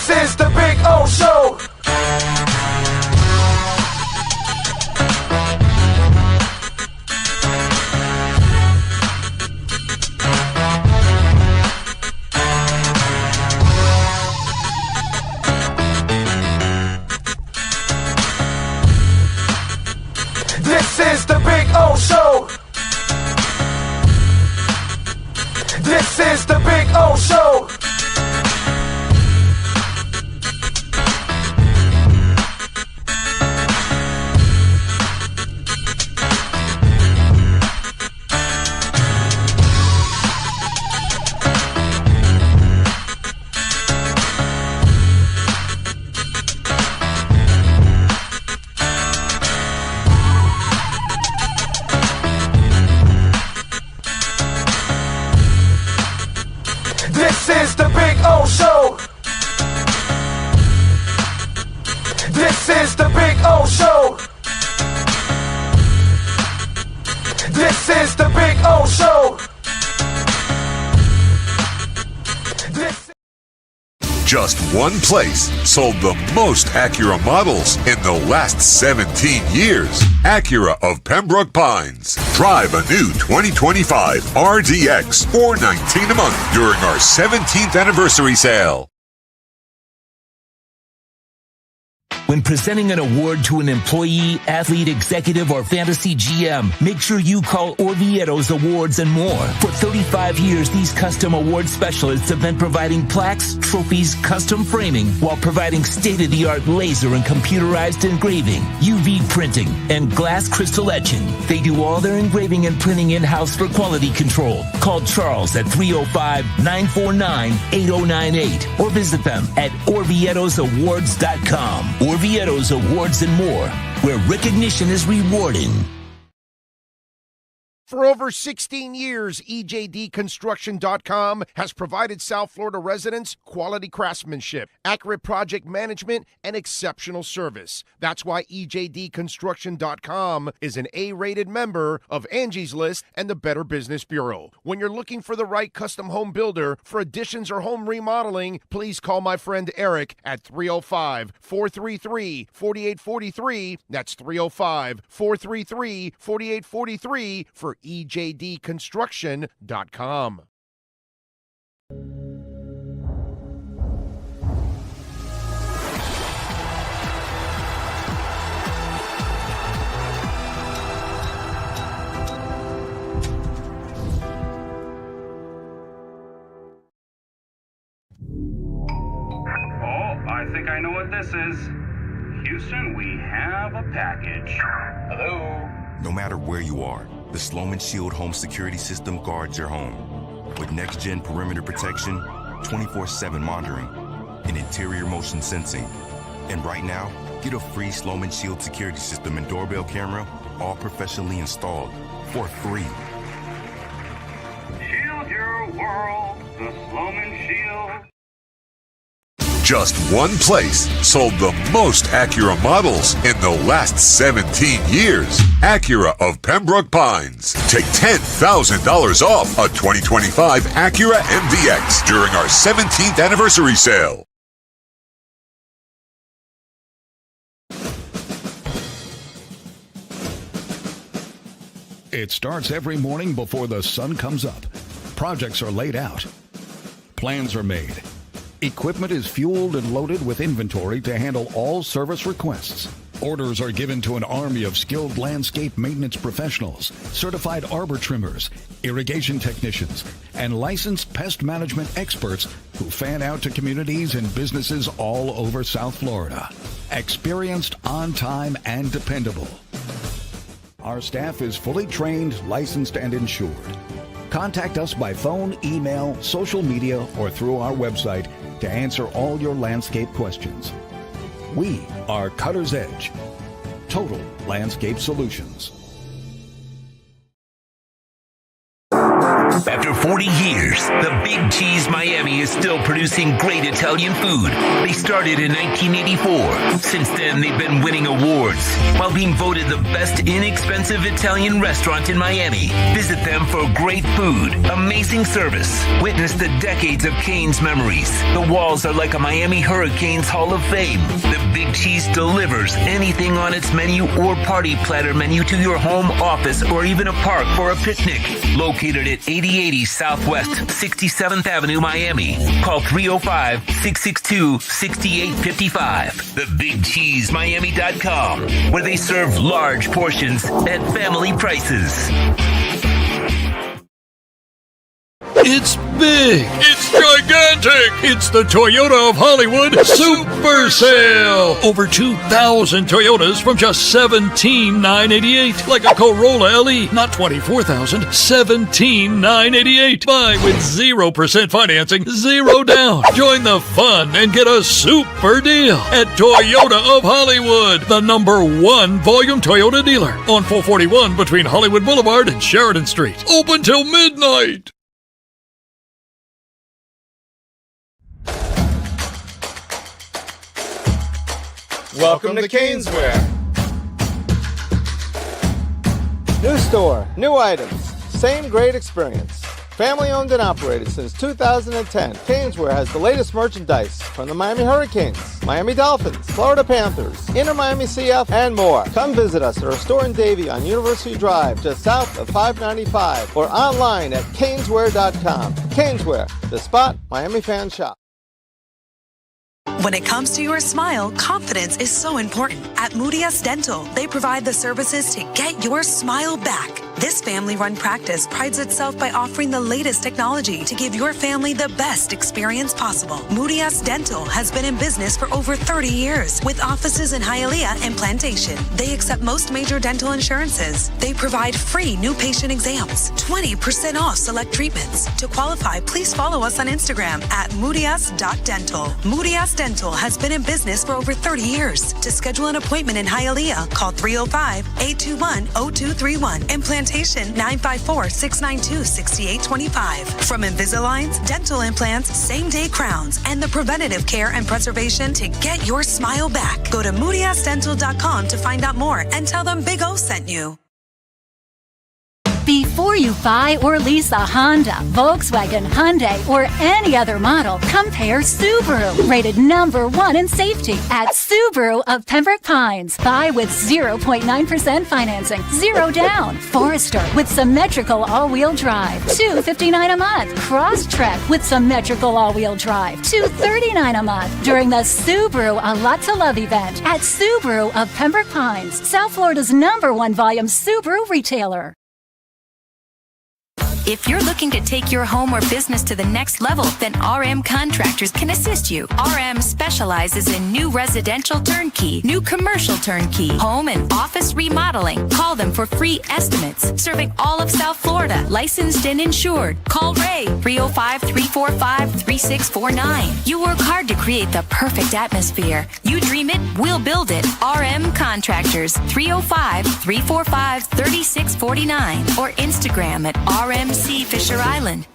This is the Big O Show. This is the Big O Show. This is the Big O Show. This is the Big O Show. This is the Big O Show. This is the Big O Show. This. Just one place sold the most Acura models in the last 17 years. Acura of Pembroke Pines. Drive a new 2025 RDX $419 a month during our 17th anniversary sale. When presenting an award to an employee, athlete, executive, or fantasy GM, make sure you call Orvieto's Awards and More. For 35 years, these custom award specialists have been providing plaques, trophies, custom framing, while providing state-of-the-art laser and computerized engraving, UV printing, and glass crystal etching. They do all their engraving and printing in-house for quality control. Call Charles at 305-949-8098 or visit them at orvietosawards.com. Orvieto's Awards and More, where recognition is rewarding. For over 16 years, EJDconstruction.com has provided South Florida residents quality craftsmanship, accurate project management, and exceptional service. That's why EJDconstruction.com is an A-rated member of Angie's List and the Better Business Bureau. When you're looking for the right custom home builder for additions or home remodeling, please call my friend Eric at 305-433-4843. That's 305-433-4843 for EJDconstruction.com. I think I know what this is. Houston, we have a package. Hello? No matter where you are, the Sloman Shield Home Security System guards your home. With next-gen perimeter protection, 24/7 monitoring, and interior motion sensing. And right now, get a free Sloman Shield security system and doorbell camera, all professionally installed, for free. Shield your world, the Sloman Shield. Just one place sold the most Acura models in the last 17 years. Acura of Pembroke Pines. Take $10,000 off a 2025 Acura MDX during our 17th anniversary sale. It starts every morning before the sun comes up. Projects are laid out. Plans are made. Equipment is fueled and loaded with inventory to handle all service requests. Orders are given to an army of skilled landscape maintenance professionals, certified arbor trimmers, irrigation technicians, and licensed pest management experts who fan out to communities and businesses all over South Florida. Experienced, on time, and dependable. Our staff is fully trained, licensed, and insured. Contact us by phone, email, social media, or through our website to answer all your landscape questions. We are Cutter's Edge. Total Landscape Solutions. After 40 years, the Big Cheese Miami is still producing great Italian food. They started in 1984. Since then, they've been winning awards while being voted the best inexpensive Italian restaurant in Miami. Visit them for great food, amazing service. Witness the decades of Cane's memories. The walls are like a Miami Hurricanes Hall of Fame. The Big Cheese delivers anything on its menu or party platter menu to your home, office, or even a park for a picnic. Located at 8080 Southwest 67th Avenue, Miami. Call 305-662-6855. TheBigCheeseMiami.com, where they serve large portions at family prices. It's big. It's gigantic. It's the Toyota of Hollywood Super Sale. Over 2,000 Toyotas from just $17,988. Like a Corolla LE, not $24,000, $17,988. Buy with 0% financing, 0 down. Join the fun and get a super deal at Toyota of Hollywood, the #1 volume Toyota dealer on 441 between Hollywood Boulevard and Sheridan Street. Open till midnight. Welcome to Caneswear. New store, new items, same great experience. Family owned and operated since 2010, Caneswear has the latest merchandise from the Miami Hurricanes, Miami Dolphins, Florida Panthers, Inter Miami CF, and more. Come visit us at our store in Davie on University Drive, just south of 595, or online at caneswear.com. Caneswear, the spot Miami fans shop. When it comes to your smile, confidence is so important. At Moody S Dental, they provide the services to get your smile back. This family-run practice prides itself by offering the latest technology to give your family the best experience possible. Moody S Dental has been in business for over 30 years with offices in Hialeah and Plantation. They accept most major dental insurances. They provide free new patient exams, 20% off select treatments. To qualify, please follow us on Instagram at moodys.dental. Moody S Dental has been in business for over 30 years. To schedule an appointment in Hialeah, call 305-821-0231 and Plantation 954-692-6825. From Invisaligns, dental implants, same-day crowns, and the preventative care and preservation to get your smile back. Go to moodysdental.com to find out more and tell them Big O sent you. Before you buy or lease a Honda, Volkswagen, Hyundai, or any other model, compare Subaru, rated #1 in safety at Subaru of Pembroke Pines. Buy with 0.9% financing, 0 down. Forester with symmetrical all-wheel drive, $259 a month. Crosstrek with symmetrical all-wheel drive, $239 a month. During the Subaru A Lot to Love event at Subaru of Pembroke Pines, South Florida's #1 volume Subaru retailer. If you're looking to take your home or business to the next level, then RM Contractors can assist you. RM specializes in new residential turnkey, new commercial turnkey, home and office remodeling. Call them for free estimates. Serving all of South Florida, licensed and insured. Call Ray, 305-345-3649. You work hard to create the perfect atmosphere. You dream it, we'll build it. RM Contractors, 305-345-3649 or Instagram at RMC Fisher Island.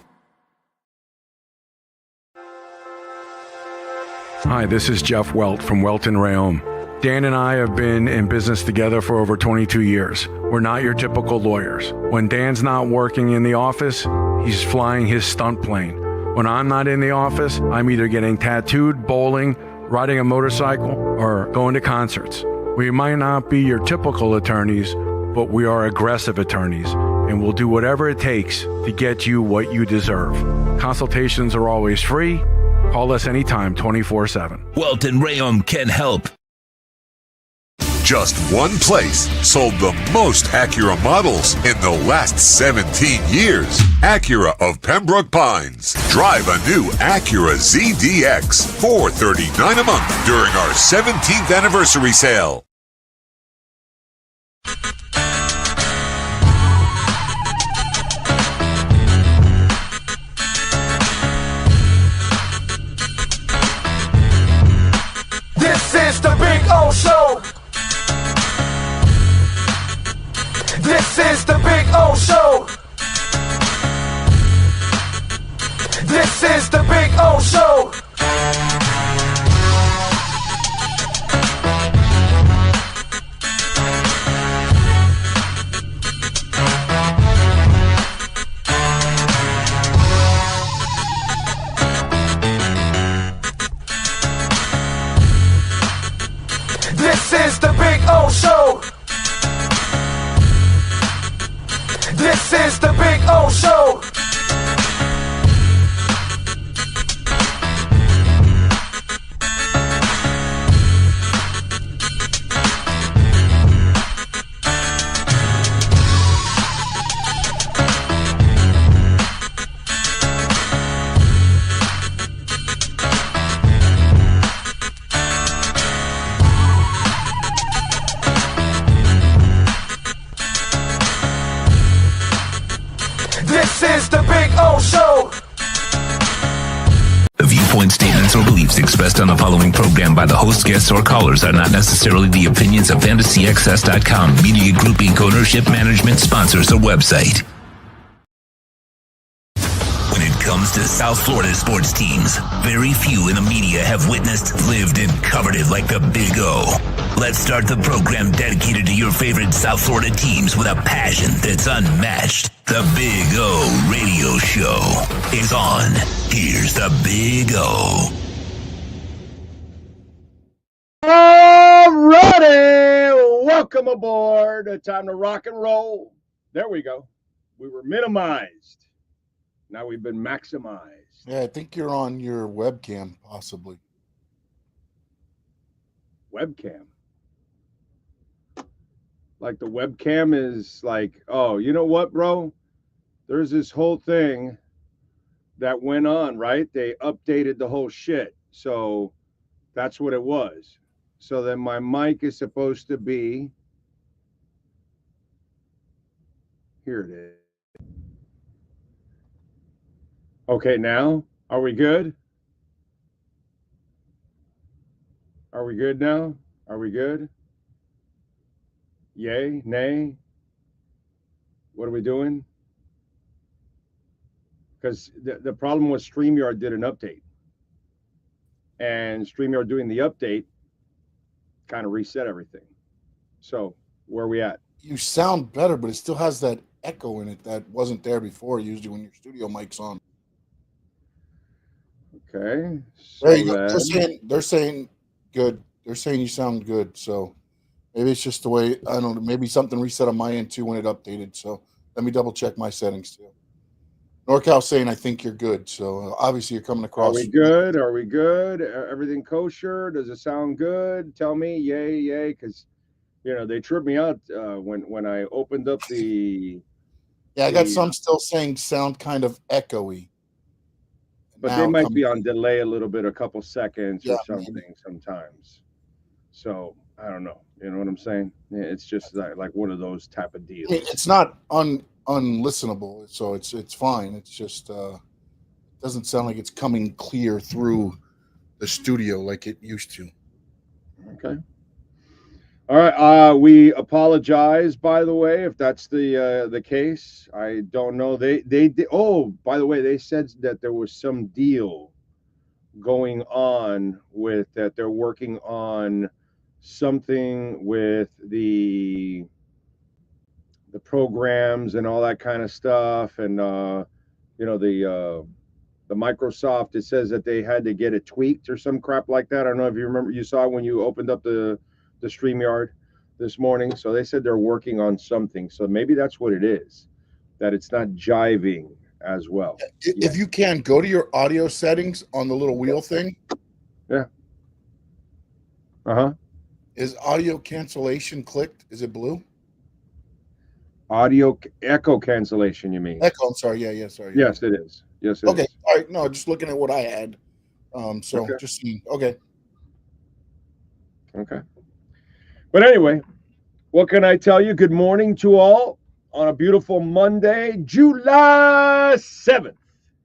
Hi, this is Jeff Welt from Welt & Rayom. Dan and I have been in business together for over 22 years. We're not your typical lawyers. When Dan's not working in the office, he's flying his stunt plane. When I'm not in the office, I'm either getting tattooed, bowling, riding a motorcycle, or going to concerts. We might not be your typical attorneys, but we are aggressive attorneys, and we'll do whatever it takes to get you what you deserve. Consultations are always free. Call us anytime, 24/7. Welt & Rayom can help. Just one place sold the most Acura models in the last 17 years. Acura of Pembroke Pines. Drive a new Acura ZDX, $439 a month during our 17th anniversary sale. This is the Big O Show. This is the Big O Show. This is the Big O Show. This is the Big O Show. This is the Big O Show. This is the Big O Show. The viewpoint statements or beliefs expressed on the following program by the host, guests, or callers are not necessarily the opinions of FantasyXS.com, Media Group Inc. ownership, management, sponsors, or website. When it comes to South Florida sports teams, very few in the media have witnessed, lived, and covered it like the Big O. Let's start the program dedicated to your favorite South Florida teams with a passion that's unmatched. The Big O Radio Show is on. Here's the Big O. Alrighty, welcome aboard. Time to rock and roll. There we go. We were minimized. Now we've been maximized. Yeah, I think you're on your webcam, possibly. Webcam. Like the webcam is like, oh, you know what, bro? There's this whole thing that went on, right? They updated the whole shit. So that's what it was. So then my mic is supposed to be, here it is. Okay, now, are we good? Are we good now? Are we good? Yay, nay? What are we doing? Because the problem was Streamyard did an update. And Streamyard doing the update kind of reset everything. So, where are we at? You sound better, but it still has that echo in it that wasn't there before, usually when your studio mic's on. Okay. So there you go. They're saying good. They're saying you sound good. So maybe it's just the way, I don't know, maybe something reset on my end too when it updated. So let me double check my settings too. NorCal saying I think you're good. So obviously you're coming across. Are we good? Are we good? Everything kosher? Does it sound good? Tell me, yay, yay, because you know they tripped me out when I opened up the. Yeah, I got some still saying sound kind of echoey. But they might be on delay a little bit, a couple seconds or something sometimes. So I don't know. You know what I'm saying? It's just like one of those type of deals. It's not unlistenable, so it's fine. It's just doesn't sound like it's coming clear through the studio like it used to. Okay. All right. We apologize, by the way, if that's the case. I don't know. They did. Oh, by the way, they said that there was some deal going on with that. They're working on something with the programs and all that kind of stuff, and you know the Microsoft. It says that they had to get it tweaked or some crap like that. I don't know if you remember. You saw when you opened up the Streamyard this morning. So they said they're working on something. So maybe that's what it is, that it's not jiving as well. If you can, go to your audio settings on the little wheel thing. Yeah. Uh-huh. Is audio cancellation clicked? Is it blue? Audio echo cancellation, you mean? Echo, I'm sorry. Yeah, sorry. Yes, it is. Yes, it is. Okay. All right. No, just looking at what I had. So Okay. just see. Okay. Okay. But anyway, what can I tell you? Good morning to all on a beautiful Monday, July 7th.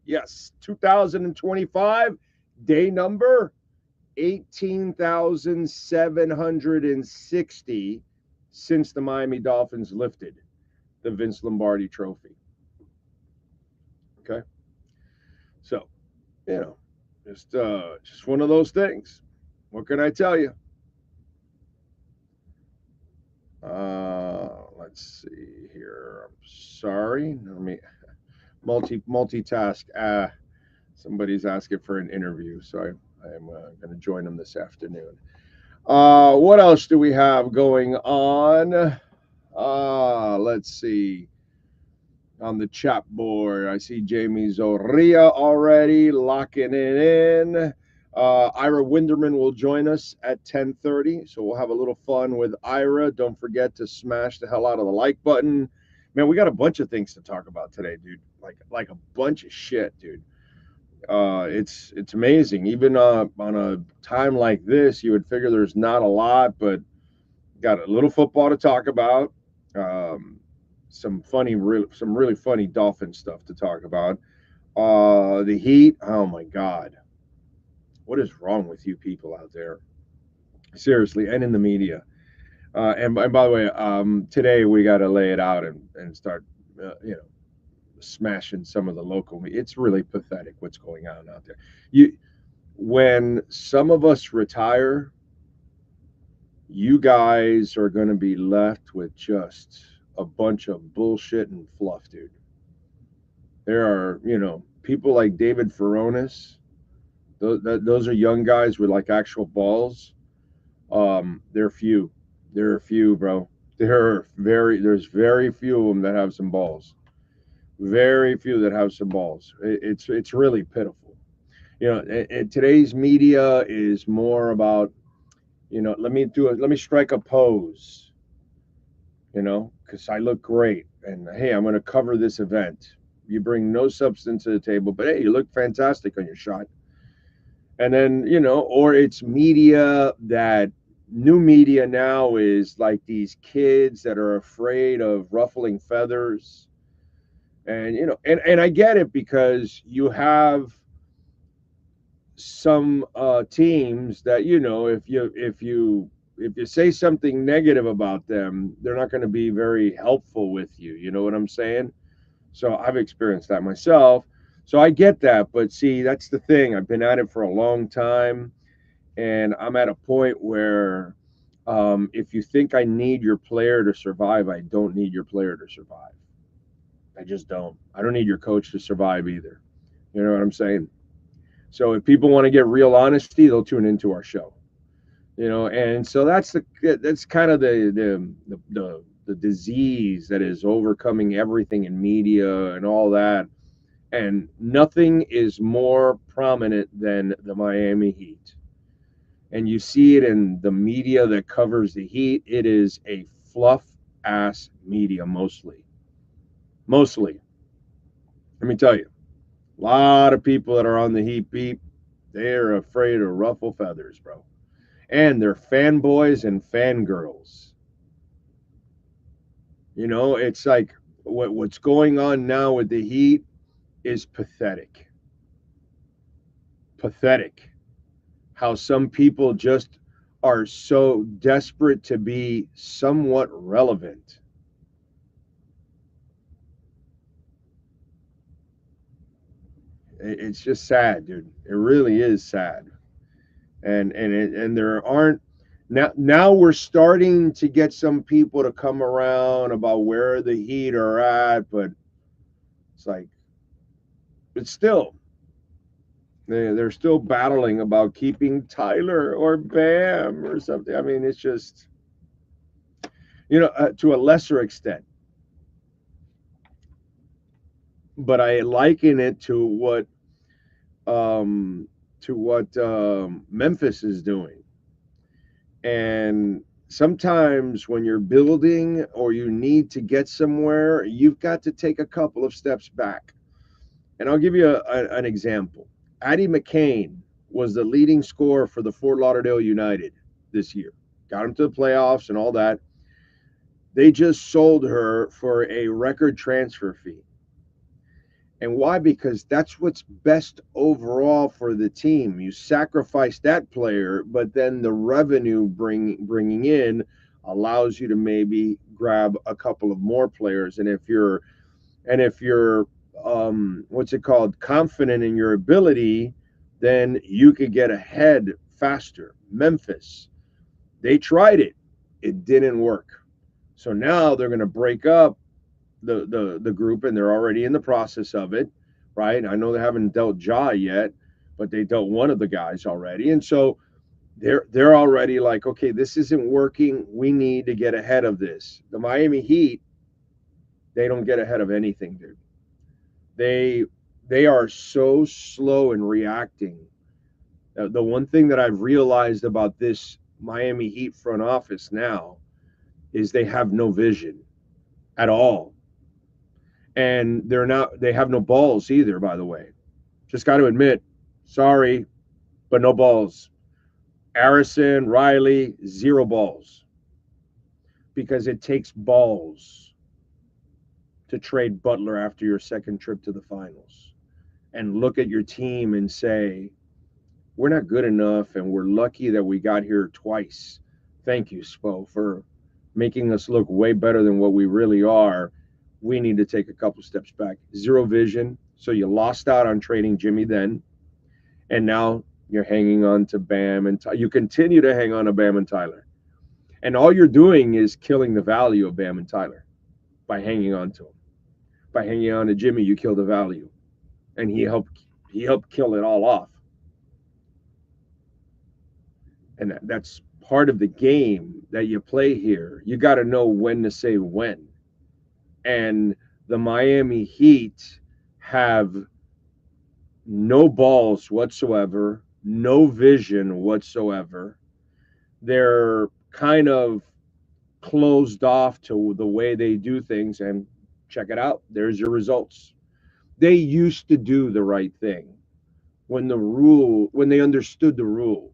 Yes, 2025, day number 18,760 since the Miami Dolphins lifted the Vince Lombardi trophy. Okay. So you know, just one of those things. What can I tell you? Let's see here. I'm sorry. Let me multitask. Somebody's asking for an interview, so I'm going to join them this afternoon. What else do we have going on? Let's see. On the chat board, I see Jamie Zoria already locking it in. Ira Winderman will join us at 10:30, so we'll have a little fun with Ira. Don't forget to smash the hell out of the like button. Man, we got a bunch of things to talk about today, dude. Like a bunch of shit, dude. It's amazing. Even on a time like this, you would figure there's not a lot, but got a little football to talk about. Some really funny Dolphin stuff to talk about. The Heat. Oh my God, what is wrong with you people out there? Seriously, and in the media. And by the way, today we got to lay it out and start, smashing some of the local media. It's really pathetic what's going on out there. When some of us retire, you guys are going to be left with just a bunch of bullshit and fluff, dude. There are, people like David Furones. Those are young guys with like actual balls. They're few. There are few, bro. There's very few of them that have some balls. Very few that have some balls. It's really pitiful. Today's media is more about, let me strike a pose, because I look great. And hey, I'm going to cover this event. You bring no substance to the table, but hey, you look fantastic on your shot. And then, or it's media that new media now is like these kids that are afraid of ruffling feathers. And, and I get it, because you have some teams that, if you say something negative about them, they're not going to be very helpful with you. You know what I'm saying? So I've experienced that myself. So I get that. But see, that's the thing. I've been at it for a long time, and I'm at a point where if you think I need your player to survive, I don't need your player to survive. I just don't. I don't need your coach to survive either. You know what I'm saying? So if people want to get real honesty, they'll tune into our show. And so that's kind of the disease that is overcoming everything in media and all that. And nothing is more prominent than the Miami Heat. And you see it in the media that covers the Heat. It is a fluff ass media mostly. Let me tell you, a lot of people that are on the Heat beat, they're afraid to ruffle feathers, bro. And they're fanboys and fangirls. It's like what's going on now with the Heat is pathetic. Pathetic. How some people just are so desperate to be somewhat relevant. It's just sad, dude. It really is sad. And there aren't now we're starting to get some people to come around about where the Heat are at, but it's like, but still they're still battling about keeping Tyler or Bam or something. I mean, it's just, to a lesser extent. But I liken it to what Memphis is doing. And sometimes when you're building or you need to get somewhere, you've got to take a couple of steps back. And I'll give you an example. Addie McCain was the leading scorer for the Fort Lauderdale United this year. Got him to the playoffs and all that. They just sold her for a record transfer fee. And why? Because that's what's best overall for the team. You sacrifice that player, but then the revenue bringing in allows you to maybe grab a couple of more players. And if you're what's it called, confident in your ability, then you could get ahead faster. Memphis, they tried it. It didn't work. So now they're going to break up the group, and they're already in the process of it, right? I know they haven't dealt Ja yet, but they dealt one of the guys already. And so they're already like, okay, this isn't working. We need to get ahead of this. The Miami Heat, they don't get ahead of anything, dude. They are so slow in reacting. The one thing that I've realized about this Miami Heat front office now is they have no vision at all. And they have no balls either, by the way. Just got to admit, sorry, but no balls. Harrison, Riley, 0 balls. Because it takes balls to trade Butler after your second trip to the finals and look at your team and say, we're not good enough and we're lucky that we got here twice. Thank you, Spo, for making us look way better than what we really are. We need to take a couple steps back. 0 vision. So you lost out on trading Jimmy then. And now you're hanging on to Bam and you continue to hang on to Bam and Tyler. And all you're doing is killing the value of Bam and Tyler by hanging on to them. By hanging on to Jimmy, you kill the value. And he helped kill it all off. And that's part of the game that you play here. You got to know when to say when. And the Miami Heat have no balls whatsoever, no vision whatsoever. They're kind of closed off to the way they do things, and check it out. There's your results. They used to do the right thing when they understood the rules.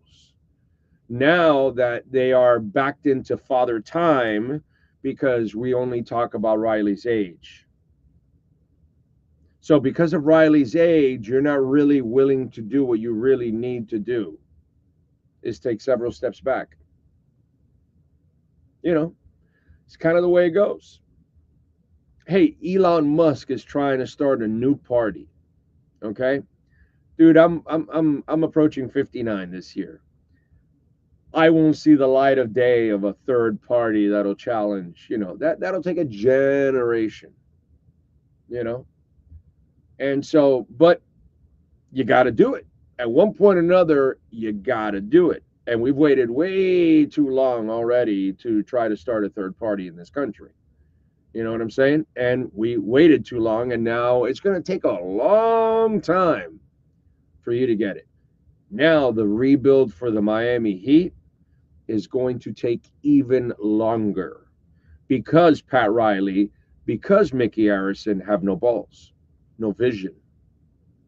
Now that they are backed into father time because we only talk about Riley's age. So because of Riley's age, you're not really willing to do what you really need to do, is take several steps back. You know, it's kind of the way it goes. Hey, Elon Musk is trying to start a new party. Okay? Dude, I'm approaching 59 this year. I won't see the light of day of a third party that'll challenge, that'll take a generation, And so, but you got to do it. At one point or another, you got to do it. And we've waited way too long already to try to start a third party in this country. You know what I'm saying? And we waited too long, and now it's going to take a long time for you to get it. Now the rebuild for the Miami Heat is going to take even longer because Pat Riley, because Mickey Harrison have no balls, no vision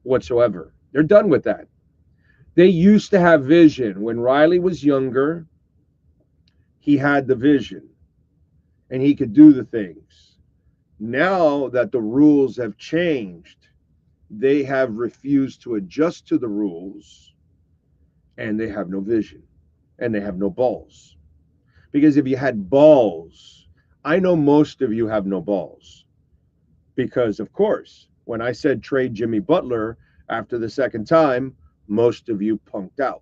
whatsoever. They're done with that. They used to have vision. When Riley was younger, he had the vision and he could do the things. Now that the rules have changed, they have refused to adjust to the rules, and they have no vision. And they have no balls. Because if you had balls, I know most of you have no balls. Because, of course, when I said trade Jimmy Butler after the second time, most of you punked out.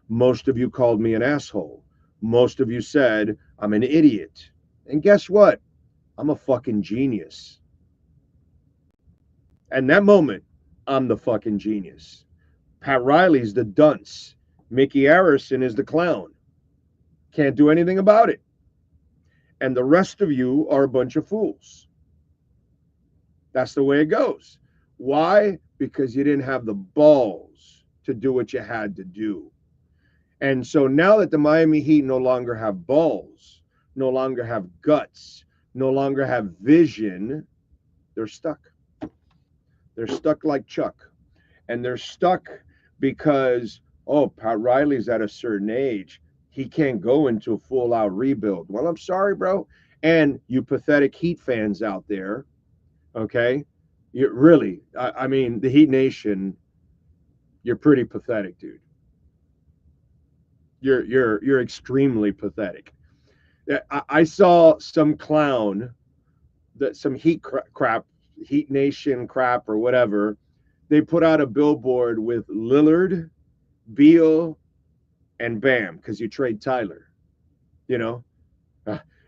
Most of you called me an asshole. Most of you said I'm an idiot. And guess what? I'm a fucking genius. And that moment, I'm the fucking genius. Pat Riley's the dunce. Mickey Harrison is the clown. Can't do anything about it. And the rest of you are a bunch of fools. That's the way it goes. Why? Because you didn't have the balls to do what you had to do. And so now that the Miami Heat no longer have balls, no longer have guts, no longer have vision, they're stuck. They're stuck like Chuck. And they're stuck because, Pat Riley's at a certain age. He can't go into a full-out rebuild. Well, I'm sorry, bro. And you pathetic Heat fans out there, okay? You really, I mean, the Heat Nation, you're pretty pathetic, dude. You're extremely pathetic. I saw some clown, some Heat crap Heat Nation crap or whatever, they put out a billboard with Lillard, Beal, and Bam, because you trade Tyler, you know?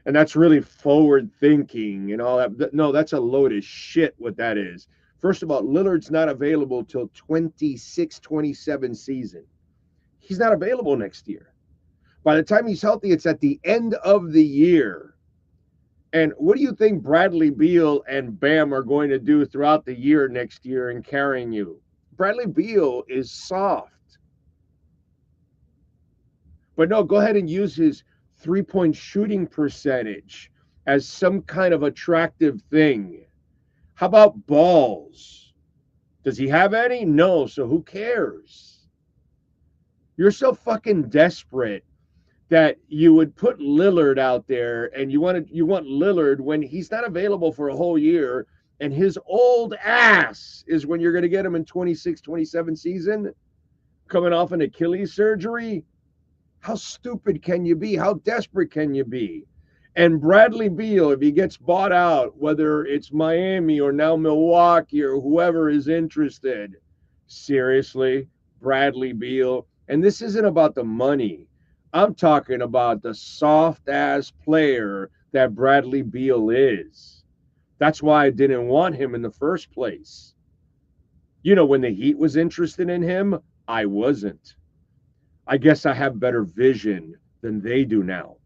And that's really forward thinking and all that. No, that's a load of shit what that is. First of all, Lillard's not available till 26-27 season. He's not available next year. By the time he's healthy, it's at the end of the year. And what do you think Bradley Beal and Bam are going to do throughout the year next year in carrying you? Bradley Beal is soft. But no, go ahead and use his three-point shooting percentage as some kind of attractive thing. How about balls? Does he have any? No, so who cares? You're so fucking desperate that you would put Lillard out there, and you want Lillard when he's not available for a whole year, and his old ass is when you're going to get him in 26-27 season, coming off an Achilles surgery. How stupid can you be? How desperate can you be? And Bradley Beal, if he gets bought out, whether it's Miami or now Milwaukee or whoever is interested, seriously, Bradley Beal. And this isn't about the money. I'm talking about the soft-ass player that Bradley Beal is. That's why I didn't want him in the first place. You know, when the Heat was interested in him, I wasn't. I guess I have better vision than they do now.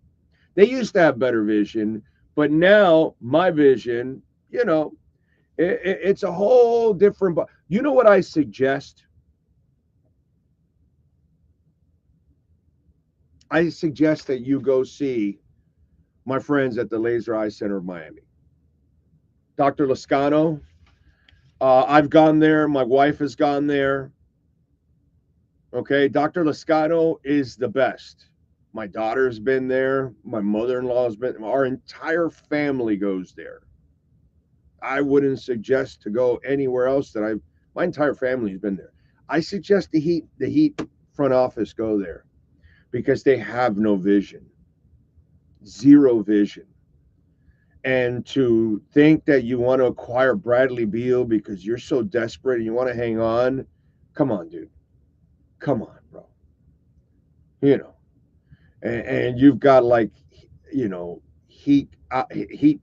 They used to have better vision, but now my vision, you know, it's a whole different. You know what I suggest? I suggest that you go see my friends at the Laser Eye Center of Miami. Dr. Lascano, I've gone there. My wife has gone there. Okay, Dr. Lascano is the best. My daughter's been there. My mother-in-law's been. Our entire family goes there. I wouldn't suggest to go anywhere else my entire family's been there. I suggest the Heat front office go there because they have no vision. Zero vision. And to think that you want to acquire Bradley Beal because you're so desperate and you want to hang on, come on, dude. Come on, bro. You know, and you've got like, you know, heat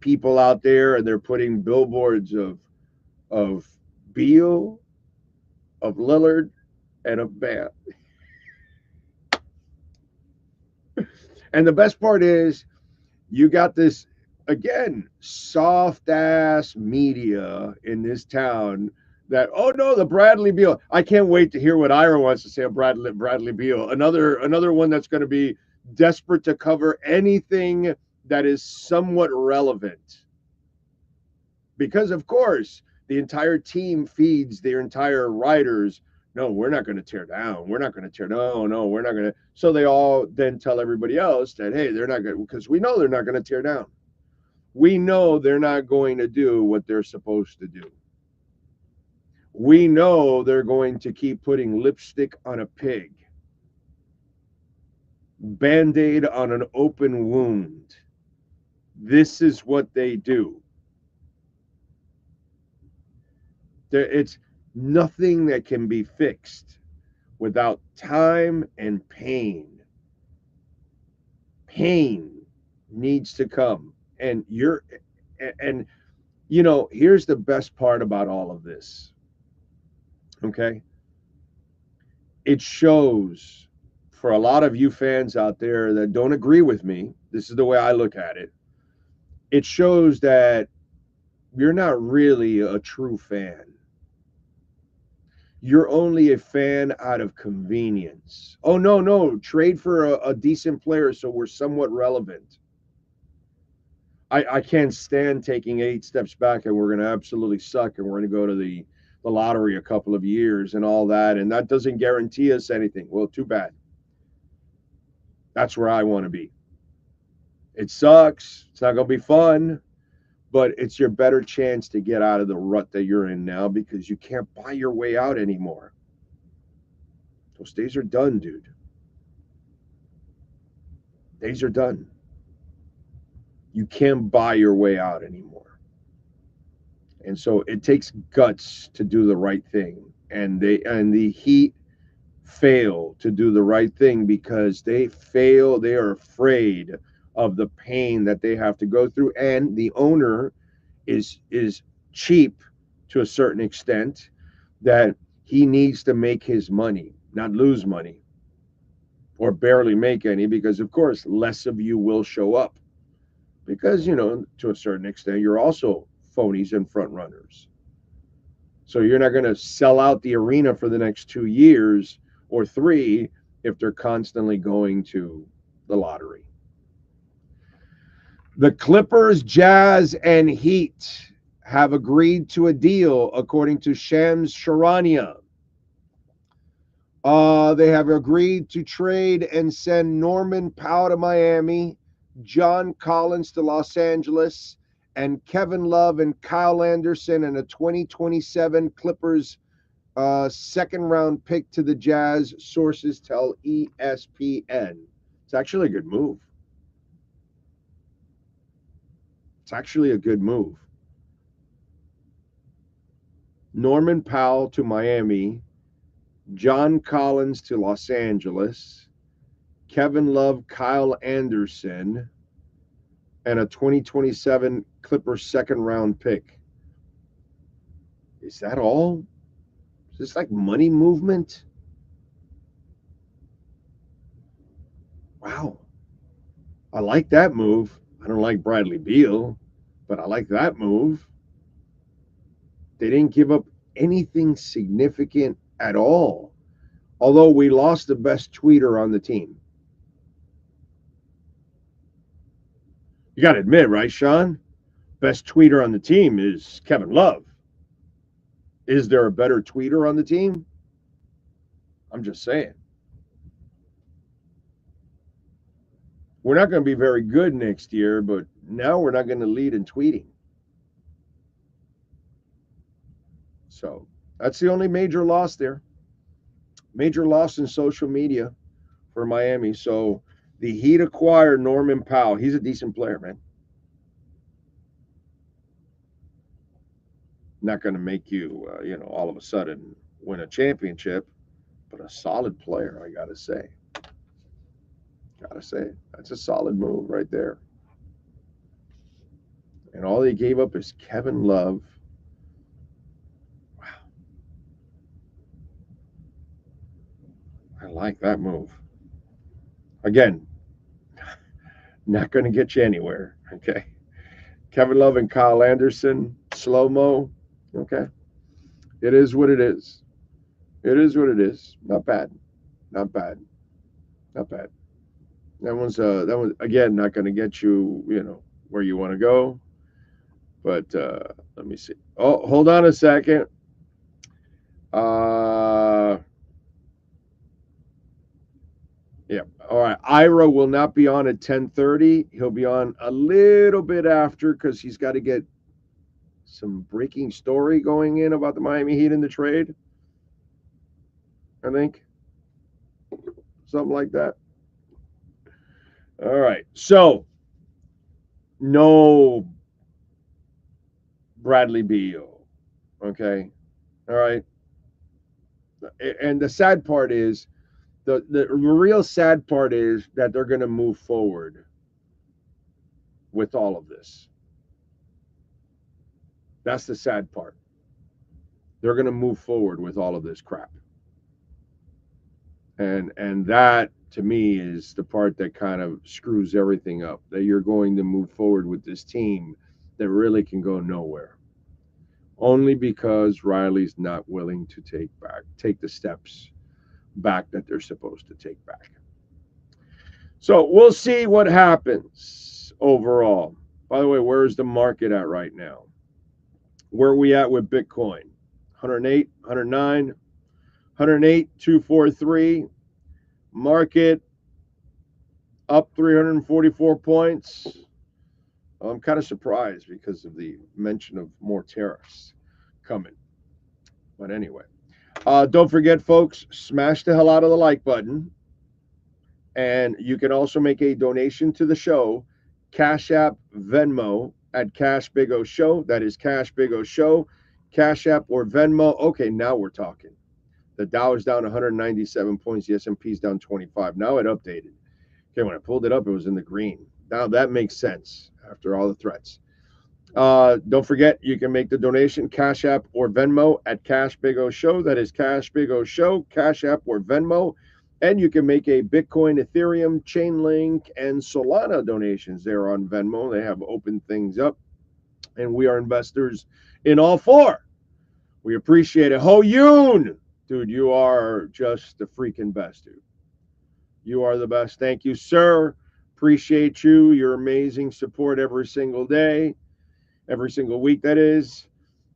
people out there, and they're putting billboards of Beal, of Lillard, and of Bam. And the best part is, you got this again soft ass media in this town. That, oh no, the Bradley Beal. I can't wait to hear what Ira wants to say about Bradley Beal. Another one that's going to be desperate to cover anything that is somewhat relevant. Because, of course, the entire team feeds their entire writers, no, we're not going to tear down. We're not going to tear down. No, we're not going to. So they all then tell everybody else that, hey, they're not going to, because we know they're not going to tear down. We know they're not going to do what they're supposed to do. We know they're going to keep putting lipstick on a pig, Band-Aid on an open wound. This is what they do. It's nothing that can be fixed without time and pain. Pain needs to come. And you know, here's the best part about all of this. Okay, it shows for a lot of you fans out there that don't agree with me. This is the way I look at it. It shows that you're not really a true fan. You're only a fan out of convenience. Oh, no, trade for a decent player so we're somewhat relevant. I can't stand taking 8 steps back and we're going to absolutely suck and we're going to go to the lottery a couple of years and all that, and that doesn't guarantee us anything. Well, too bad. That's where I want to be. It sucks. It's not going to be fun, but it's your better chance to get out of the rut that you're in now because you can't buy your way out anymore. Those days are done, dude. Days are done. You can't buy your way out anymore. And so it takes guts to do the right thing. And the Heat fail to do the right thing because they are afraid of the pain that they have to go through. And the owner is cheap to a certain extent, that he needs to make his money, not lose money or barely make any, because of course less of you will show up, because to a certain extent you're also phonies and front runners. So you're not going to sell out the arena for the next 2 years or 3 if they're constantly going to the lottery. The Clippers, Jazz, and Heat have agreed to a deal, according to Shams Charania. They have agreed to trade and send Norman Powell to Miami, John Collins to Los Angeles, and Kevin Love and Kyle Anderson and a 2027 Clippers second-round pick to the Jazz, sources tell ESPN. It's actually a good move. It's actually a good move. Norman Powell to Miami, John Collins to Los Angeles, Kevin Love, Kyle Anderson, and a 2027 Clippers second-round pick. Is that all? Is this like money movement? Wow. I like that move. I don't like Bradley Beal, but I like that move. They didn't give up anything significant at all, although we lost the best tweeter on the team. You got to admit, right, Sean? Best tweeter on the team is Kevin Love. Is there a better tweeter on the team? I'm just saying. We're not going to be very good next year, but now we're not going to lead in tweeting. So that's the only major loss there. Major loss in social media for Miami. So the Heat acquired Norman Powell. He's a decent player, man. Not going to make you, all of a sudden win a championship, but a solid player, I got to say. That's a solid move right there. And all they gave up is Kevin Love. Wow. I like that move. Again, not going to get you anywhere, okay? Kevin Love and Kyle Anderson, slow-mo, okay? It is what it is. It is what it is. Not bad. Not bad. Not bad. That one's again not going to get you, where you want to go. But let me see. Oh, hold on a second. Yeah. All right. Ira will not be on at 10:30. He'll be on a little bit after because he's got to get some breaking story going in about the Miami Heat in the trade. I think. Something like that. All right. So, no Bradley Beal. Okay. All right. And the sad part is, the real sad part is that they're going to move forward with all of this. That's the sad part. They're going to move forward with all of this crap. And that, to me, is the part that kind of screws everything up, that you're going to move forward with this team that really can go nowhere. Only because Riley's not willing to take the steps back that they're supposed to take back. So we'll see what happens overall. By the way, where's the market at right now? Where are we at with Bitcoin? 108, 109, 108, 243. Market up 344 points. I'm kind of surprised because of the mention of more tariffs coming. But anyway, don't forget, folks, smash the hell out of the like button. And you can also make a donation to the show, Cash App, Venmo, at Cash Big O Show. That is Cash Big O Show. Cash App or Venmo. Okay, now we're talking. The Dow is down 197 points. The S&P is down 25. Now it updated. Okay, when I pulled it up, it was in the green. Now that makes sense after all the threats. Don't forget, you can make the donation, Cash App or Venmo at Cash Big O Show. That is Cash Big O Show, Cash App or Venmo. And you can make a Bitcoin, Ethereum, Chainlink, and Solana donations there on Venmo. They have opened things up. And we are investors in all four. We appreciate it. Ho Yoon! Dude, you are just the freaking best, dude. You are the best. Thank you, sir. Appreciate you. Your amazing support every single day. Every single week, that is.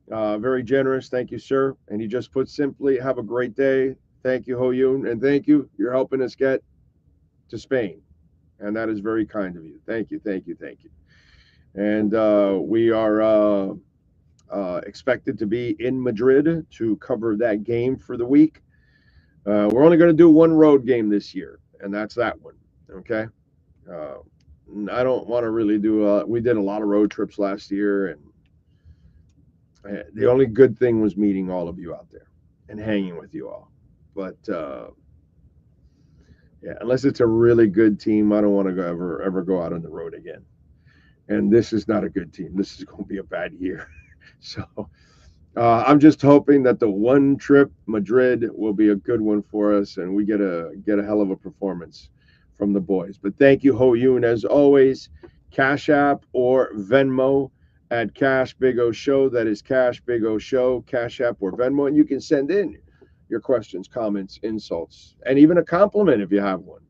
Very generous. Thank you, sir. And he just put simply, have a great day. Thank you, Ho Yoon. And thank you. You're helping us get to Spain. And that is very kind of you. Thank you, thank you, thank you. And we are expected to be in Madrid to cover that game for the week. We're only going to do one road game this year, and that's that one. Okay? I don't want to really do we did a lot of road trips last year, and the only good thing was meeting all of you out there and hanging with you all. But yeah, unless it's a really good team, I don't want to ever go out on the road again. And this is not a good team. This is going to be a bad year. So I'm just hoping that the one trip, Madrid, will be a good one for us, and we get a hell of a performance from the boys. But thank you, Ho Yoon, as always. Cash App or Venmo at Cash Big O Show. That is Cash Big O Show, Cash App or Venmo. And you can send in your questions, comments, insults, and even a compliment if you have one.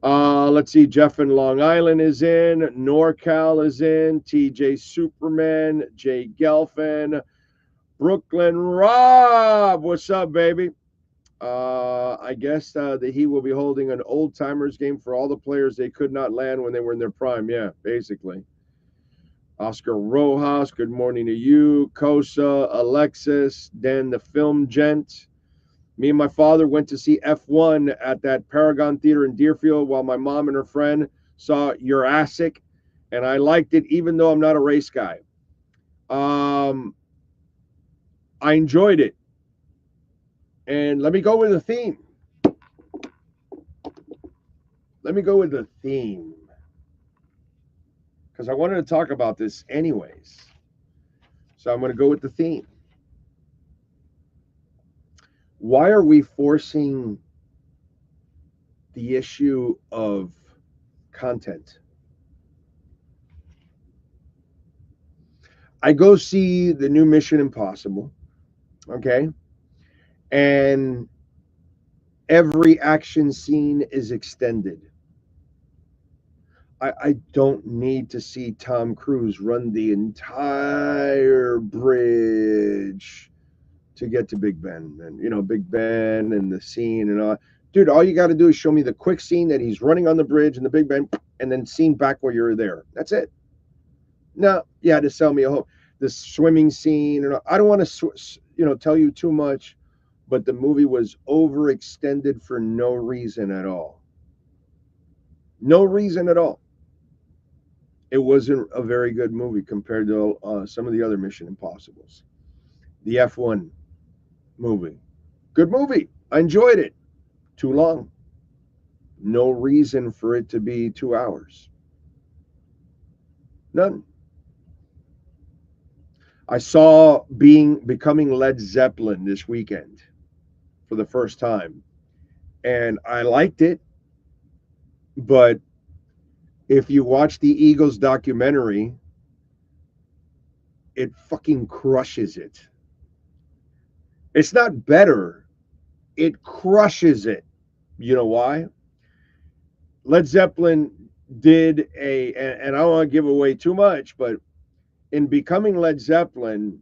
Let's see. Jeff in Long Island is in. NorCal is in. TJ Superman. Jay Gelfin. Brooklyn Rob. What's up, baby? I guess that he will be holding an old timers game for all the players they could not land when they were in their prime. Yeah, basically. Oscar Rojas, good morning to you. Kosa, Alexis, Dan the Film Gent. Me and my father went to see F1 at that Paragon Theater in Deerfield while my mom and her friend saw Jurassic, and I liked it even though I'm not a race guy. I enjoyed it. And let me go with the theme. Because I wanted to talk about this anyways. So I'm going to go with the theme. Why are we forcing the issue of content? I go see the new Mission Impossible, okay? And every action scene is extended. I don't need to see Tom Cruise run the entire bridge to get to Big Ben, and Big Ben and the scene and all. Dude, all you got to do is show me the quick scene that he's running on the bridge and the Big Ben, and then scene back where you're there. That's it. No, you had to sell me the swimming scene, and I don't want to tell you too much, but the movie was overextended for no reason at all. No reason at all. It wasn't a very good movie compared to some of the other Mission Impossibles. The F1 movie. Good movie. I enjoyed it. Too long. No reason for it to be 2 hours. None. I saw Becoming Led Zeppelin this weekend for the first time. And I liked it. But if you watch the Eagles documentary, it fucking crushes it. It's not better. It crushes it. You know why? Led Zeppelin did and I don't want to give away too much, but in Becoming Led Zeppelin,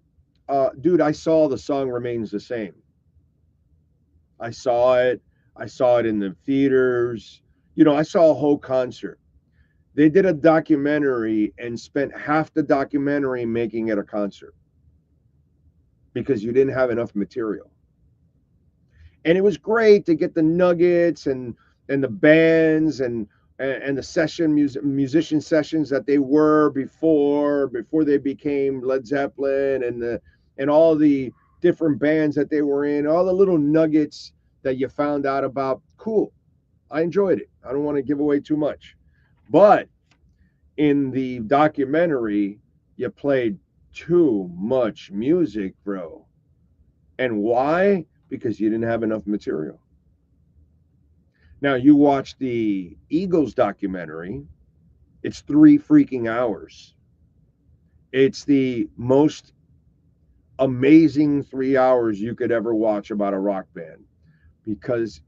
dude, I saw the song Remains the Same. I saw it. I saw it in the theaters. I saw a whole concert. They did a documentary and spent half the documentary making it a concert because you didn't have enough material. And it was great to get the nuggets and the bands and and the musician sessions that they were before they became Led Zeppelin, and all the different bands that they were in, all the little nuggets that you found out about. Cool. I enjoyed it. I don't want to give away too much. But in the documentary, you played too much music, bro. And why? Because you didn't have enough material. Now, you watch the Eagles documentary, it's 3 freaking hours. It's the most amazing 3 hours you could ever watch about a rock band. Because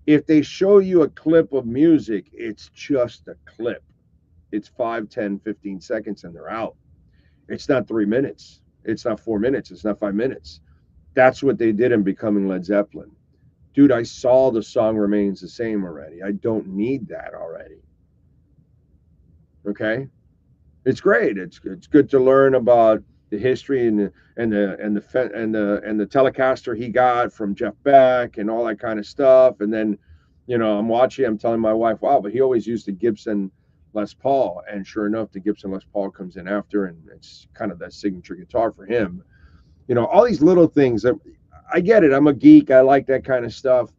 if they show you a clip of music, it's just a clip. It's 5, 10, 15 seconds and they're out. It's not 3 minutes. It's not 4 minutes. It's not 5 minutes. That's what they did in Becoming Led Zeppelin. Dude, I saw the song Remains the Same already. I don't need that already. Okay? It's great. It's good to learn about the history and the Telecaster he got from Jeff Beck and all that kind of stuff. And then, I'm telling my wife, wow, but he always used the Gibson Les Paul. And sure enough, the Gibson Les Paul comes in after, and it's kind of that signature guitar for him. All these little things. I get it. I'm a geek. I like that kind of stuff.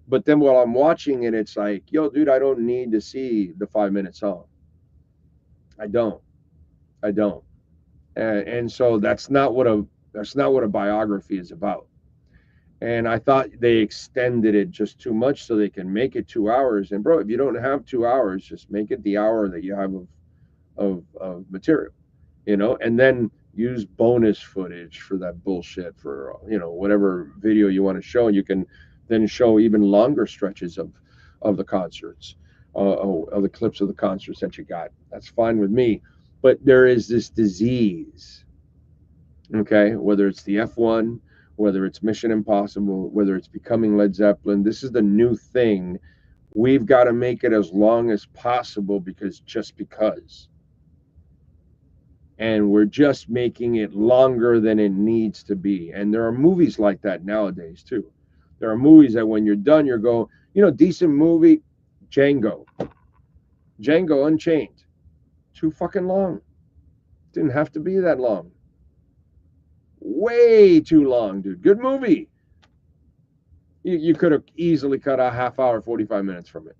But then while I'm watching it, it's like, yo, dude, I don't need to see the 5-minute song. I don't. And so that's not what a biography is about. And I thought they extended it just too much so they can make it 2 hours. And bro, if you don't have 2 hours, just make it the hour that you have of material, and then use bonus footage for that bullshit for, whatever video you want to show. You can then show even longer stretches of the concerts, of the clips of the concerts that you got. That's fine with me. But there is this disease, okay, whether it's the F1, whether it's Mission Impossible, whether it's Becoming Led Zeppelin, this is the new thing. We've got to make it as long as possible because. And we're just making it longer than it needs to be. And there are movies like that nowadays, too. There are movies that when you're done, you're going, decent movie, Django Unchained. Too fucking long. Didn't have to be that long. Way too long, dude. Good movie. You could have easily cut a half hour, 45 minutes from it.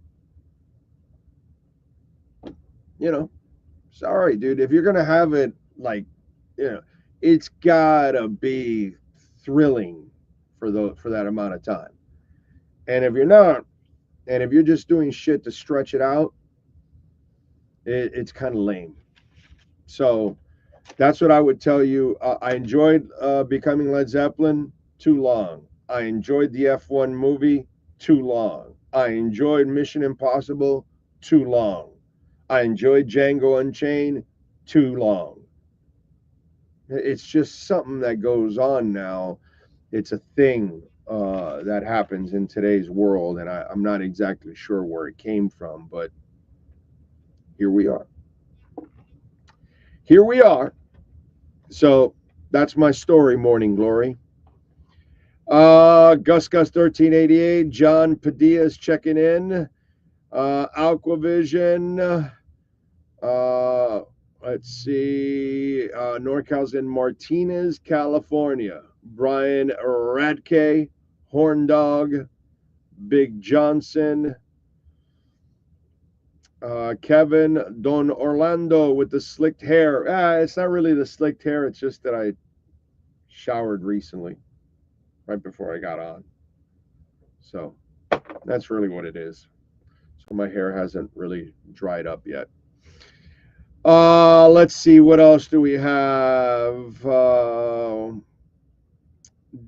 Sorry, dude. If you're going to have it, it's got to be thrilling for that amount of time. And if you're not, and if you're just doing shit to stretch it out, it's kind of lame. So that's what I would tell you. I enjoyed Becoming Led Zeppelin, too long. I enjoyed the F1 movie, too long. I enjoyed Mission Impossible, too long. I enjoyed Django Unchained, too long. It's just something that goes on now. It's a thing that happens in today's world, and I'm not exactly sure where it came from, but here we are. So that's my story, Morning Glory. Gus 1388, John Padilla is checking in. Aquavision. Let's see. NorCal's in Martinez, California. Brian Radke, Horn Dog, Big Johnson. Kevin Don Orlando with the slicked hair. It's not really the slicked hair. It's just that I showered recently, right before I got on. So that's really what it is. So my hair hasn't really dried up yet. Let's see. What else do we have?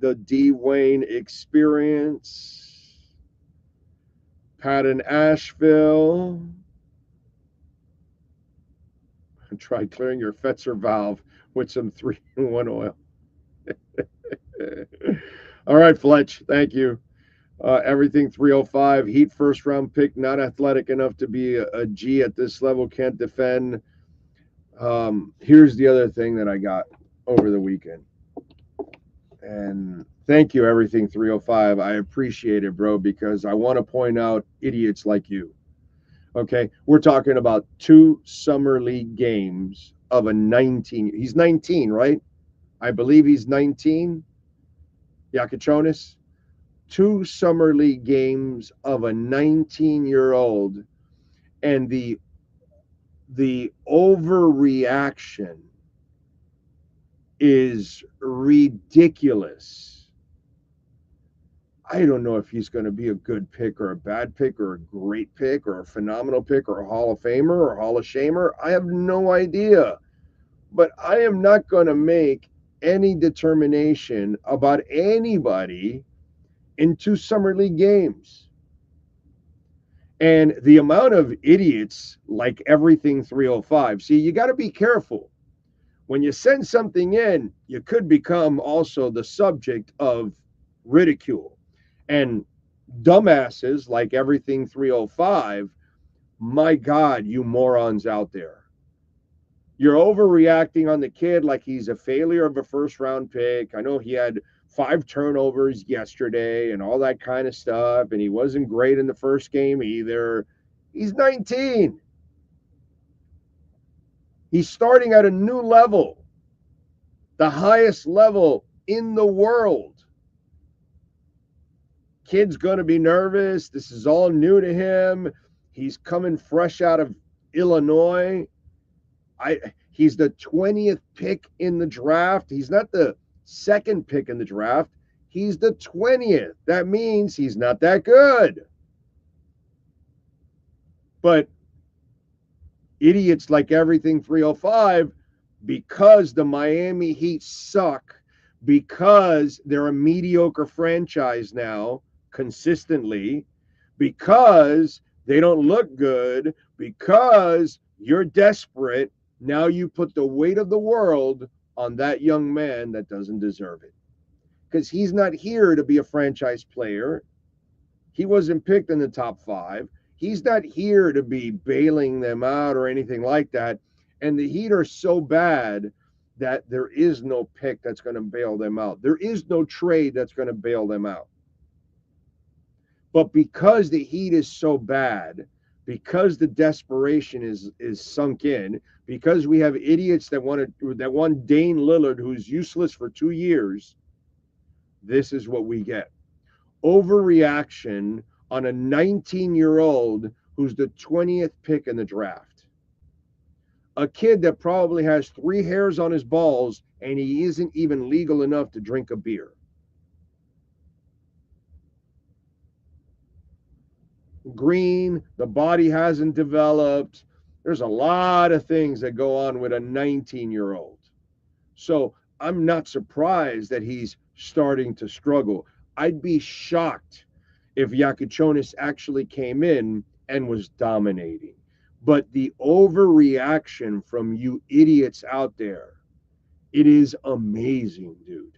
The D. Wayne Experience. Pat in Asheville. Try clearing your Fetzer valve with some 3-in-1 oil. All right, Fletch. Thank you. Everything 305. Heat first round pick. Not athletic enough to be a G at this level. Can't defend. Here's the other thing that I got over the weekend. And thank you, Everything 305. I appreciate it, bro, because I want to point out idiots like you. Okay, we're talking about 2 summer league games of a 19. He's 19, right? I believe he's 19. Yakuchonis. 2 summer league games of a 19-year-old, and the overreaction is ridiculous. I don't know if he's going to be a good pick or a bad pick or a great pick or a phenomenal pick or a Hall of Famer or a Hall of Shamer. I have no idea. But I am not going to make any determination about anybody in 2 summer league games. And the amount of idiots like everything 305. See, you got to be careful. When you send something in, you could become also the subject of ridicule. And dumbasses like everything 305, my God, you morons out there. You're overreacting on the kid like he's a failure of a first-round pick. I know he had 5 turnovers yesterday and all that kind of stuff, and he wasn't great in the first game either. He's 19. He's starting at a new level, the highest level in the world. Kid's going to be nervous. This is all new to him. He's coming fresh out of Illinois. He's the 20th pick in the draft. He's not the 2nd pick in the draft. He's the 20th. That means he's not that good. But idiots like everything 305, because the Miami Heat suck, because they're a mediocre franchise now consistently, because they don't look good, because you're desperate, now you put the weight of the world on that young man that doesn't deserve it. Because he's not here to be a franchise player. He wasn't picked in the top 5. He's not here to be bailing them out or anything like that. And the Heat are so bad that there is no pick that's going to bail them out. There is no trade that's going to bail them out. But because the Heat is so bad, because the desperation is sunk in, because we have idiots that want Dane Lillard, who's useless for 2 years, this is what we get. Overreaction on a 19-year-old who's the 20th pick in the draft. A kid that probably has 3 hairs on his balls and he isn't even legal enough to drink a beer. Green, the body hasn't developed. There's a lot of things that go on with a 19-year-old. So I'm not surprised that he's starting to struggle. I'd be shocked if Yakuchonis actually came in and was dominating. But the overreaction from you idiots out there, it is amazing, dude.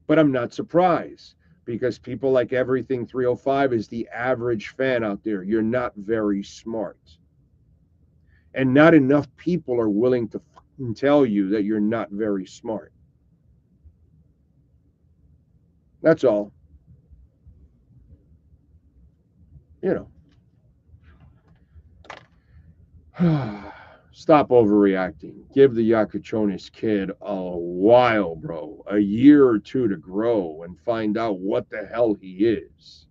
But I'm not surprised, because people like everything 305 is the average fan out there. You're not very smart. And not enough people are willing to tell you that you're not very smart. That's all. You know. Stop overreacting. Give the Yakuchonis kid a while, bro. A year or 2 to grow and find out what the hell he is.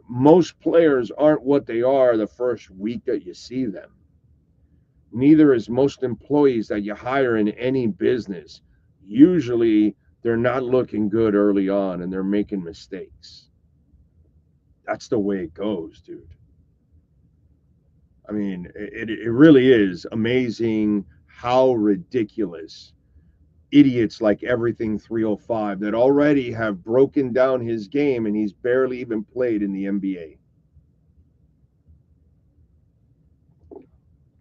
Most players aren't what they are the first week that you see them. Neither is most employees that you hire in any business. Usually, they're not looking good early on and they're making mistakes. That's the way it goes, dude. I mean, it really is amazing how ridiculous idiots like everything 305 that already have broken down his game and he's barely even played in the NBA.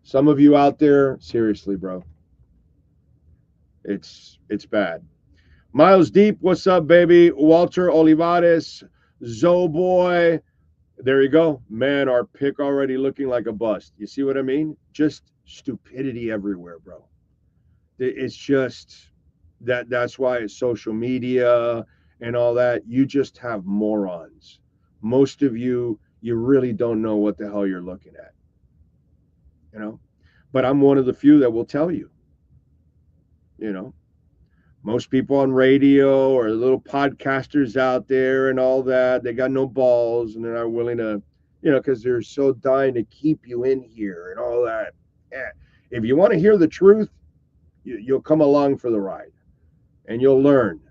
Some of you out there, seriously, bro. It's bad. Miles Deep, what's up, baby? Walter Olivares, Zoboy. There you go. Man, our pick already looking like a bust. You see what I mean? Just stupidity everywhere, bro. It's just that's why it's social media and all that. You just have morons. Most of you you really don't know what the hell you're looking at. You know? But I'm one of the few that will tell you. You know? Most people on radio or little podcasters out there and all that, they got no balls and they're not willing to, you know, because they're so dying to keep you in here and all that. Yeah. If you want to hear the truth, you'll come along for the ride and you'll learn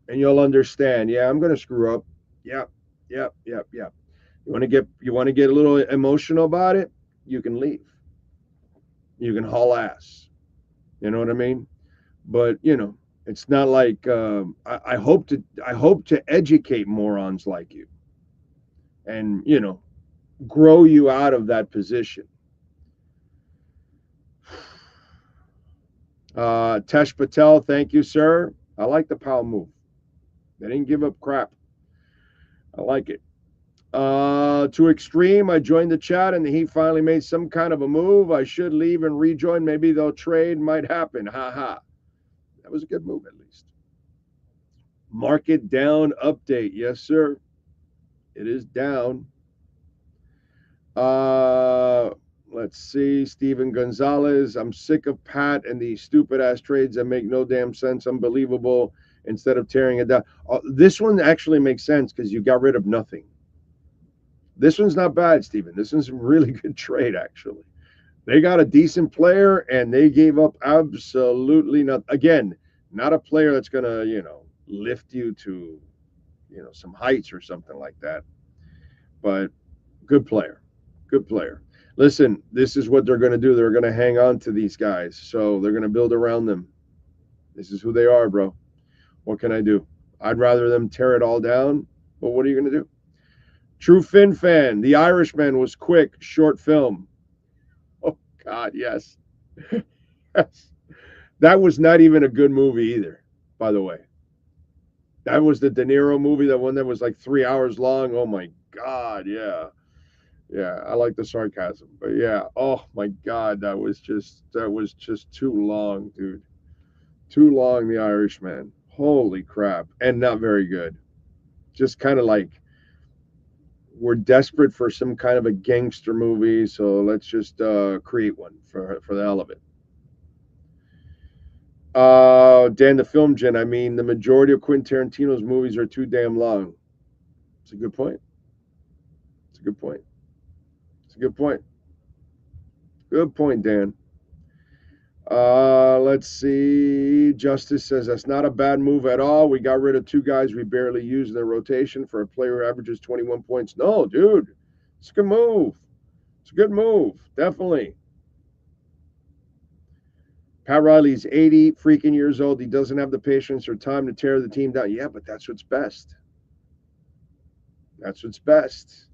and you'll understand. Yeah, I'm going to screw up. Yep. You want to get a little emotional about it? You can leave. You can haul ass. You know what I mean? But, you know, it's not like I hope to educate morons like you and, you know, grow you out of that position. Tesh Patel, thank you, sir. I like the Powell move. They didn't give up crap. I like it. To Extreme, I joined the chat and the Heat finally made some kind of a move. I should leave and rejoin. Maybe they'll trade. Might happen. Ha ha. That was a good move, at least. Market down update. Yes, sir. It is down. Let's see. Steven Gonzalez. I'm sick of Pat and these stupid ass trades that make no damn sense. Unbelievable. Instead of tearing it down. This one actually makes sense because you got rid of nothing. This one's not bad, Steven. This one's a really good trade, actually. They got a decent player, and they gave up absolutely nothing. Again, not a player that's going to, you know, lift you to, you know, some heights or something like that. But good player. Good player. Listen, this is what they're going to do. They're going to hang on to these guys. So they're going to build around them. This is who they are, bro. What can I do? I'd rather them tear it all down. But what are you going to do? True Finn fan. The Irishman was quick, short film. Oh, God, yes. Yes. That was not even a good movie either, by the way. That was the De Niro movie, that one that was like 3 hours long. Oh, my God, yeah. Yeah, I like the sarcasm. But, yeah, oh, my God, that was just too long, dude. Too long, The Irishman. Holy crap. And not very good. Just kind of like, we're desperate for some kind of a gangster movie, so let's just create one for the hell of it. Dan the Film Gen, I mean, the majority of Quentin Tarantino's movies are too damn long. It's a good point. It's a good point. It's a good point. Good point, Dan. Let's see. Justice says that's not a bad move at all. We got rid of two guys we barely use in the rotation for a player who averages 21 points. No, dude. It's a good move. It's a good move. Definitely. Pat Riley's 80 freaking years old. He doesn't have the patience or time to tear the team down. Yeah, but that's what's best. That's what's best.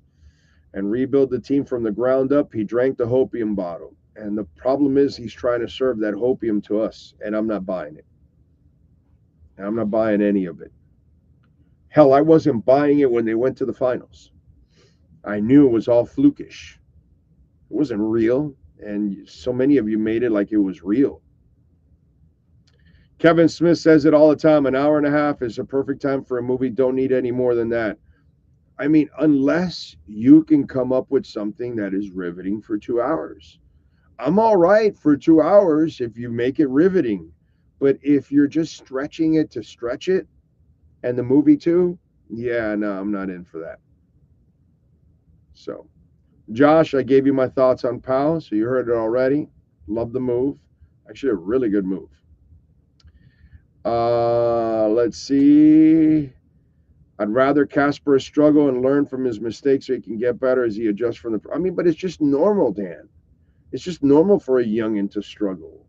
And rebuild the team from the ground up. He drank the hopium bottle. And the problem is he's trying to serve that hopium to us, and I'm not buying it. And I'm not buying any of it. Hell, I wasn't buying it when they went to the finals. I knew it was all flukish. It wasn't real, and so many of you made it like it was real. Kevin Smith says it all the time. An hour and a half is a perfect time for a movie. Don't need any more than that. I mean, unless you can come up with something that is riveting for 2 hours. I'm all right for 2 hours if you make it riveting. But if you're just stretching it to stretch it, and the movie too, yeah, no, I'm not in for that. So, Josh, I gave you my thoughts on Powell, so you heard it already. Love the move. Actually, a really good move. Let's see. I'd rather Casper struggle and learn from his mistakes so he can get better as he adjusts from the... I mean, but it's just normal, Dan. It's just normal for a youngin' to struggle.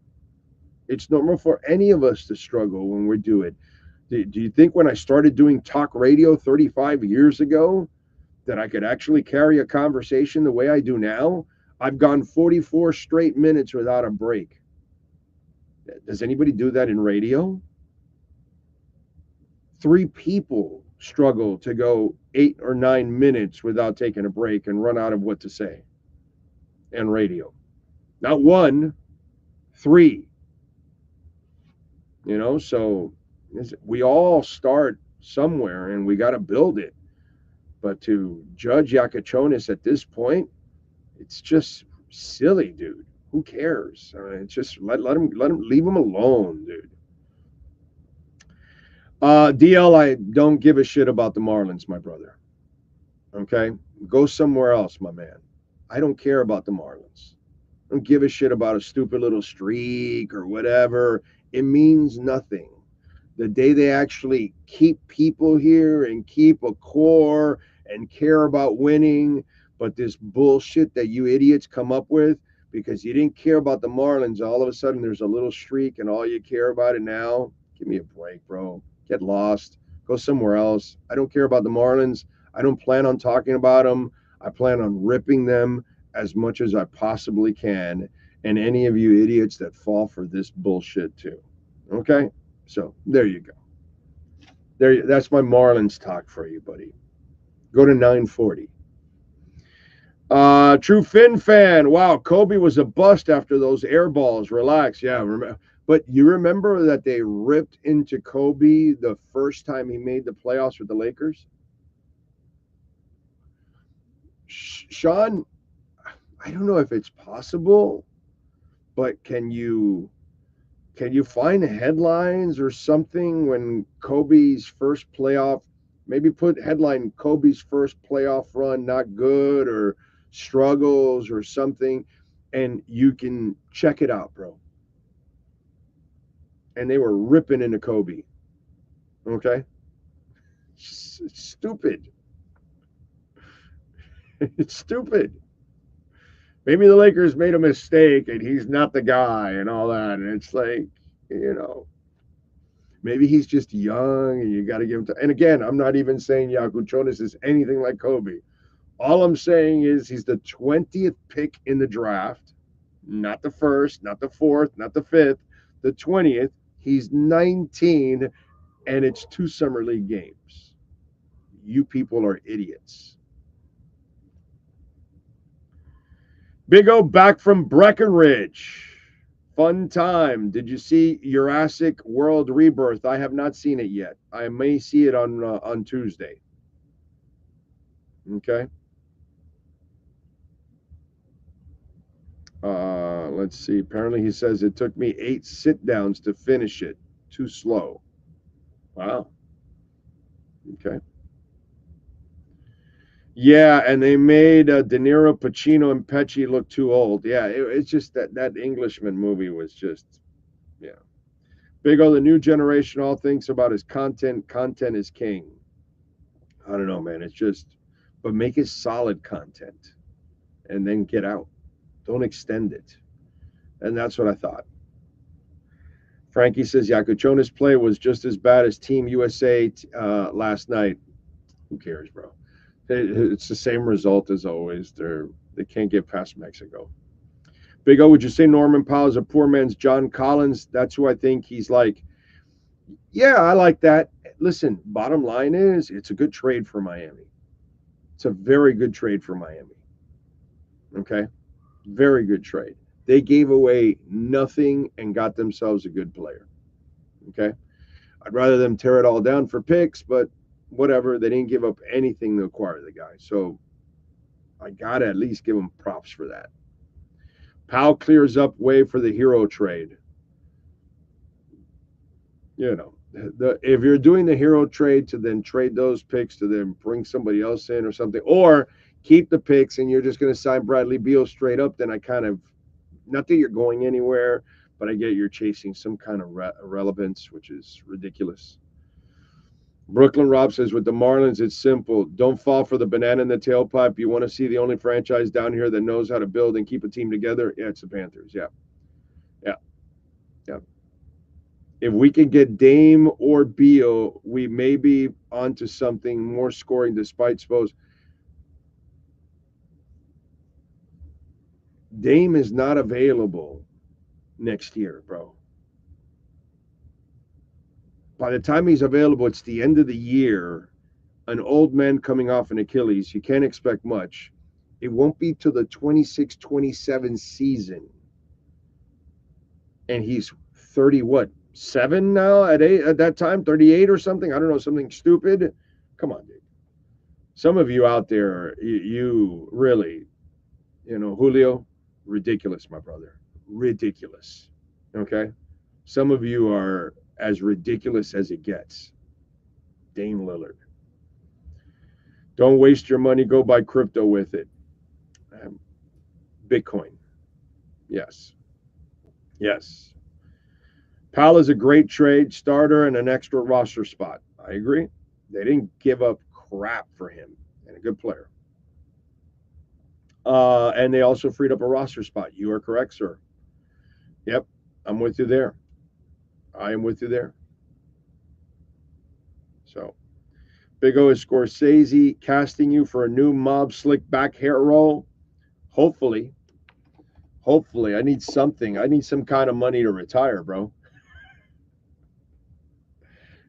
It's normal for any of us to struggle when we do it. Do you think when I started doing talk radio 35 years ago that I could actually carry a conversation the way I do now? I've gone 44 straight minutes without a break. Does anybody do that in radio? 3 people struggle to go 8 or 9 minutes without taking a break and run out of what to say in radio. Not 1, 3. You know, so we all start somewhere and we got to build it. But to judge Yakachonis at this point, it's just silly, dude. Who cares? It's just let him leave him alone, dude. DL, I don't give a shit about the Marlins, my brother. Okay? Go somewhere else, my man. I don't care about the Marlins. I don't give a shit about a stupid little streak or whatever. It means nothing. The day they actually keep people here and keep a core and care about winning, but this bullshit that you idiots come up with because you didn't care about the Marlins, all of a sudden there's a little streak and all you care about it now. Give me a break, bro. Get lost. Go somewhere else. I don't care about the Marlins. I don't plan on talking about them. I plan on ripping them as much as I possibly can. And any of you idiots that fall for this bullshit too. Okay? So there you go. That's my Marlins talk for you, buddy. Go to 940. True Finn fan. Wow, Kobe was a bust after those air balls. Relax. Yeah, remember. But you remember that they ripped into Kobe the first time he made the playoffs with the Lakers? Sean, I don't know if it's possible, but can you find headlines or something when Kobe's first playoff, maybe put headline Kobe's first playoff run not good or struggles or something, and you can check it out, bro. And they were ripping into Kobe. Okay? It's stupid. It's stupid. Maybe the Lakers made a mistake and he's not the guy and all that. And it's like, maybe he's just young and you got to give him time. And again, I'm not even saying Yakuchonis is anything like Kobe. All I'm saying is he's the 20th pick in the draft. Not the first, not the fourth, not the fifth, the 20th. He's 19 and it's 2 summer league games. You people are idiots. Big O back from Breckenridge. Fun time. Did you see Jurassic World Rebirth? I have not seen it yet. I may see it on Tuesday. Okay. Let's see. Apparently he says it took me 8 sit-downs to finish it. Too slow. Wow. Okay. Yeah, and they made De Niro, Pacino, and Pesci look too old. Yeah, it's just that Englishman movie was just, yeah. Big O, the new generation all thinks about is content. Content is king. I don't know, man. It's just, but make it solid content and then get out. Don't extend it. And that's what I thought. Frankie says Yakuchonis' play was just as bad as Team USA last night. Who cares, bro? It's the same result as always. They can't get past Mexico. Big O, would you say Norman Powell is a poor man's John Collins? That's who I think he's like. Yeah, I like that. Listen, bottom line is it's a good trade for Miami. It's a very good trade for Miami. Okay? Very good trade. They gave away nothing and got themselves a good player. Okay? I'd rather them tear it all down for picks, but whatever. They didn't give up anything to acquire the guy. So I got to at least give them props for that. Powell clears up way for the hero trade. If you're doing the hero trade to then trade those picks to then bring somebody else in or something, or keep the picks and you're just going to sign Bradley Beal straight up, then I kind of, not that you're going anywhere, but I get you're chasing some kind of relevance, which is ridiculous. Brooklyn Rob says, with the Marlins, it's simple. Don't fall for the banana in the tailpipe. You want to see the only franchise down here that knows how to build and keep a team together? Yeah, it's the Panthers. Yeah. If we can get Dame or Beal, we may be onto something more scoring despite suppose. Dame is not available next year, bro. By the time he's available, it's the end of the year. An old man coming off an Achilles. You can't expect much. It won't be till the 26-27 season. And he's 7 now at that time, 38 or something. I don't know, something stupid. Come on, dude. Some of you out there, you really, Julio, ridiculous, my brother. Ridiculous. Okay? Some of you are as ridiculous as it gets. Dame Lillard. Don't waste your money. Go buy crypto with it. Bitcoin. Yes. Yes. Powell is a great trade, starter, and an extra roster spot. I agree. They didn't give up crap for him, and a good player. And they also freed up a roster spot. You are correct, sir. Yep, I'm with you there. I am with you there. So, Big O is Scorsese casting you for a new mob slick back hair roll. Hopefully. I need something. I need some kind of money to retire, bro.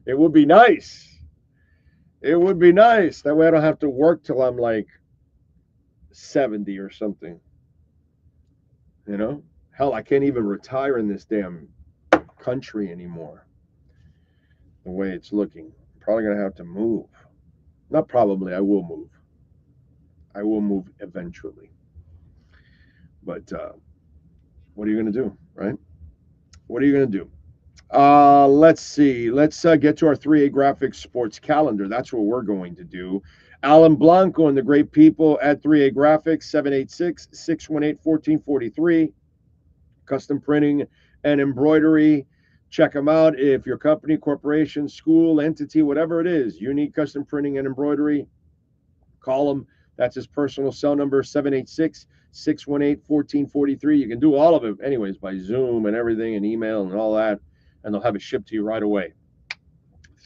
It would be nice. It would be nice. That way I don't have to work till I'm like 70 or something. Hell, I can't even retire in this damn country anymore. The way it's looking. I'm probably going to have to move. Not probably, I will move. I will move eventually. But what are you going to do, right? What are you going to do? Let's see. Let's get to our 3A Graphics sports calendar. That's what we're going to do. Alan Blanco and the great people at 3A Graphics, 786-618-1443. Custom printing and embroidery. Check them out. If your company, corporation, school, entity, whatever it is, you need custom printing and embroidery, call him. That's his personal cell number, 786-618-1443. You can do all of it anyways by Zoom and everything and email and all that, and they'll have it shipped to you right away.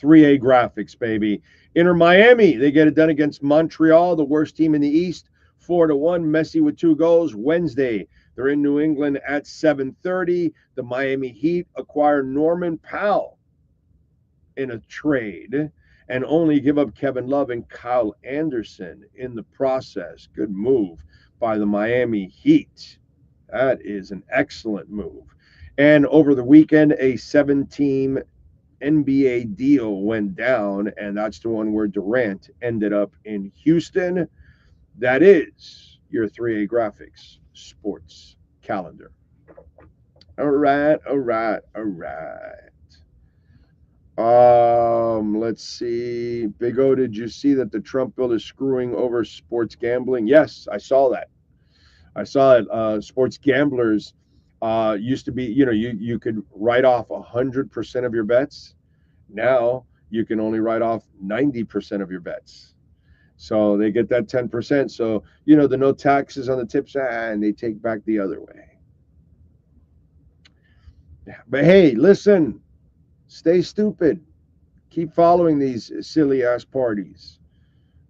3A Graphics, baby. Inter Miami, they get it done against Montreal, the worst team in the East, 4-1. Messi with 2 goals. Wednesday, they're in New England at 7:30. The Miami Heat acquire Norman Powell in a trade and only give up Kevin Love and Kyle Anderson in the process. Good move by the Miami Heat. That is an excellent move. And over the weekend, a 7-team NBA deal went down, and that's the one where Durant ended up in Houston. That is your 3A Graphics sports calendar. All right. Let's see. Big O, did you see that the Trump bill is screwing over sports gambling? Yes, I saw that. Sports gamblers used to be, you could write off 100% of your bets. Now you can only write off 90% of your bets. So they get that 10%. So, the no taxes on the tips, and they take back the other way. Yeah. But hey, listen, stay stupid. Keep following these silly ass parties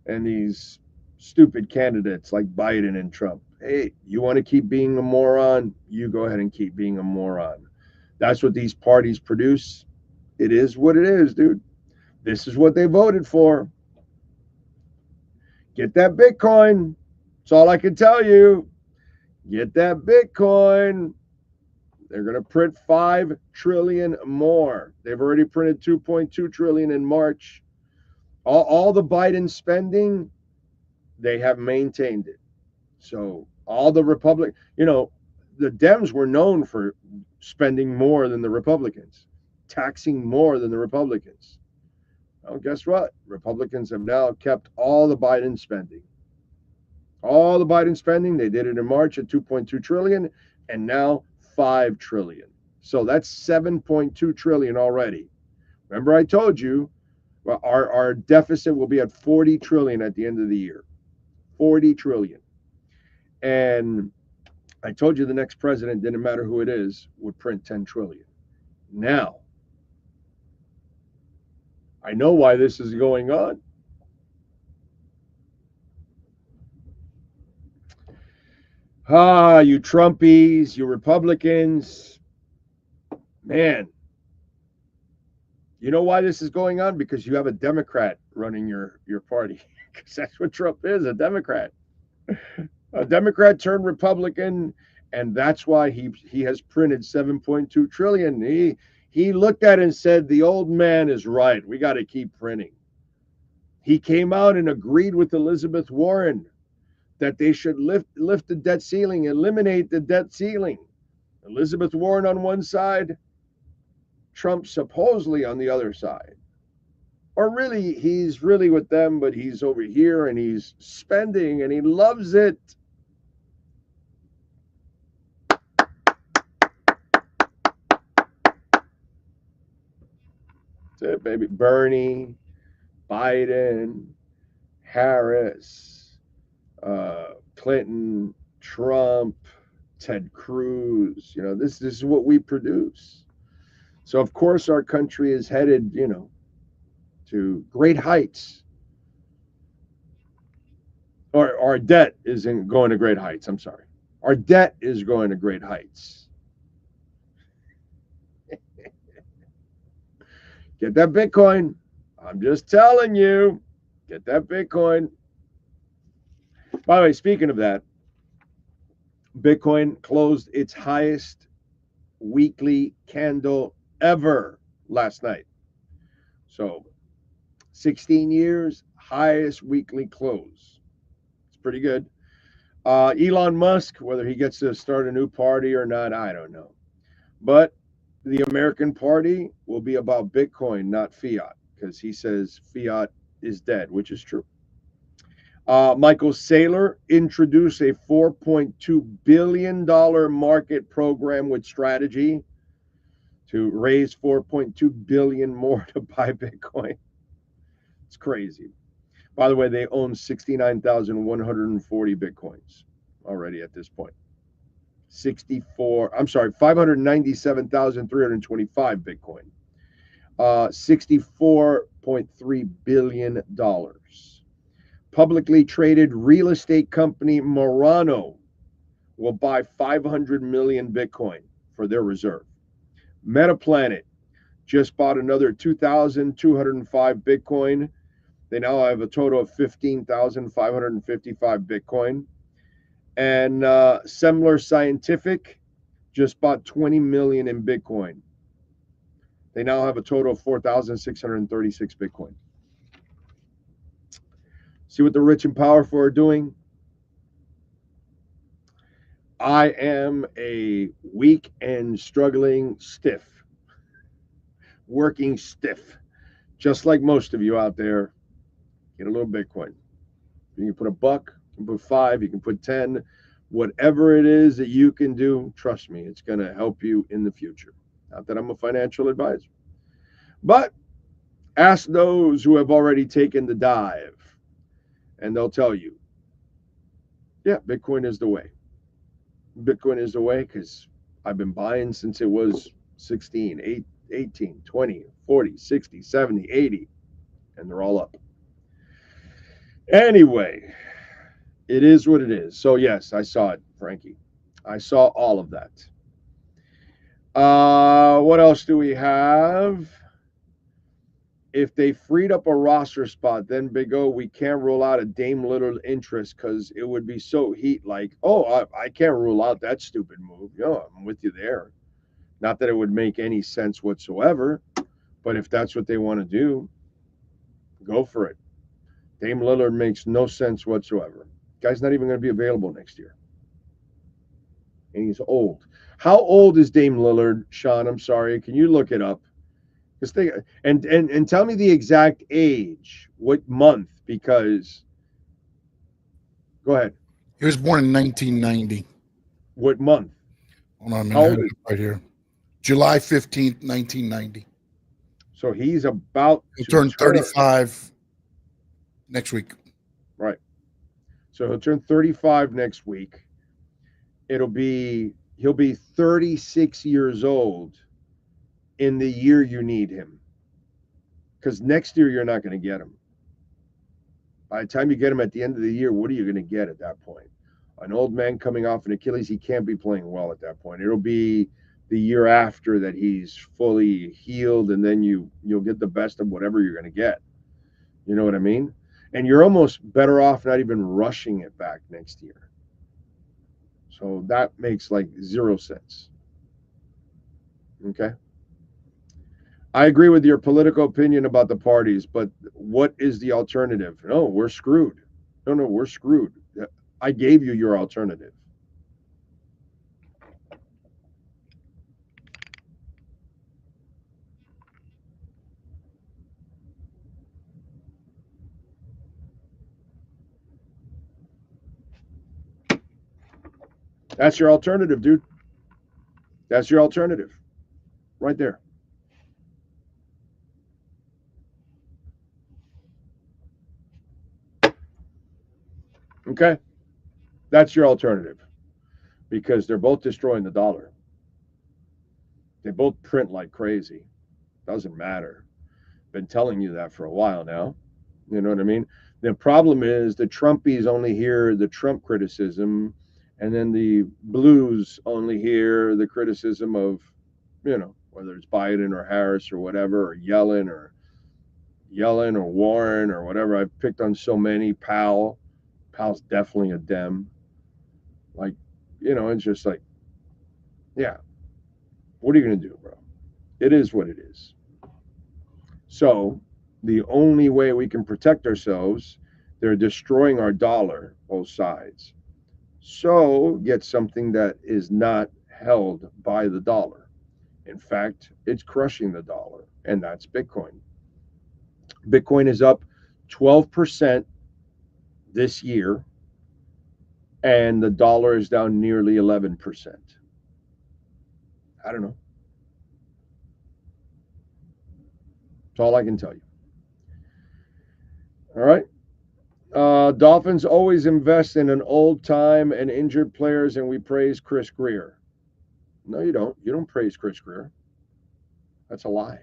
and these stupid candidates like Biden and Trump. Hey, you want to keep being a moron? You go ahead and keep being a moron. That's what these parties produce. It is what it is, dude. This is what they voted for. Get that Bitcoin. That's all I can tell you. Get that Bitcoin. They're going to print 5 trillion more. They've already printed 2.2 trillion in March. All the Biden spending, they have maintained it. So all the the Dems were known for spending more than the Republicans, taxing more than the Republicans. Well, guess what? Republicans have now kept all the Biden spending. All the Biden spending, they did it in March at 2.2 trillion, and now 5 trillion. So that's 7.2 trillion already. Remember I told you, well, our deficit will be at 40 trillion at the end of the year. 40 trillion. And I told you the next president, didn't matter who it is, would print 10 trillion. Now, I know why this is going on. You Trumpies, you Republicans. Man, you know why this is going on? Because you have a Democrat running your party. Because that's what Trump is, a Democrat. A Democrat turned Republican, and that's why he has printed 7.2 trillion. He looked at it and said, the old man is right. We got to keep printing. He came out and agreed with Elizabeth Warren that they should lift the debt ceiling, eliminate the debt ceiling. Elizabeth Warren on one side, Trump supposedly on the other side. Or really, he's really with them, but he's over here and he's spending and he loves it. That's it, baby. Bernie, Biden, Harris, Clinton, Trump, Ted Cruz. You know, this is what we produce. So, of course, our country is headed, you know, to great heights. Or our debt isn't going to great heights. I'm sorry. Our debt is going to great heights. Get that Bitcoin. I'm just telling you. Get that Bitcoin. By the way, speaking of that, Bitcoin closed its highest weekly candle ever last night. So 16 years, highest weekly close. It's pretty good. Elon Musk, whether he gets to start a new party or not, I don't know. But the American party will be about Bitcoin, not fiat, because he says fiat is dead, which is true. Michael Saylor introduced a $4.2 billion market program with strategy to raise $4.2 billion more to buy Bitcoin. It's crazy. By the way, they own 69,140 Bitcoins already at this point. 597,325 Bitcoin. $64.3 billion. Publicly traded real estate company Murano will buy 500 million Bitcoin for their reserve. Metaplanet just bought another 2,205 Bitcoin. They now have a total of 15,555 Bitcoin. And Semler Scientific just bought 20 million in Bitcoin. They now have a total of 4,636 Bitcoin. See what the rich and powerful are doing? I am a weak and struggling stiff, working stiff, just like most of you out there. Get a little Bitcoin. You can put $1, you can put 5, you can put 10, whatever it is that you can do. Trust me, it's going to help you in the future. Not that I'm a financial advisor, but ask those who have already taken the dive, and they'll tell you, yeah, Bitcoin is the way. Bitcoin is the way because I've been buying since it was 16, 18, 20, 40, 60, 70, 80, and they're all up. Anyway, it is what it is. So, yes, I saw it, Frankie. I saw all of that. What else do we have? If they freed up a roster spot, then Big O, we can't rule out a Dame Lillard interest because it would be so heat like, oh, I can't rule out that stupid move. No, I'm with you there. Not that it would make any sense whatsoever, but if that's what they want to do, go for it. Dame Lillard makes no sense whatsoever. Guy's not even going to be available next year. And he's old. How old is Dame Lillard, Sean? I'm sorry. Can you look it up? And tell me the exact age, what month, because go ahead. He was born in 1990. What month? Hold on a minute, right here. July 15th, 1990. So he's about to turn 35 next week. Right. So he'll turn 35 next week. He'll be 36 years old in the year you need him, because next year you're not going to get him. By the time you get him at the end of the year, what are you going to get at that point? An old man coming off an Achilles, he can't be playing well at that point. It'll be the year after that he's fully healed, and then you'll get the best of whatever you're going to get. You know what I mean? And you're almost better off not even rushing it back next year. So that makes like 0 sense. Okay. I agree with your political opinion about the parties, but what is the alternative? No, we're screwed. No, we're screwed. I gave you your alternative. That's your alternative, dude. That's your alternative. Right there. Okay? That's your alternative. Because they're both destroying the dollar. They both print like crazy. Doesn't matter. Been telling you that for a while now. You know what I mean? The problem is the Trumpies only hear the Trump criticism, and then the blues only hear the criticism of, whether it's Biden or Harris or whatever, or Yellen or Warren or whatever. I've picked on so many. Powell's definitely a Dem. Like, it's just like, yeah, what are you going to do, bro? It is what it is. So the only way we can protect ourselves, they're destroying our dollar, both sides. So get something that is not held by the dollar. In fact, it's crushing the dollar, and that's Bitcoin. Bitcoin is up 12% this year, and the dollar is down nearly 11%. I don't know. That's all I can tell you. All right. Dolphins always invest in an old time and injured players, and we praise Chris Greer. No, you don't. You don't praise Chris Greer. That's a lie.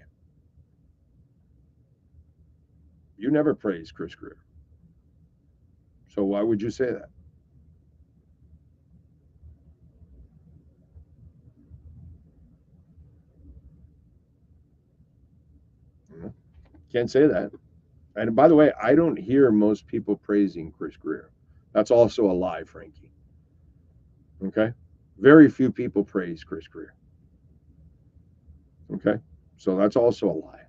You never praise Chris Greer. So why would you say that? Can't say that. And by the way, I don't hear most people praising Chris Greer. That's also a lie, Frankie. Okay? Very few people praise Chris Greer. Okay? So that's also a lie.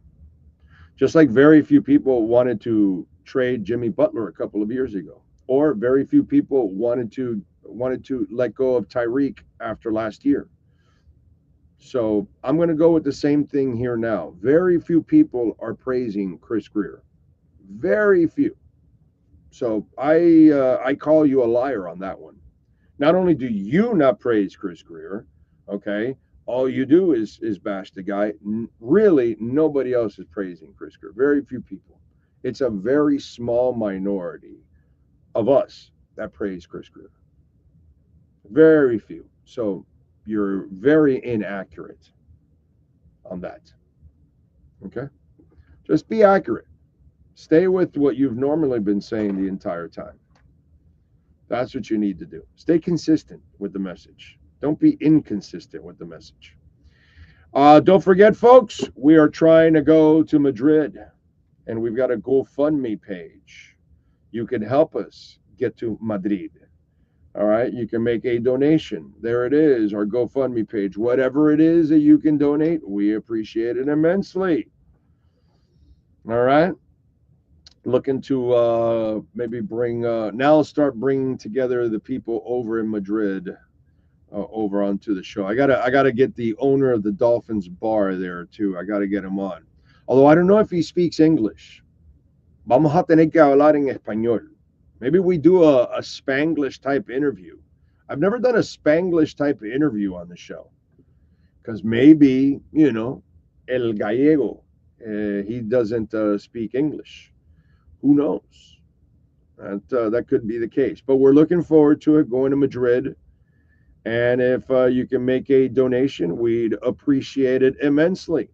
Just like very few people wanted to trade Jimmy Butler a couple of years ago, or very few people wanted to let go of Tyreek after last year. So I'm going to go with the same thing here now. Very few people are praising Chris Greer. Very few. So I call you a liar on that one. Not only do you not praise Chris Greer, okay, all you do is bash the guy. Really, nobody else is praising Chris Greer. Very few people. It's a very small minority of us that praise Chris Greer. Very few. So you're very inaccurate on that. Okay? Just be accurate. Stay with what you've normally been saying the entire time. That's what you need to do. Stay consistent with the message. Don't be inconsistent with the message. Don't forget, folks, we are trying to go to Madrid, and we've got a GoFundMe page. You can help us get to Madrid. All right, you can make a donation. There it is, our GoFundMe page. Whatever it is that you can donate, we appreciate it immensely. All right. Looking to maybe bring now start bringing together the people over in Madrid over onto the show. I gotta get the owner of the Dolphins bar there too. I gotta get him on. Although I don't know if he speaks English. Vamos a tener que hablar en español. Maybe we do a Spanglish type interview. I've never done a Spanglish type interview on the show because maybe el gallego he doesn't speak English. Who knows? That could be the case. But we're looking forward to it, going to Madrid. And if you can make a donation, we'd appreciate it immensely.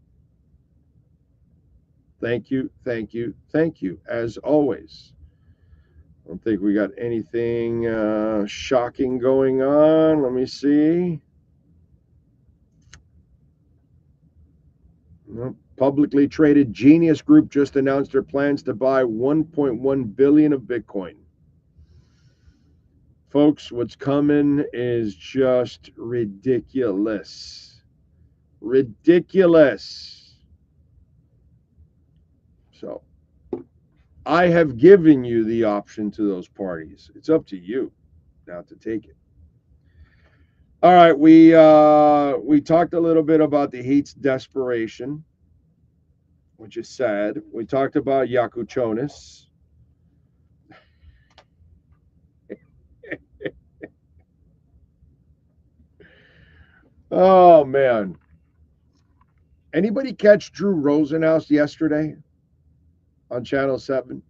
Thank you, thank you, thank you, as always. I don't think we got anything shocking going on. Let me see. Nope. Publicly traded Genius Group just announced their plans to buy 1.1 billion of Bitcoin. Folks, what's coming is just ridiculous. Ridiculous. So I have given you the option to those parties. It's up to you now to take it. All right, we talked a little bit about the Heat's desperation, which is sad. We talked about Yakuchonis. Oh man. Anybody catch Drew Rosenhaus yesterday on Channel 7?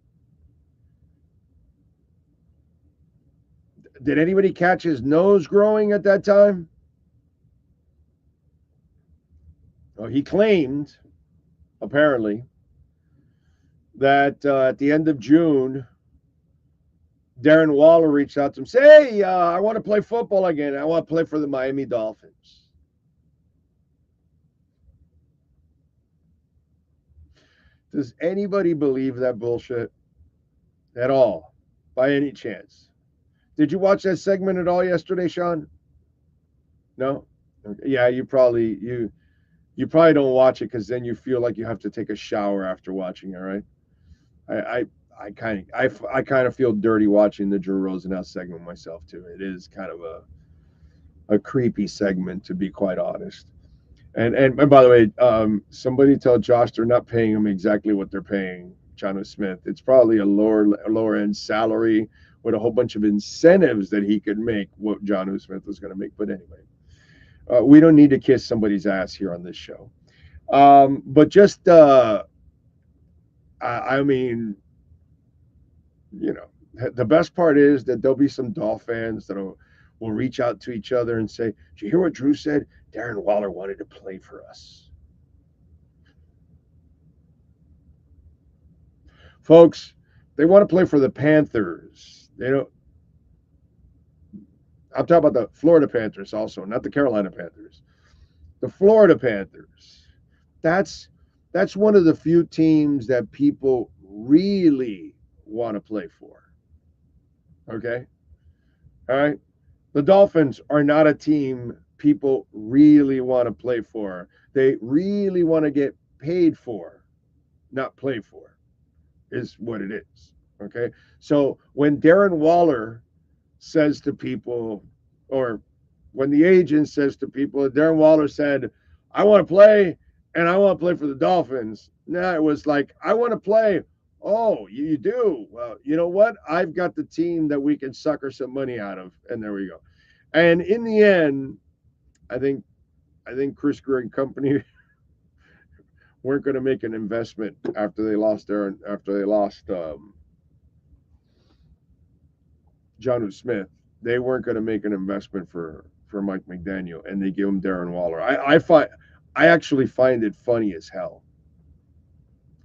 Did anybody catch his nose growing at that time? Well, he claimed, apparently, that at the end of June, Darren Waller reached out to him, say, hey, I want to play football again. I want to play for the Miami Dolphins. Does anybody believe that bullshit at all, by any chance? Did you watch that segment at all yesterday, Sean? No? Yeah, you probably don't watch it because then you feel like you have to take a shower after watching it, right? I kind of feel dirty watching the Drew Rosenhaus segment myself too. It is kind of a creepy segment, to be quite honest. And by the way, somebody tell Josh they're not paying him exactly what they're paying Jonnu Smith. It's probably a lower end salary with a whole bunch of incentives that he could make what Jonnu Smith was going to make. But anyway, we don't need to kiss somebody's ass here on this show. But just, I mean, you know, the best part is that there'll be some Dolph fans that will reach out to each other and say, did you hear what Drew said? Darren Waller wanted to play for us. Folks, they want to play for the Panthers. They don't. I'm talking about the Florida Panthers also, not the Carolina Panthers. The Florida Panthers. That's one of the few teams that people really want to play for. Okay? All right? The Dolphins are not a team people really want to play for. They really want to get paid for, not play for, is what it is. Okay? So when Darren Waller says to people, or when the agent says to people, Darren Waller said, I want to play, and I want to play for the Dolphins. It was like, I want to play. Oh, you do? Well, you know what? I've got the team that we can sucker some money out of, and there we go. And in the end, I think Chris Greer and company weren't going to make an investment after they lost Jonnu Smith. They weren't going to make an investment for Mike McDaniel, and they give him Darren Waller. I actually find it funny as hell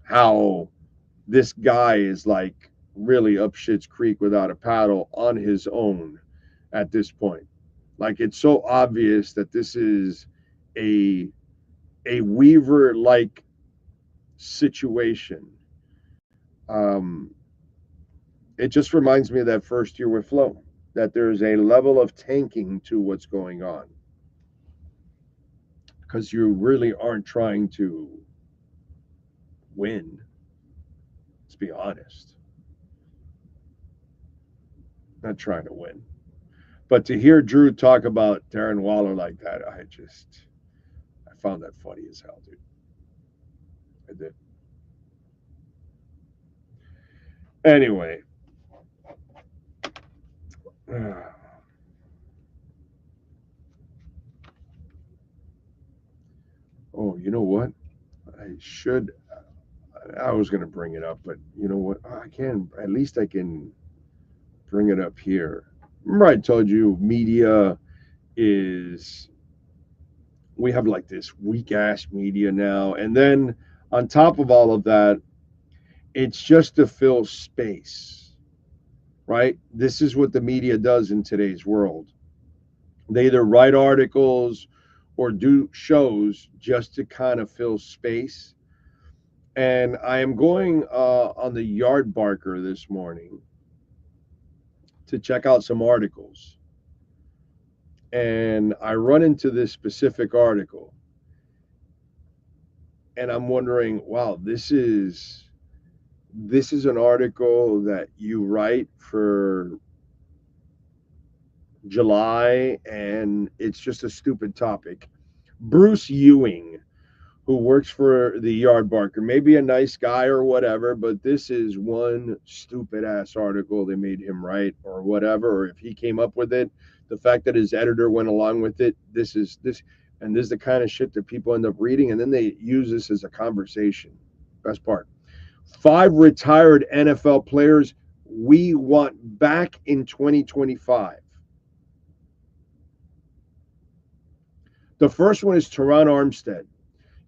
how this guy is like really up shit's creek without a paddle on his own at this point. Like, it's so obvious that this is a Weaver-like situation. It just reminds me of that first year with Flo, that there's a level of tanking to what's going on. Because you really aren't trying to win. Let's be honest. Not trying to win. But to hear Drew talk about Darren Waller like that, I found that funny as hell, dude. I did. Anyway. Oh, you know what? I was going to bring it up, but you know what? At least I can bring it up here. Remember I told you media we have like this weak ass media now. And then on top of all of that, it's just to fill space, right? This is what the media does in today's world. They either write articles or do shows just to kind of fill space. And I am going on the Yard Barker this morning to check out some articles. And I run into this specific article. And I'm wondering, wow, this is This is an article that you write for July, and it's just a stupid topic. Bruce Ewing, who works for the Yard Barker, maybe a nice guy or whatever, but this is one stupid ass article they made him write or whatever, or if he came up with it, the fact that his editor went along with it, this is the kind of shit that people end up reading, and then they use this as a conversation. Best part. 5 retired NFL players we want back in 2025. The first one is Teron Armstead.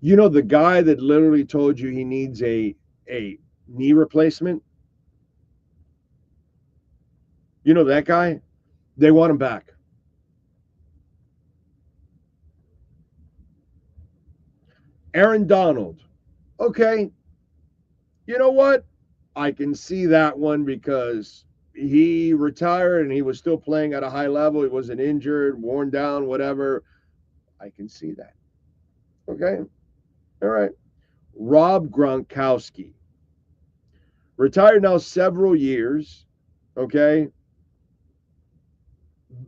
You know, the guy that literally told you he needs a knee replacement? You know that guy? They want him back. Aaron Donald. Okay. You know what? I can see that one because he retired and he was still playing at a high level. He wasn't injured, worn down, whatever. I can see that. Okay. All right. Rob Gronkowski. Retired now several years. Okay.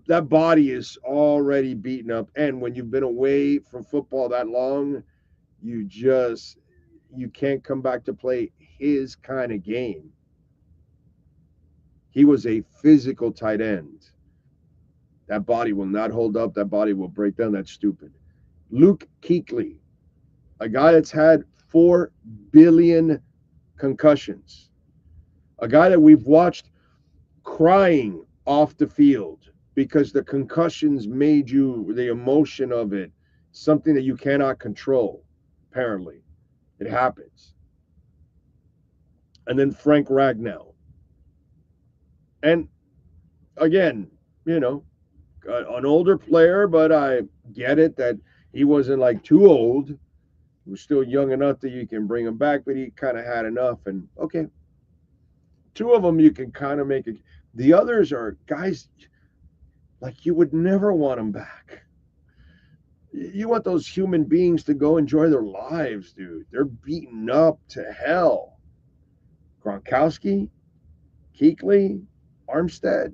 That body is already beaten up. And when you've been away from football that long, you can't come back to play his kind of game. He was a physical tight end. That body will not hold up. That body will break down. That's stupid. Luke Kuechly, a guy that's had 4 billion concussions. A guy that we've watched crying off the field because the concussions made you, the emotion of it, something that you cannot control, apparently. It happens. And then Frank Ragnow. And again, you know, an older player, but I get it that he wasn't like too old. He was still young enough that you can bring him back, but he kind of had enough. And okay, 2 of them you can kind of make it. The others are guys like you would never want them back. You want those human beings to go enjoy their lives, dude. They're beaten up to hell. Gronkowski, Kuechly, Armstead.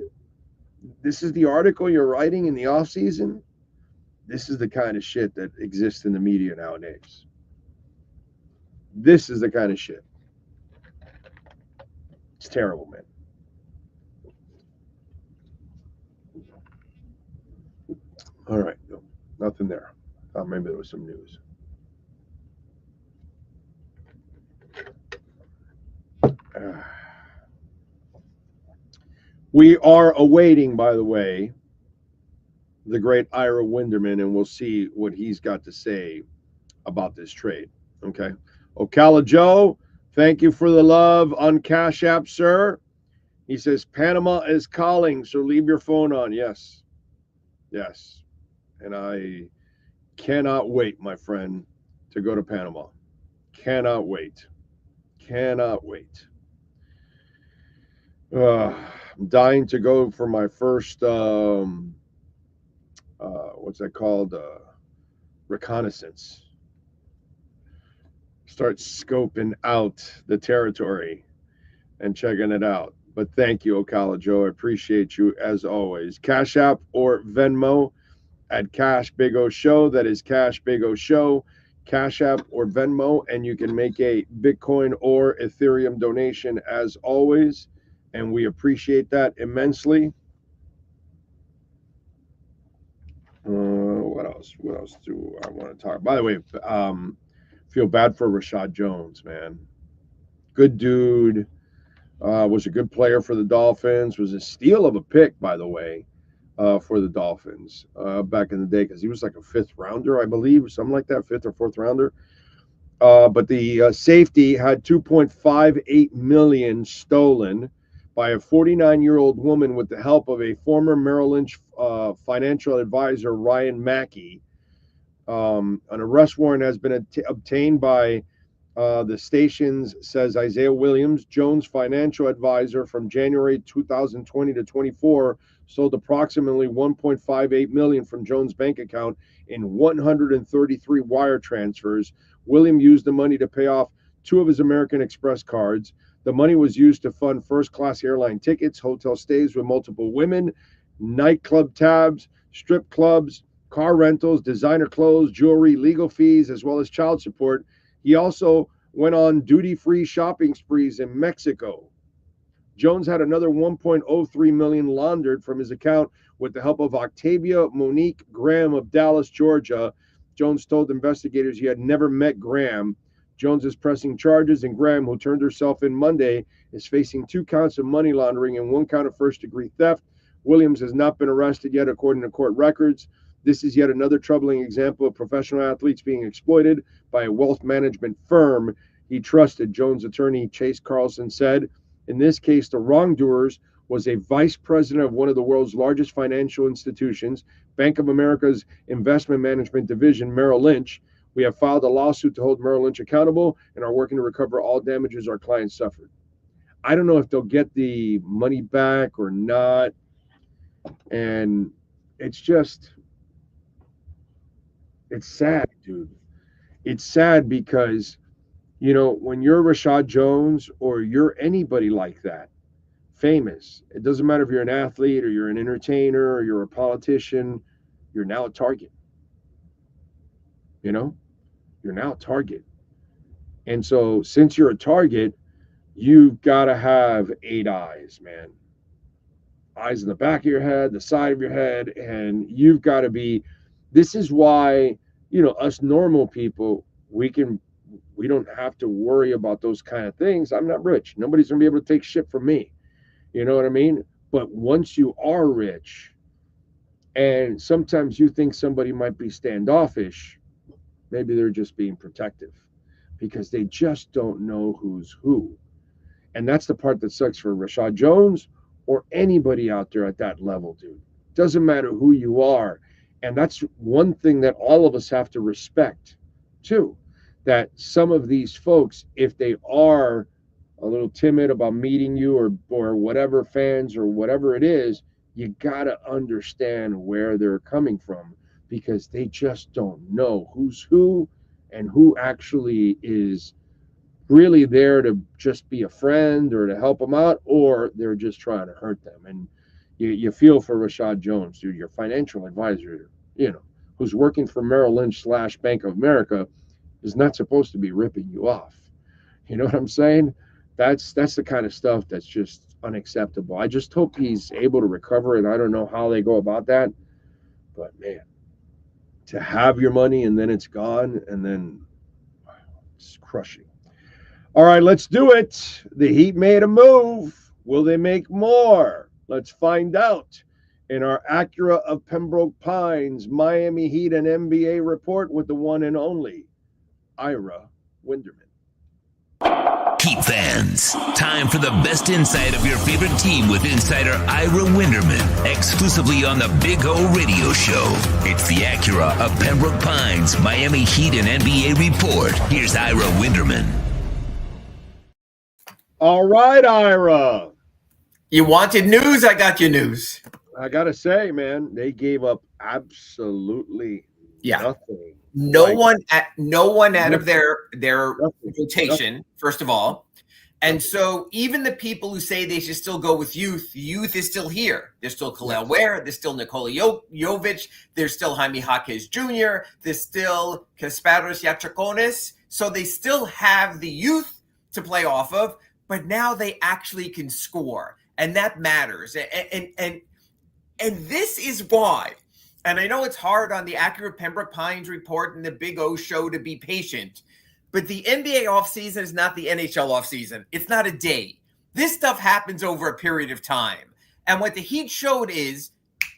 This is the article you're writing in the off season. This is the kind of shit that exists in the media nowadays. This is the kind of shit. It's terrible, man. All right. No, nothing there. Oh, maybe there was some news. We are awaiting, by the way, the great Ira Winderman, and we'll see what he's got to say about this trade. Okay. Ocala Joe, thank you for the love on Cash App, sir. He says, Panama is calling, so leave your phone on. Yes. Yes. And I cannot wait, my friend, to go to Panama. Cannot wait. Cannot wait. I'm dying to go for my first, what's that called? Reconnaissance. Start scoping out the territory and checking it out. But thank you, Ocala Joe. I appreciate you as always. Cash App or Venmo at Cash Big O Show. That is Cash Big O Show. Cash App or Venmo, and you can make a Bitcoin or Ethereum donation as always. And we appreciate that immensely. What else? What else do I want to talk? By the way, feel bad for Rashad Jones, man. Good dude. Was a good player for the Dolphins. Was a steal of a pick, by the way, for the Dolphins back in the day, because he was like a 5th rounder, I believe, something like that, 5th or 4th rounder. But the safety had $2.58 million stolen by a 49-year-old woman with the help of a former Merrill Lynch financial advisor, Ryan Mackey. An arrest warrant has been obtained by the stations, says Isaiah Williams. Jones' financial advisor from January 2020 to 24 sold approximately $1.58 million from Jones' bank account in 133 wire transfers. William used the money to pay off 2 of his American Express cards. The money was used to fund first-class airline tickets, hotel stays with multiple women, nightclub tabs, strip clubs, car rentals, designer clothes, jewelry, legal fees, as well as child support. He also went on duty-free shopping sprees in Mexico. Jones had another $1.03 million laundered from his account with the help of Octavia Monique Graham of Dallas, Georgia. Jones told investigators he had never met Graham. Jones is pressing charges, and Graham, who turned herself in Monday, is facing 2 counts of money laundering and 1 count of first-degree theft. Williams has not been arrested yet, according to court records. This is yet another troubling example of professional athletes being exploited by a wealth management firm he trusted, Jones' attorney Chase Carlson said. In this case, the wrongdoers was a vice president of one of the world's largest financial institutions, Bank of America's investment management division, Merrill Lynch. We have filed a lawsuit to hold Merrill Lynch accountable and are working to recover all damages our clients suffered. I don't know if they'll get the money back or not. And it's sad, dude. It's sad because, you know, when you're Rashad Jones or you're anybody like that, famous, it doesn't matter if you're an athlete or you're an entertainer or you're a politician, you're now a target. You know, you're now a target. And so since you're a target, you've got to have 8 eyes, man. Eyes in the back of your head, the side of your head, and you've got to be, this is why, you know, us normal people, we don't have to worry about those kind of things. I'm not rich. Nobody's going to be able to take shit from me. You know what I mean? But once you are rich, and sometimes you think somebody might be standoffish, maybe they're just being protective because they just don't know who's who. And that's the part that sucks for Rashad Jones or anybody out there at that level, dude. Doesn't matter who you are. And that's one thing that all of us have to respect, too. That some of these folks, if they are a little timid about meeting you or whatever, fans or whatever it is, you got to understand where they're coming from because they just don't know who's who and who actually is really there to just be a friend or to help them out, or they're just trying to hurt them. And you feel for Rashad Jones, dude, your financial advisor, you know, who's working for Merrill Lynch / Bank of America, is not supposed to be ripping you off. You know what I'm saying? That's the kind of stuff that's just unacceptable. I just hope he's able to recover, and I don't know how they go about that. But, man, to have your money and then it's gone, and then it's crushing. All right, let's do it. The Heat made a move. Will they make more? Let's find out in our Acura of Pembroke Pines Miami Heat and NBA report with the one and only Ira Winderman. Heat fans, time for the best insight of your favorite team with insider Ira Winderman, exclusively on the Big O Radio Show. It's the Acura of Pembroke Pines Miami Heat and NBA report. Here's Ira Winderman. All right, Ira. You wanted news? I got your news. I got to say, man, they gave up absolutely nothing. No one out of their rotation, first of all. And so even the people who say they should still go with youth is still here. There's still Khalil Ware. There's still Nikola Jovic. There's still Jaime Jaquez Jr. There's still Kasparos Yatrakonis. So they still have the youth to play off of, but now they actually can score. And that matters. And this is why. And I know it's hard on the Acura Pembroke Pines report and the Big O show to be patient, but the NBA offseason is not the NHL offseason. It's not a day. This stuff happens over a period of time. And what the Heat showed is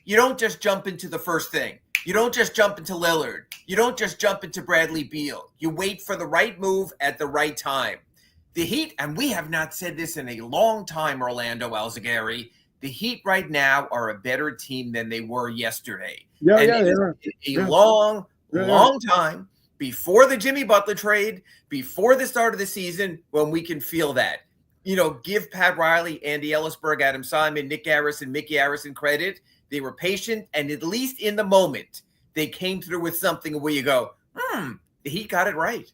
you don't just jump into the first thing. You don't just jump into Lillard. You don't just jump into Bradley Beal. You wait for the right move at the right time. The Heat, and we have not said this in a long time, Orlando Alzagari, the Heat right now are a better team than they were yesterday. A long time before the Jimmy Butler trade, before the start of the season, when we can feel that. You know, give Pat Riley, Andy Ellisberg, Adam Simon, Nick Garrison, Mickey Harrison credit. They were patient, and at least in the moment, they came through with something where you go, the Heat got it right.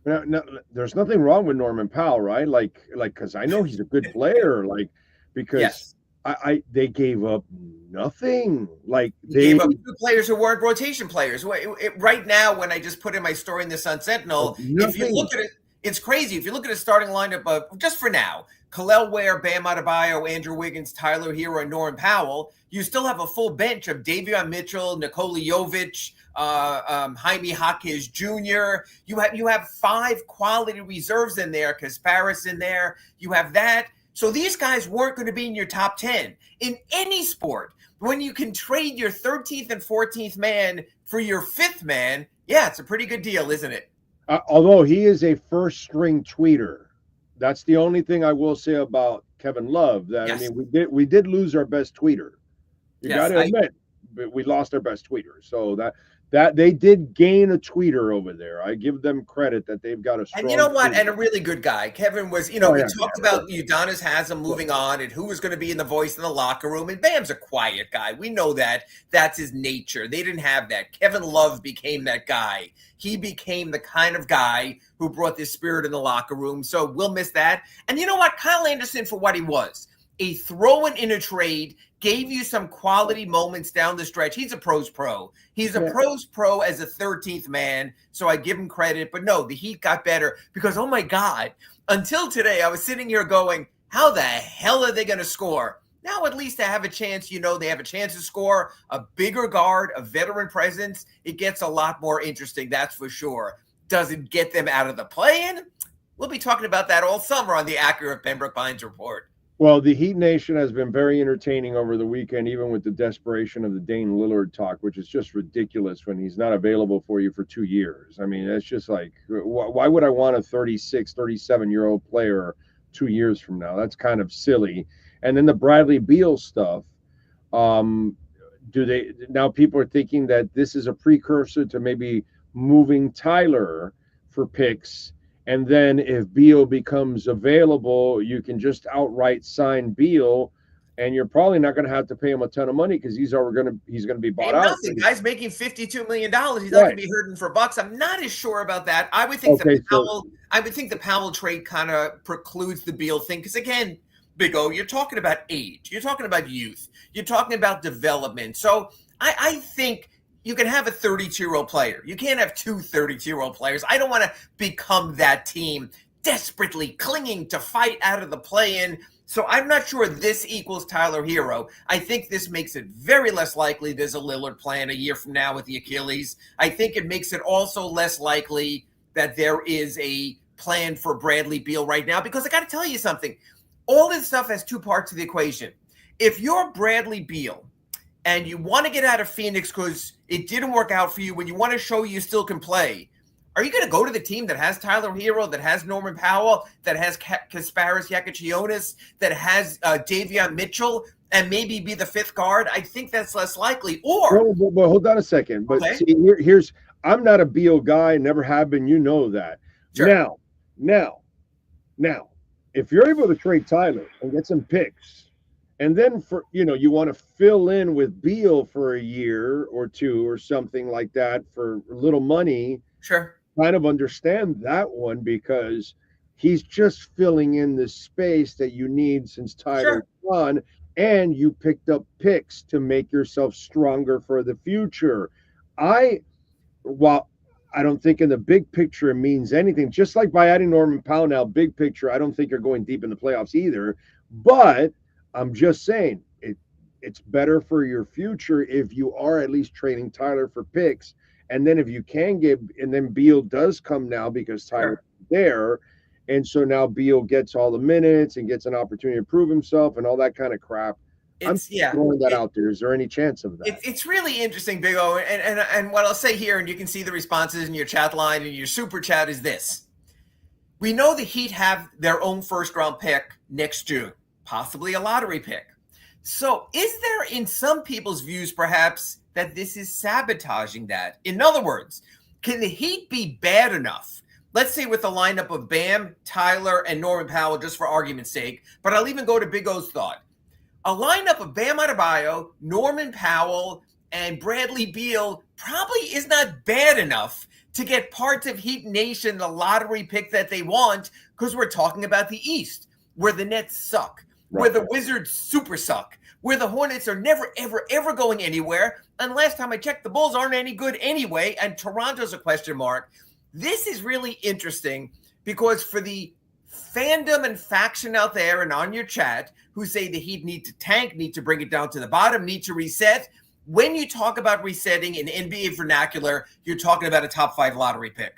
No, there's nothing wrong with Norman Powell, right? Like, because I know he's a good player. Like, because Yes. they gave up nothing. Like They gave up 2 players who weren't rotation players. Right now, when I just put in my story in the Sun Sentinel, if you look at it, it's crazy. If you look at a starting lineup of, just for now, Khalil Ware, Bam Adebayo, Andrew Wiggins, Tyler Hero, and Norman Powell, you still have a full bench of Davion Mitchell, Nikola Jovic, Jaime Jaquez Jr. You have 5 quality reserves in there, Kasparis in there. You have that. So these guys weren't going to be in your top 10 in any sport. When you can trade your 13th and 14th man for your 5th man, yeah, it's a pretty good deal, isn't it? Although he is a first string tweeter. That's the only thing I will say about Kevin Love. That Yes. I mean, we did lose our best tweeter. You Yes, got to admit, we lost our best tweeter. So that they did gain a tweeter over there. I give them credit that they've got a strong. And you know what? tweeter. And a really good guy. Kevin was, we talked about Udonis Haslem moving on and who was going to be in the voice in the locker room. And Bam's a quiet guy. We know that. That's his nature. They didn't have that. Kevin Love became that guy. He became the kind of guy who brought this spirit in the locker room. So we'll miss that. And you know what? Kyle Anderson, for what he was, a throw-in in a trade, gave you some quality moments down the stretch. He's a pros pro. He's a pros pro as a 13th man, so I give him credit. But no, the Heat got better because, oh my God, until today, I was sitting here going, how the hell are they going to score? Now at least they have a chance, they have a chance to score, a bigger guard, a veteran presence. It gets a lot more interesting, that's for sure. Does it get them out of the play-in? We'll be talking about that all summer on the Accurate Pembroke Pines Report. Well, the Heat Nation has been very entertaining over the weekend, even with the desperation of the Dame Lillard talk, which is just ridiculous when he's not available for you for 2 years. I mean, it's just like, why would I want a 36, 37-year-old player 2 years from now? That's kind of silly. And then the Bradley Beal stuff. Now people are thinking that this is a precursor to maybe moving Tyler for picks. And then if Beal becomes available, you can just outright sign Beal, and you're probably not going to have to pay him a ton of money because he's going to be bought out. The guy's making $52 million. He's not going to be hurting for bucks. I'm not as sure about that. I would think the Powell trade kind of precludes the Beal thing because, again, Big O, you're talking about age, you're talking about youth, you're talking about development. So I think you can have a 32-year-old player. You can't have 2 32-year-old players. I don't want to become that team desperately clinging to fight out of the play-in. So I'm not sure this equals Tyler Hero. I think this makes it very less likely there's a Lillard plan a year from now with the Achilles. I think it makes it also less likely that there is a plan for Bradley Beal right now, because I got to tell you something. All this stuff has 2 parts of the equation. If you're Bradley Beal and you want to get out of Phoenix because it didn't work out for you, when you want to show you still can play, are you going to go to the team that has Tyler Hero, that has Norman Powell, that has Kasparis Yakachionis, that has Davion Mitchell, and maybe be the 5th guard? I think that's less likely. Or well, hold on a second. But okay. See, here's I'm not a Beal guy, never have been. You know that. Sure. Now, if you're able to trade Tyler and get some picks, and then you want to fill in with Beal for a year or 2 or something like that for little money. Sure. Kind of understand that one because he's just filling in the space that you need since Tyler's gone, and you picked up picks to make yourself stronger for the future. While I don't think in the big picture it means anything, just like by adding Norman Powell now, big picture, I don't think you're going deep in the playoffs either. But I'm just saying it's better for your future if you are at least trading Tyler for picks. And then if you can and then Beal does come now because Tyler's there. And so now Beal gets all the minutes and gets an opportunity to prove himself and all that kind of crap. I'm throwing that out there. Is there any chance of that? It's really interesting, Big O. And what I'll say here, and you can see the responses in your chat line and your super chat, is this. We know the Heat have their own first-round pick next June, possibly a lottery pick. So is there, in some people's views, perhaps, that this is sabotaging that? In other words, can the Heat be bad enough? Let's say with a lineup of Bam, Tyler, and Norman Powell, just for argument's sake, but I'll even go to Big O's thought. A lineup of Bam Adebayo, Norman Powell, and Bradley Beal probably is not bad enough to get parts of Heat Nation the lottery pick that they want, because we're talking about the East, where the Nets suck, where the Wizards super suck, where the Hornets are never, ever, ever going anywhere. And last time I checked, the Bulls aren't any good anyway, and Toronto's a question mark. This is really interesting because for the fandom and faction out there and on your chat who say the Heat need to tank, need to bring it down to the bottom, need to reset, when you talk about resetting in NBA vernacular, you're talking about a top 5 lottery pick.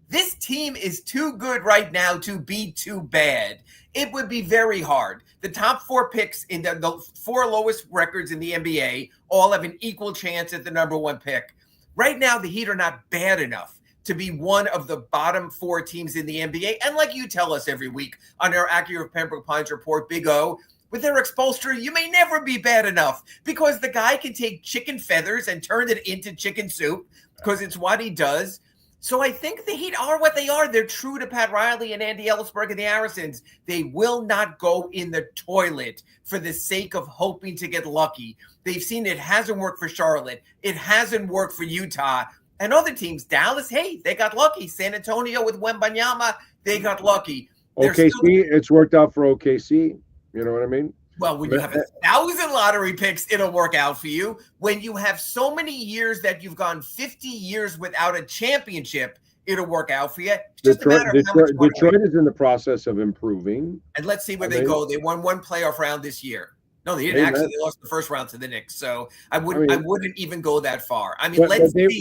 This team is too good right now to be too bad. It would be very hard. The top 4 picks in the 4 lowest records in the NBA all have an equal chance at the number 1 pick. Right now, the Heat are not bad enough to be one of the bottom 4 teams in the NBA. And like you tell us every week on our Acura of Pembroke Pines report, Big O, with Eric Spoelstra, you may never be bad enough because the guy can take chicken feathers and turn it into chicken soup because it's what he does. So I think the Heat are what they are. They're true to Pat Riley and Andy Ellisberg and the Arisons. They will not go in the toilet for the sake of hoping to get lucky. They've seen it hasn't worked for Charlotte. It hasn't worked for Utah. And other teams, Dallas, hey, they got lucky. San Antonio with Wembanyama, they got lucky. OKC, it's worked out for OKC. You know what I mean? Well, when you have 1,000 lottery picks, it'll work out for you. When you have so many years that you've gone 50 years without a championship, it'll work out for you. It's just a matter of how much money. Detroit is in the process of improving. And let's see where they go. They won 1 playoff round this year. No, they didn't actually. They lost the first round to the Knicks. So I wouldn't even go that far. I mean,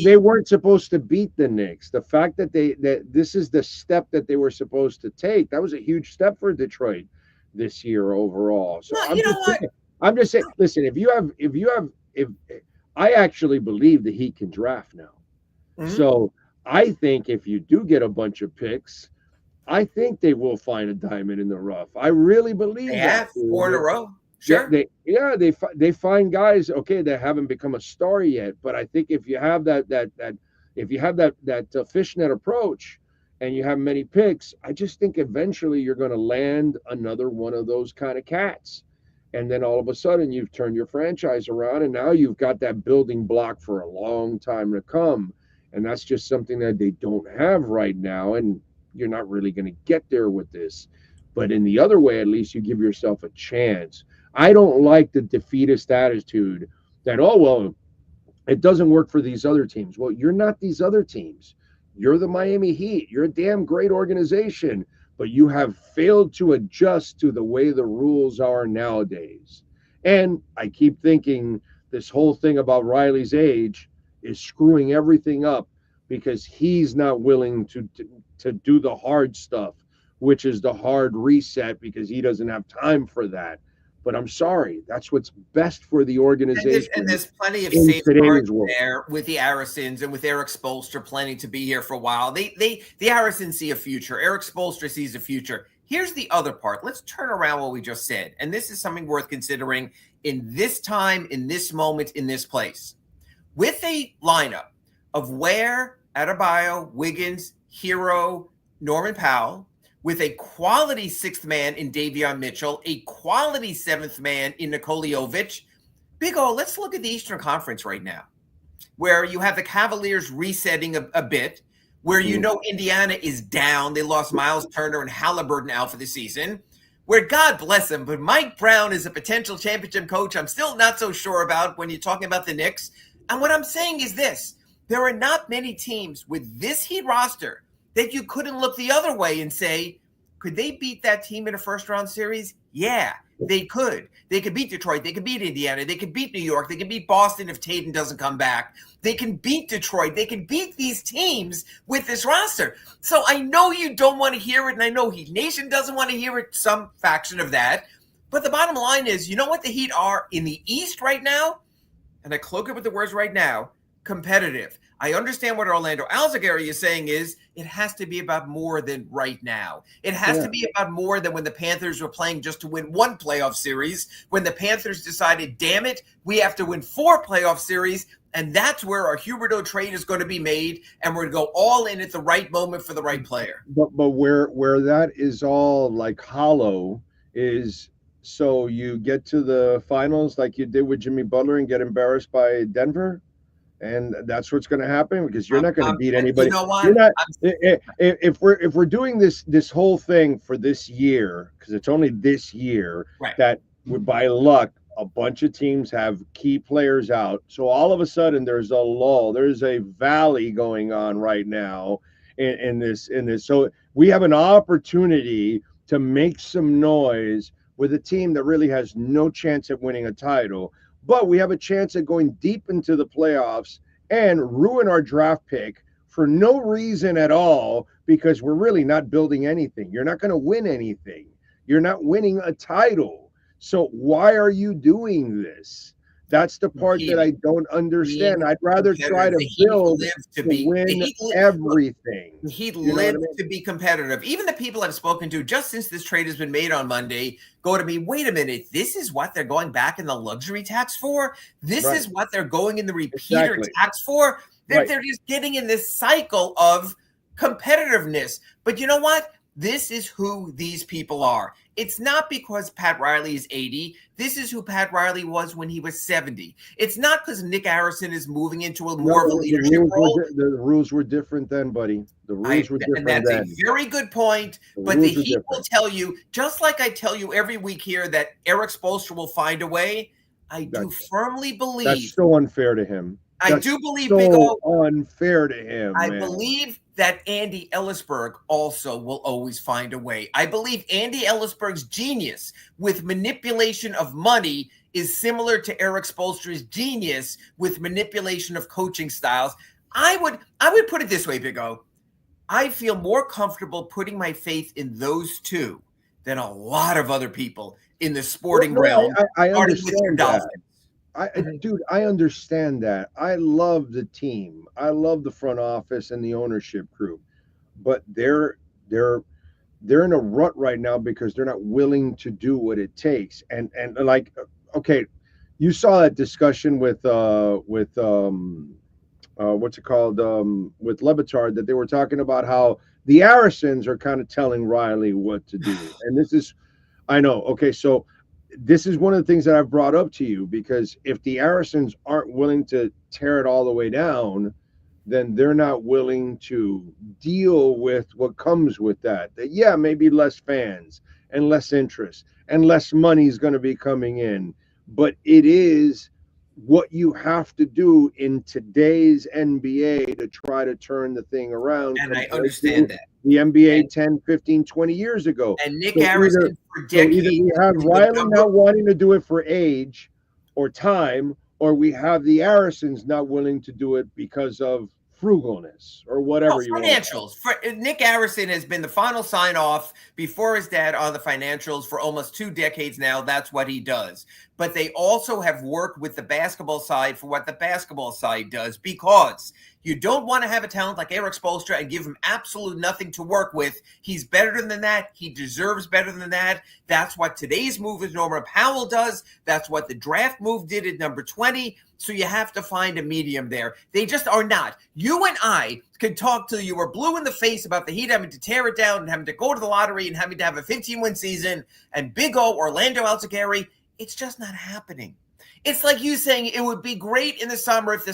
they weren't supposed to beat the Knicks. The fact that this is the step that they were supposed to take, that was a huge step for Detroit this year overall. So I'm just saying, listen, if I actually believe the Heat can draft now. Mm-hmm. So I think if you do get a bunch of picks, I think they will find a diamond in the rough. I really believe that. 4 in a row. Sure. They find guys, okay, that haven't become a star yet, but I think if you have that fishnet approach and you have many picks, I just think eventually you're going to land another one of those kind of cats. And then all of a sudden you've turned your franchise around and now you've got that building block for a long time to come. And that's just something that they don't have right now. And you're not really going to get there with this. But in the other way, at least you give yourself a chance. I don't like the defeatist attitude that, oh, well, it doesn't work for these other teams. Well, you're not these other teams. You're the Miami Heat. You're a damn great organization, but you have failed to adjust to the way the rules are nowadays. And I keep thinking this whole thing about Riley's age is screwing everything up because he's not willing to do the hard stuff, which is the hard reset, because he doesn't have time for that. But I'm sorry, that's what's best for the organization. And there's plenty of safeguards there with the Arisons and with Eric Spoelstra planning to be here for a while. The Arisons see a future. Eric Spoelstra sees a future. Here's the other part. Let's turn around what we just said. And this is something worth considering in this time, in this moment, in this place. With a lineup of Ware, Adebayo, Wiggins, Hero, Norman Powell, with a quality 6th man in Davion Mitchell, a quality 7th man in Nikola Jovic. Big O, let's look at the Eastern Conference right now, where you have the Cavaliers resetting a bit, where you know Indiana is down. They lost Miles Turner and Halliburton out for the season, where God bless him, but Mike Brown is a potential championship coach I'm still not so sure about when you're talking about the Knicks. And what I'm saying is this. There are not many teams with this Heat roster that you couldn't look the other way and say, could they beat that team in a first-round series? Yeah, they could. They could beat Detroit. They could beat Indiana. They could beat New York. They could beat Boston if Tatum doesn't come back. They can beat Detroit. They can beat these teams with this roster. So I know you don't want to hear it, and I know Heat Nation doesn't want to hear it, some faction of that. But the bottom line is, you know what the Heat are in the East right now? And I cloak it with the words right now, competitive. I understand what Orlando Alzagari is saying is it has to be about more than right now. It has to be about more than when the Panthers were playing just to win 1 playoff series, when the Panthers decided, damn it, we have to win 4 playoff series, and that's where our Huberdeau trade is going to be made, and we're going to go all in at the right moment for the right player. But where that is all like hollow is, so you get to the finals like you did with Jimmy Butler and get embarrassed by Denver? And that's what's going to happen because you're not going to beat anybody. You know what? You're not. If we're doing this whole thing for this year, because it's only this year that by luck a bunch of teams have key players out. So all of a sudden there's a lull. There's a valley going on right now in this. So we have an opportunity to make some noise with a team that really has no chance at winning a title. But we have a chance at going deep into the playoffs and ruin our draft pick for no reason at all, because we're really not building anything. You're not going to win anything. You're not winning a title. So why are you doing this? That's the part that I don't understand. I'd rather try to build to win everything. He lived to be competitive. Even the people I've spoken to just since this trade has been made on Monday go to me, wait a minute, this is what they're going back in the luxury tax for? This is what they're going in the repeater tax for? They're just getting in this cycle of competitiveness. But you know what? This is who these people are. It's not because Pat Riley is 80. This is who Pat Riley was when he was 70. It's not because Nick Harrison is moving into a more of a leadership role. The rules were different then, buddy. The rules were different and that's then. A very good point. But the Heat will tell you, just like I tell you every week here, that Eric Spoelstra will find a way. I do firmly believe. That's so unfair to him. I do believe, so Big O. Unfair to him. I believe that Andy Ellisberg also will always find a way. I believe Andy Ellisberg's genius with manipulation of money is similar to Eric Spoelstra's genius with manipulation of coaching styles. I would put it this way, Big O. I feel more comfortable putting my faith in those two than a lot of other people in the sporting realm. I understand that. Dude, I understand that. I love the team. I love the front office and the ownership group, but they're in a rut right now because they're not willing to do what it takes. And like, okay, you saw that discussion with what's it called, with Levitard, that they were talking about how the Arisons are kind of telling Riley what to do. And this is, I know. Okay, so this is one of the things that I've brought up to you, because if the Arisons aren't willing to tear it all the way down, then they're not willing to deal with what comes with that. That, yeah, maybe less fans and less interest and less money is going to be coming in. But it is what you have to do in today's NBA to try to turn the thing around. And I understand that. The NBA 10, 15, 20 years ago. And Nick Harrison for decades. So either we have Riley not wanting to do it for age or time, or we have the Arisons not willing to do it because of frugalness or whatever you want. Financials. Nick Harrison has been the final sign-off before his dad on the financials for almost 2 decades now. That's what he does. But they also have worked with the basketball side for what the basketball side does, because you don't want to have a talent like Eric Spoelstra and give him absolute nothing to work with. He's better than that. He deserves better than that. That's what today's move with Norman Powell does. That's what the draft move did at number 20. So you have to find a medium there. They just are not. You and I could talk till you were blue in the face about the Heat having to tear it down and having to go to the lottery and having to have a 15-win season, and Big O, Orlando Alzagari. It's just not happening. It's like you saying it would be great in the summer if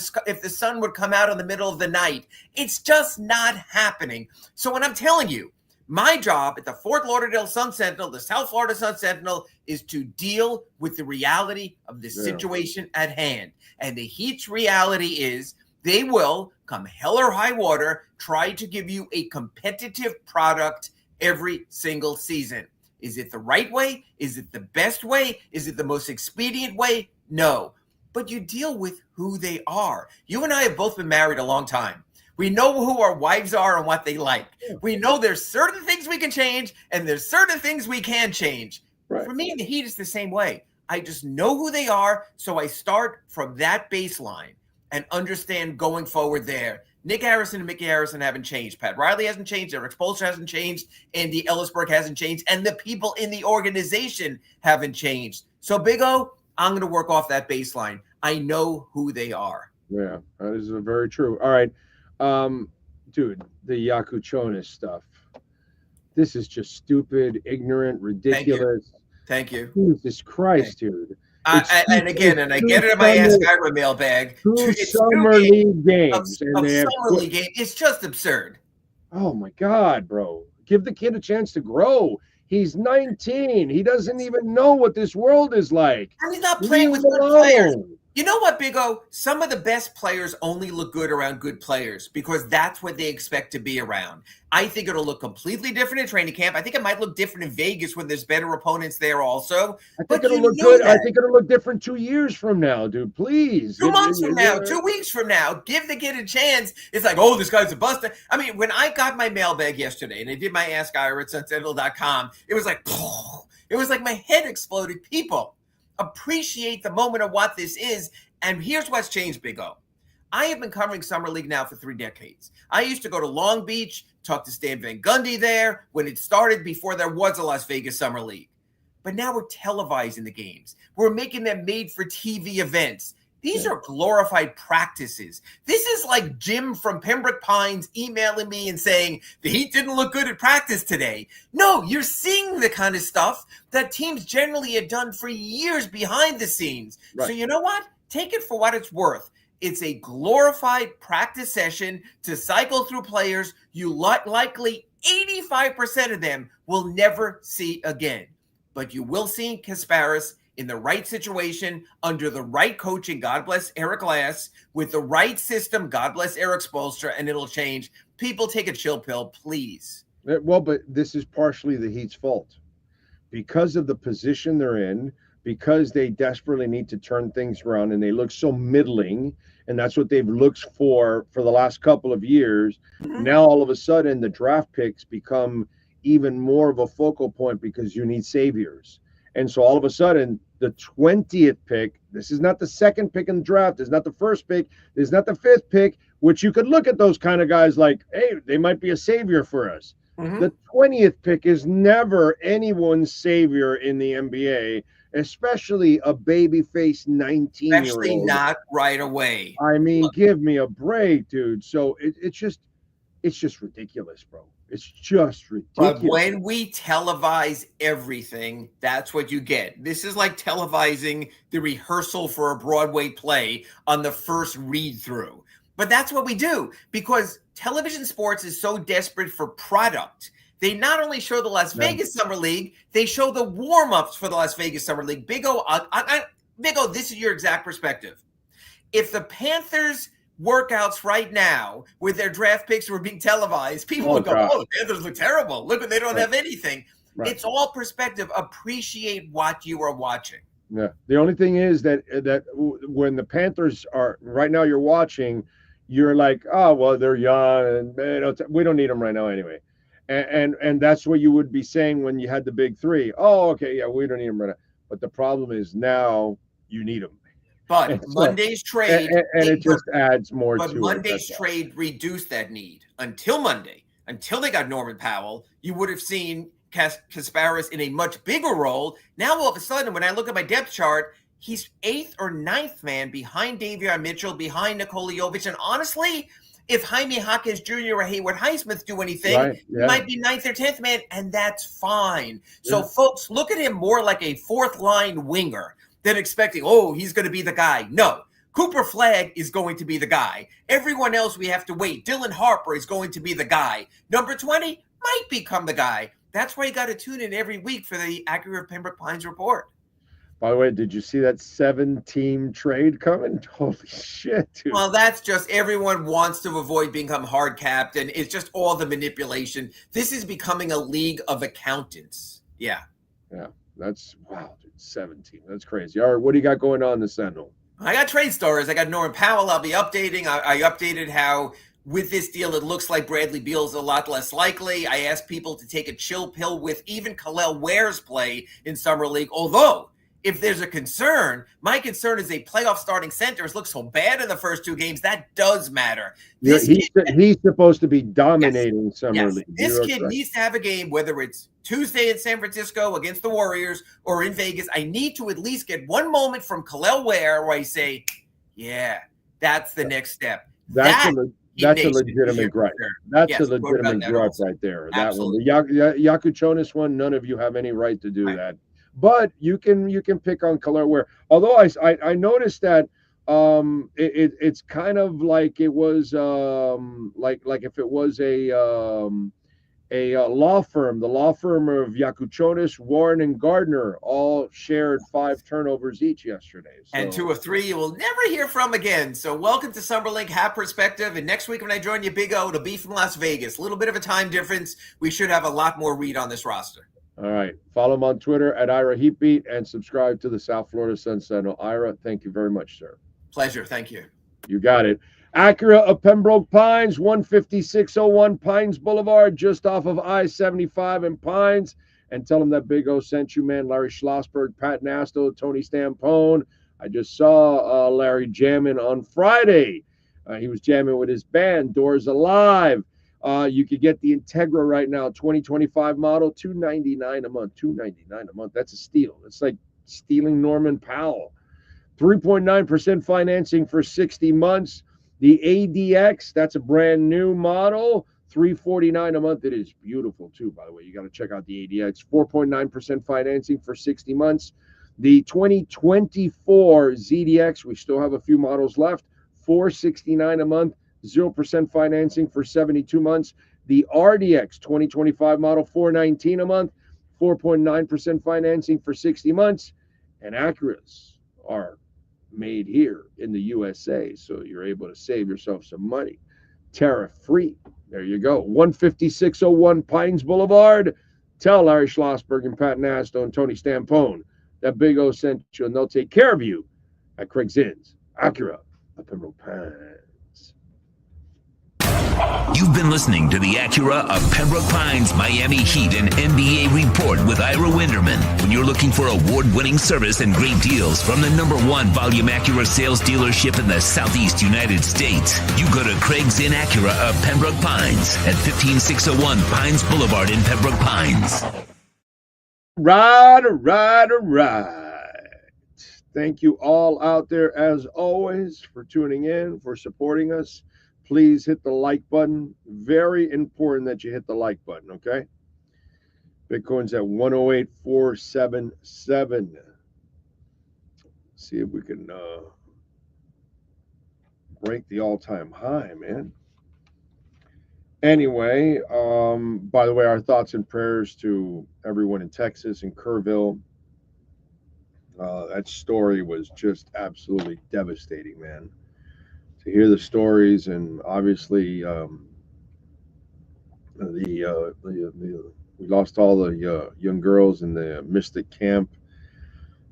the sun would come out in the middle of the night. It's just not happening. So when I'm telling you, my job at the Fort Lauderdale Sun-Sentinel, the South Florida Sun-Sentinel, is to deal with the reality of the situation at hand. And the Heat's reality is they will, come hell or high water, try to give you a competitive product every single season. Is it the right way? Is it the best way? Is it the most expedient way? No. But you deal with who they are. You and I have both been married a long time. We know who our wives are and what they like. We know there's certain things we can change and there's certain things we can change. Right. For me and the Heat, it's the same way. I just know who they are, so I start from that baseline and understand going forward there. Nick Harrison and Mickey Harrison haven't changed. Pat Riley hasn't changed. Eric Spoelstra hasn't changed. Andy Ellisberg hasn't changed. And the people in the organization haven't changed. So, Big O, I'm going to work off that baseline. I know who they are. Yeah, that is very true. All right. Dude, the Yakuchonis stuff. This is just stupid, ignorant, ridiculous. Thank you. Jesus Christ, dude. And I get it in my Ask Ira mailbag. Two summer league games. Of summer league game. It's just absurd. Oh, my God, bro. Give the kid a chance to grow. He's 19. He doesn't even know what this world is like. And he's not playing with good players. You know what, Big O? Some of the best players only look good around good players because that's what they expect to be around. I think it'll look completely different in training camp. I think it might look different in Vegas when there's better opponents there also. I think it'll look good. I think it'll look different 2 years from now, dude. Please. 2 months from now, 2 weeks from now, give the kid a chance. It's like, oh, this guy's a buster. I mean, when I got my mailbag yesterday and I did my Ask Ira at sunsentinel.com, it was like, it was like my head exploded. People, appreciate the moment of what this is. And here's what's changed, Big O. I have been covering Summer League now for 3 decades. I used to go to Long Beach, talk to Stan Van Gundy there when it started before there was a Las Vegas Summer League. But now we're televising the games. We're making them made-for-TV events. These are glorified practices. This is like Jim from Pembroke Pines emailing me and saying, the Heat didn't look good at practice today. No, you're seeing the kind of stuff that teams generally had done for years behind the scenes. Right. So you know what? Take it for what it's worth. It's a glorified practice session to cycle through players you likely 85% of them will never see again. But you will see Kasparis in the right situation, under the right coaching, God bless Eric Glass, with the right system, God bless Eric Spoelstra, and it'll change. People, take a chill pill, please. Well, but this is partially the Heat's fault. Because of the position they're in, because they desperately need to turn things around, and they look so middling, and that's what they've looked for the last couple of years. Mm-hmm. Now, all of a sudden, the draft picks become even more of a focal point because you need saviors. And so all of a sudden, the 20th pick, this is not the second pick in the draft, this is not the first pick, this is not the 5th pick, which you could look at those kind of guys like, hey, they might be a savior for us. Mm-hmm. The 20th pick is never anyone's savior in the NBA, especially a baby-faced 19-year-old. Especially not right away. I mean, give me a break, dude. So it's just ridiculous, bro. It's just ridiculous. But when we televise everything, that's what you get. This is like televising the rehearsal for a Broadway play on the first read-through. But that's what we do because television sports is so desperate for product. They not only show the Las Vegas Summer League, they show the warm-ups for the Las Vegas Summer League. Big O, this is your exact perspective. If the Panthers workouts right now with their draft picks were being televised, people would go, oh, the Panthers look terrible. Look, they don't have anything. Right. It's all perspective. Appreciate what you are watching. Yeah. The only thing is that when the Panthers are right now, you're watching, you're like, oh, well, they're young and we don't need them right now anyway. And that's what you would be saying when you had the big three. Oh, okay, yeah, we don't need them right now. But the problem is now you need them. But Monday's trade, and it just adds more to it. But Monday's trade reduced that need until Monday. Until they got Norman Powell, you would have seen Kasparis in a much bigger role. Now, all of a sudden, when I look at my depth chart, he's 8th or 9th man behind Davion Mitchell, behind Nikola Jovic. And honestly, if Jaime Jaquez Jr. or Hayward Highsmith do anything, he might be 9th or 10th man, and that's fine. So, folks, look at him more like a 4th-line winger than expecting, oh, he's going to be the guy. No. Cooper Flagg is going to be the guy. Everyone else, we have to wait. Dylan Harper is going to be the guy. Number 20 might become the guy. That's why you got to tune in every week for the Accurate Pembroke Pines report. By the way, did you see that 7-team trade coming? Holy shit, dude. Well, that's just everyone wants to avoid becoming hard capped, and it's just all the manipulation. This is becoming a league of accountants. Yeah. Yeah, that's, wow, dude, 17. That's crazy. All right, what do you got going on this Sentinel? I got trade stories. I got Norman Powell. I'll be updating. I updated how with this deal, it looks like Bradley Beal's a lot less likely. I asked people to take a chill pill with even Khalil Ware's play in Summer League. Although, if there's a concern, my concern is a playoff starting center has looked so bad in the first 2 games. That does matter. He's supposed to be dominating Summer League. This kid needs to have a game, whether it's Tuesday in San Francisco against the Warriors or in Vegas. I need to at least get one moment from Khalil Ware where I say, yeah, that's the next step. That's a legitimate gripe. That's a legitimate gripe right there. Absolutely. That one. The Yakuchonis one, none of you have any right to do that. but you can pick on color wear. Although I noticed that it's kind of like it was like if it was a law firm, the law firm of Yakuchonis, Warren, and Gardner all shared 5 turnovers each yesterday. So. And 2 of 3 you will never hear from again. So welcome to Summerlink, have perspective. And next week when I join you, Big O, it'll be from Las Vegas. A little bit of a time difference. We should have a lot more read on this roster. All right. Follow him on Twitter at Ira Heatbeat and subscribe to the South Florida Sun Sentinel. Ira, thank you very much, sir. Pleasure. Thank you. You got it. Acura of Pembroke Pines, 15601 Pines Boulevard, just off of I-75 in Pines. And tell them that Big O sent you, man. Larry Schlossberg, Pat Nasto, Tony Stampone. I just saw Larry jamming on Friday. He was jamming with his band, Doors Alive. You could get the Integra right now, 2025 model, $299 a month. $299 a month. That's a steal. It's like stealing Norman Powell. 3.9% financing for 60 months. The ADX, that's a brand new model, $349 a month. It is beautiful too, by the way. You got to check out the ADX. 4.9% financing for 60 months. The 2024 ZDX, we still have a few models left, $469 a month, 0% financing for 72 months. The RDX 2025 model, $419 a month, 4.9% financing for 60 months. And Acuras are made here in the USA, so you're able to save yourself some money. Tariff free. There you go. 15601 Pines Boulevard. Tell Larry Schlossberg and Pat Nasto and Tony Stampone that Big O sent you, and they'll take care of you at Craig Zinn's Acura of Pembroke Pines. You've been listening to the Acura of Pembroke Pines Miami Heat and NBA Report with Ira Winderman. When you're looking for award-winning service and great deals from the #1 volume Acura sales dealership in the Southeast United States, you go to Craig Zinn Acura of Pembroke Pines at 15601 Pines Boulevard in Pembroke Pines. Right. Thank you all out there, as always, for tuning in, for supporting us. Please hit the like button. Very important that you hit the like button, okay? Bitcoin's at 108,477. See if we can break the all-time high, man. Anyway, by the way, our thoughts and prayers to everyone in Texas and Kerrville. That story was just absolutely devastating, man. To hear the stories, and obviously we lost all the young girls in the Mystic camp.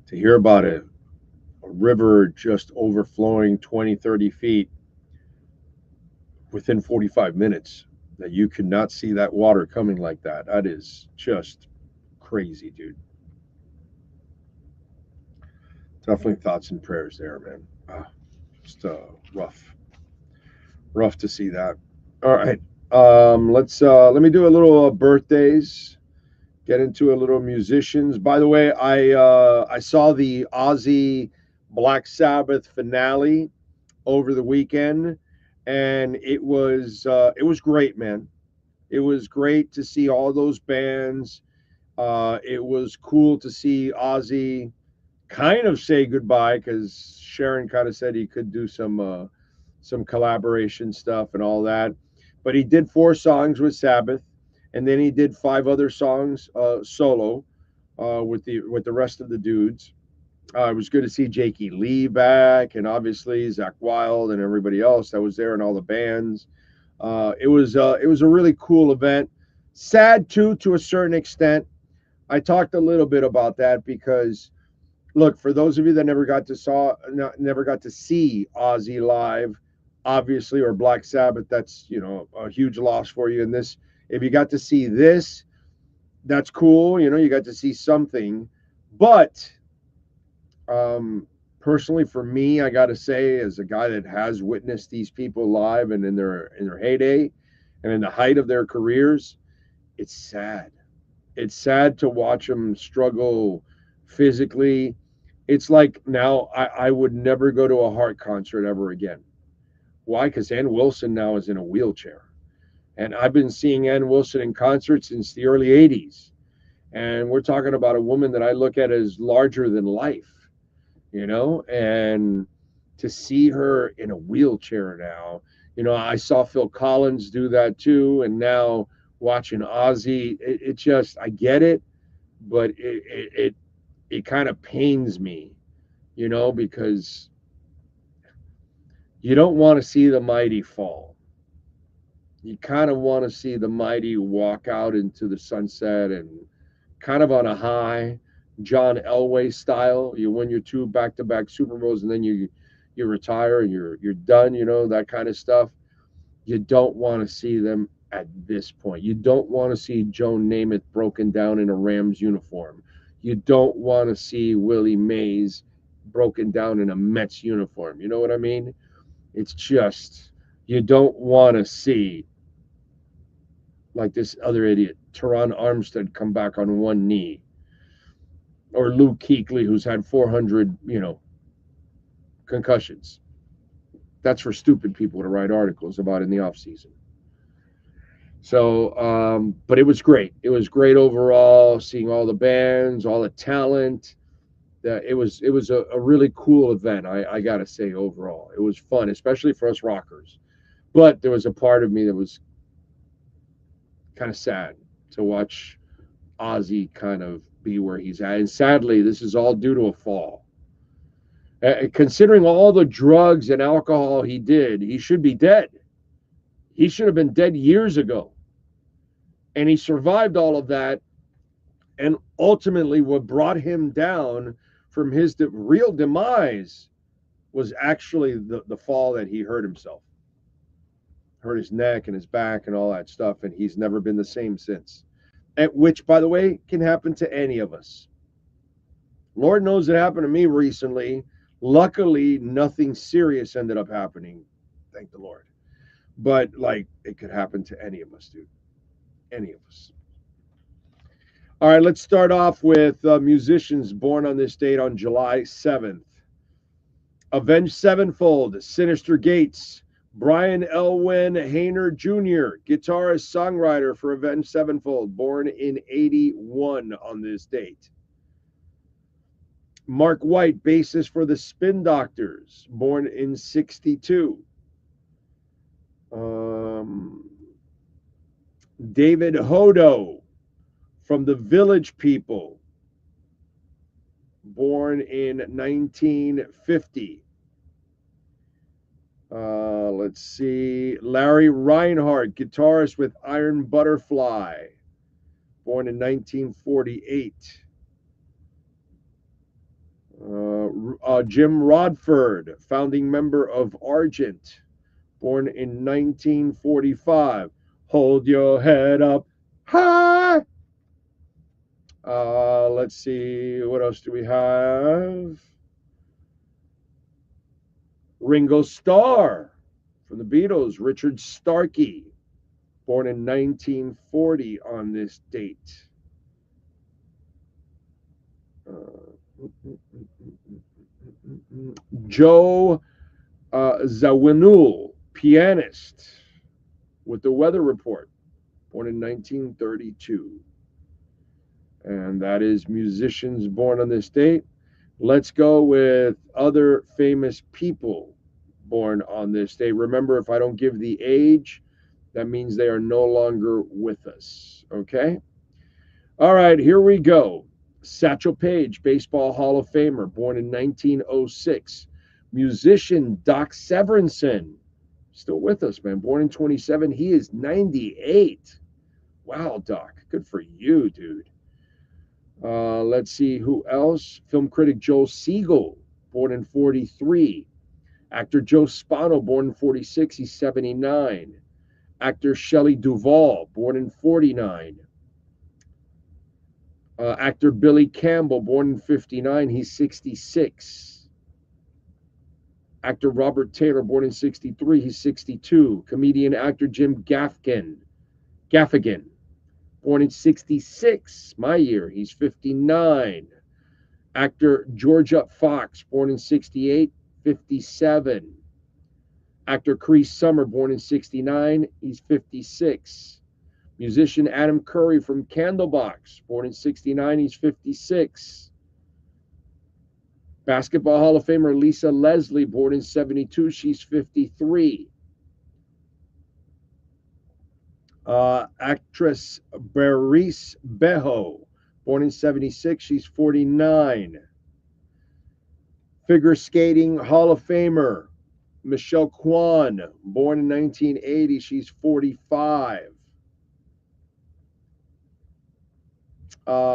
To hear about a river just overflowing 20, 30 feet within 45 minutes, that you could not see that water coming like that. That is just crazy, dude. Definitely thoughts and prayers there, man. Just rough to see that. All right, let me do a little birthdays. Get into a little musicians. By the way, I saw the Ozzy Black Sabbath finale over the weekend, and it was great, man. It was great to see all those bands. It was cool to see Ozzy kind of say goodbye, because Sharon kind of said he could do some collaboration stuff and all that, but he did 4 songs with Sabbath, and then he did 5 other songs solo with the rest of the dudes. It was good to see Jakey Lee back, and obviously Zach Wilde and everybody else that was there, and all the bands. It was a really cool event. Sad too, to a certain extent. I talked a little bit about that because, look, for those of you that never got to see Ozzy live, obviously, or Black Sabbath, that's, a huge loss for you. And this, if you got to see this, that's cool. You got to see something. But personally, for me, I got to say, as a guy that has witnessed these people live and in their heyday and in the height of their careers, it's sad. It's sad to watch them struggle physically. It's like now I would never go to a Heart concert ever again. Why? Because Ann Wilson now is in a wheelchair. And I've been seeing Ann Wilson in concert since the early 80s. And we're talking about a woman that I look at as larger than life, and to see her in a wheelchair now, I saw Phil Collins do that too. And now watching Ozzy, it just, I get it, but it kind of pains me, because you don't want to see the mighty fall. You kind of want to see the mighty walk out into the sunset and kind of on a high, John Elway style. You win your 2 back-to-back Super Bowls and then you retire and you're done, that kind of stuff. You don't want to see them at this point. You don't want to see Joe Namath broken down in a Rams uniform. You don't want to see Willie Mays broken down in a Mets uniform. You know what I mean? It's just, you don't want to see, like this other idiot, Teron Armstead, come back on one knee. Or Luke Kuechly, who's had 400, concussions. That's for stupid people to write articles about in the offseason. So, but it was great. It was great overall, seeing all the bands, all the talent. It was a really cool event, I got to say, overall. It was fun, especially for us rockers. But there was a part of me that was kind of sad to watch Ozzy kind of be where he's at. And sadly, this is all due to a fall. Considering all the drugs and alcohol he did, he should be dead. He should have been dead years ago. And he survived all of that. And ultimately, what brought him down from his real demise was actually the fall that he hurt himself. Hurt his neck and his back and all that stuff. And he's never been the same since. Which, by the way, can happen to any of us. Lord knows it happened to me recently. Luckily, nothing serious ended up happening. Thank the Lord. But, it could happen to any of us, dude. Any of us. All right, let's start off with musicians born on this date on July 7th. Avenged Sevenfold, Sinister Gates, Brian Elwyn Hayner Jr., guitarist, songwriter for Avenged Sevenfold, born in 81 on this date. Mark White, bassist for the Spin Doctors, born in 62. David Hodo from the Village People, born in 1950. Let's see. Larry Reinhardt, guitarist with Iron Butterfly, born in 1948. Jim Rodford, founding member of Argent, born in 1945. Hold your head up high. Let's see. What else do we have? Ringo Starr from the Beatles, Richard Starkey, born in 1940 on this date. Joe Zawinul, pianist with the Weather Report, born in 1932. And that is musicians born on this date. Let's go with other famous people born on this date. Remember, if I don't give the age, that means they are no longer with us. Okay? All right, here we go. Satchel Paige, Baseball Hall of Famer, born in 1906. Musician Doc Severinsen, still with us, man. Born in 27. He is 98. Wow, Doc. Good for you, dude. Let's see who else. Film critic Joel Siegel, born in 43. Actor Joe Spano, born in 46. He's 79. Actor Shelley Duvall, born in 49. Actor Billy Campbell, born in 59. He's 66. Actor Robert Taylor, born in 63. He's 62. Comedian actor Jim Gaffigan, born in 66, my year. He's 59. Actor Georgia Fox, born in 68, 57. Actor Cree Summer, born in 69. He's 56. Musician Adam Curry from Candlebox, born in 69, he's 56. Basketball Hall of Famer Lisa Leslie, born in 72, she's 53. Actress Bernice Bejo, born in 76, she's 49. Figure Skating Hall of Famer Michelle Kwan, born in 1980, she's 45.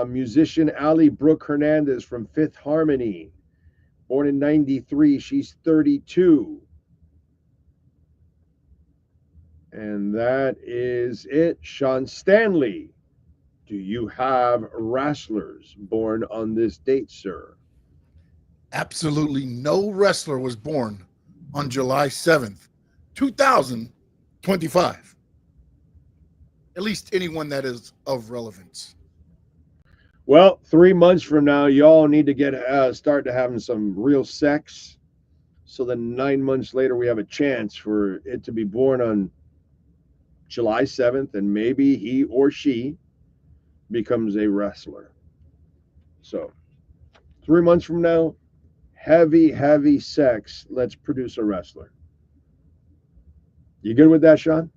Musician Ali Brooke Hernandez from Fifth Harmony, born in 93, she's 32. And that is it. Sean Stanley, do you have wrestlers born on this date, sir? Absolutely no wrestler was born on July 7th, 2025. At least anyone that is of relevance. Well, 3 months from now, y'all need to get start to having some real sex. So then 9 months later, we have a chance for it to be born on July 7th, and maybe he or she becomes a wrestler. So 3 months from now, heavy sex. Let's produce a wrestler. You good with that, Sean?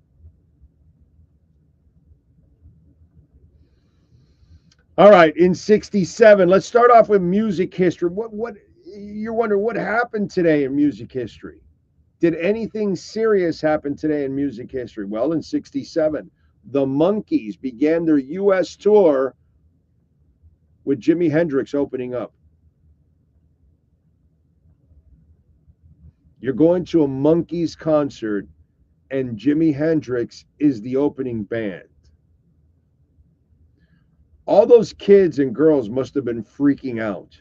All right, in 67, let's start off with music history. What you're wondering what happened today in music history? Did anything serious happen today in music history? Well, in 67, the Monkees began their U.S. tour with Jimi Hendrix opening up. You're going to a Monkees concert, and Jimi Hendrix is the opening band. All those kids and girls must have been freaking out.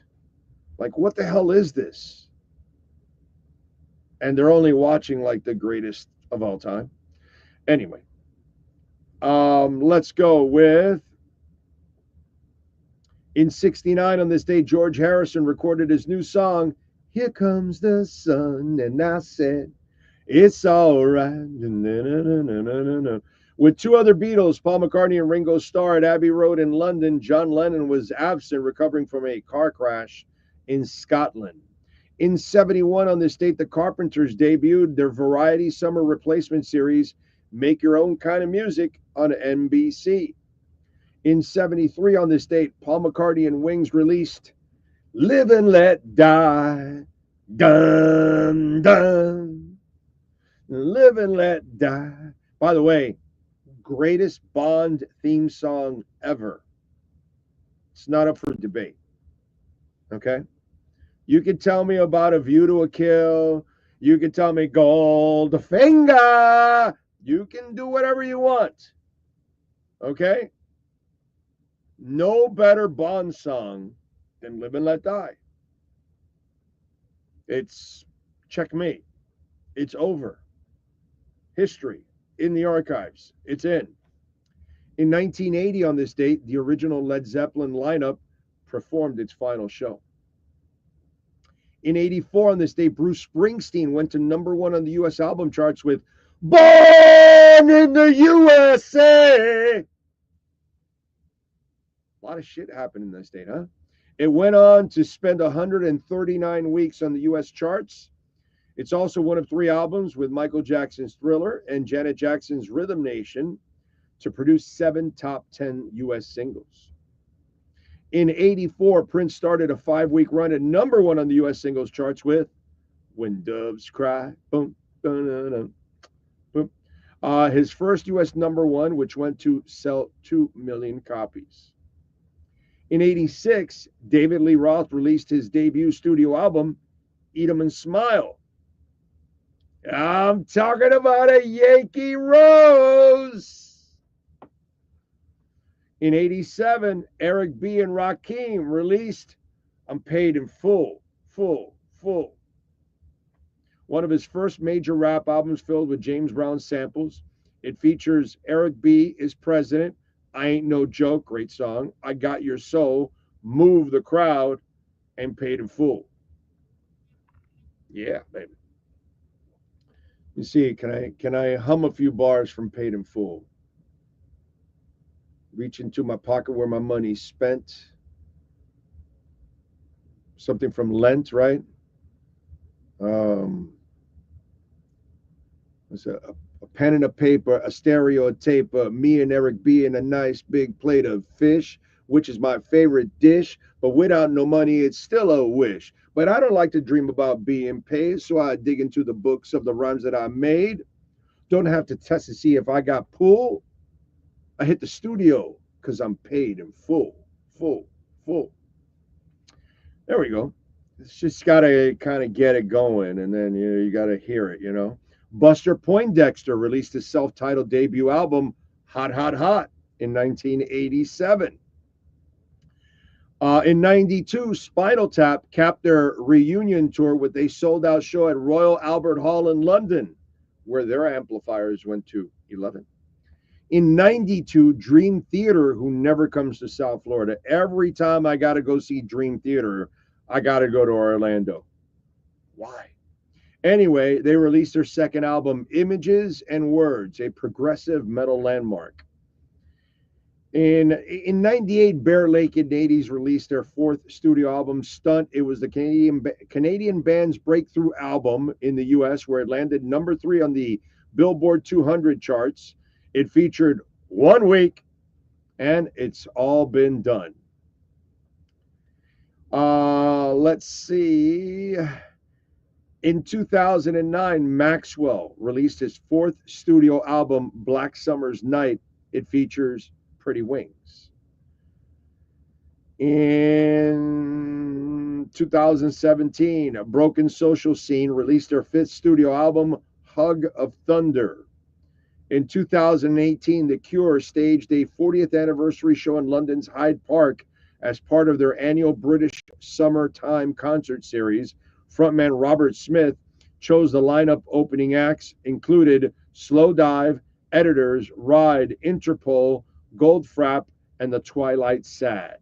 Like, what the hell is this? And they're only watching like the greatest of all time. Anyway, let's go with, in 69 on this day, George Harrison recorded his new song, Here Comes the Sun, and I said, it's all right. With two other Beatles, Paul McCartney and Ringo Starr at Abbey Road in London, John Lennon was absent, recovering from a car crash in Scotland. In 71 on this date, the Carpenters debuted their variety summer replacement series, Make Your Own Kind of Music, on NBC. In 73 on this date, Paul McCartney and Wings released Live and Let Die. Dun, dun. Live and Let Die. By the way, greatest Bond theme song ever. It's not up for debate. Okay? You can tell me about A View to a Kill. You can tell me Goldfinger. You can do whatever you want. Okay? No better Bond song than Live and Let Die. It's checkmate. It's over. History in the archives. It's in. In 1980 on this date, the original Led Zeppelin lineup performed its final show. In 84 on this date, Bruce Springsteen went to #1 on the U.S. album charts with Born in the USA. A lot of shit happened in this date, huh? It went on to spend 139 weeks on the U.S. charts. It's also one of 3 albums with Michael Jackson's Thriller and Janet Jackson's Rhythm Nation to produce 7 top 10 U.S. singles. In 84, Prince started a 5-week run at #1 on the U.S. singles charts with When Doves Cry. Boom, boom, boom. His first U.S. #1, which went to sell 2 million copies. In 86, David Lee Roth released his debut studio album, Eat 'Em and Smile. I'm talking about a Yankee Rose. In 87, Eric B. and Rakim released I'm Paid in Full. One of his first major rap albums filled with James Brown samples. It features Eric B. is President, I Ain't No Joke, great song, I Got Your Soul, Move the Crowd, and Paid in Full. Yeah, baby. You see, can I hum a few bars from Paid in Full? Reach into my pocket where my money's spent. Something from Lent, right? It's a pen and a paper, a stereo, a tape, me and Eric B and a nice big plate of fish, which is my favorite dish. But without no money, it's still a wish. But I don't like to dream about being paid, so I dig into the books of the rhymes that I made. Don't have to test to see if I got pull. I hit the studio because I'm paid in full. There we go. It's just got to kind of get it going, and then you got to hear it, Buster Poindexter released his self-titled debut album, Hot, Hot, Hot, in 1987. In 92, Spinal Tap capped their reunion tour with a sold-out show at Royal Albert Hall in London, where their amplifiers went to 11. In 92, Dream Theater, who never comes to South Florida. Every time I got to go see Dream Theater, I got to go to Orlando. Why? Anyway, they released their second album, Images and Words, a progressive metal landmark. In 98, Bear Lake in the 80s released their fourth studio album, Stunt. It was the Canadian band's breakthrough album in the U.S., where it landed number 3 on the Billboard 200 charts. It featured 1 week, and it's all been done. Let's see. In 2009, Maxwell released his fourth studio album, Black Summer's Night. It features Pretty Wings. In 2017, Broken Social Scene released their fifth studio album, Hug of Thunder. In 2018, The Cure staged a 40th anniversary show in London's Hyde Park as part of their annual British Summertime concert series. Frontman Robert Smith chose the lineup. Opening acts included Slow Dive, Editors, Ride, Interpol, Goldfrapp, and The Twilight Sad.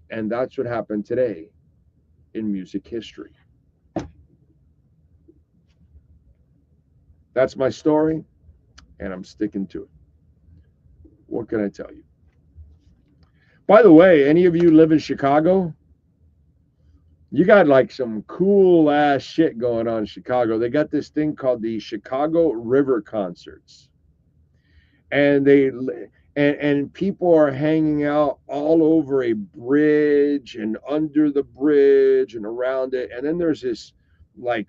And that's what happened today in music history. That's my story, and I'm sticking to it. What can I tell you? By the way, any of you live in Chicago? You got like some cool ass shit going on in Chicago. They got this thing called the Chicago River Concerts. And and people are hanging out all over a bridge and under the bridge and around it. And then there's this like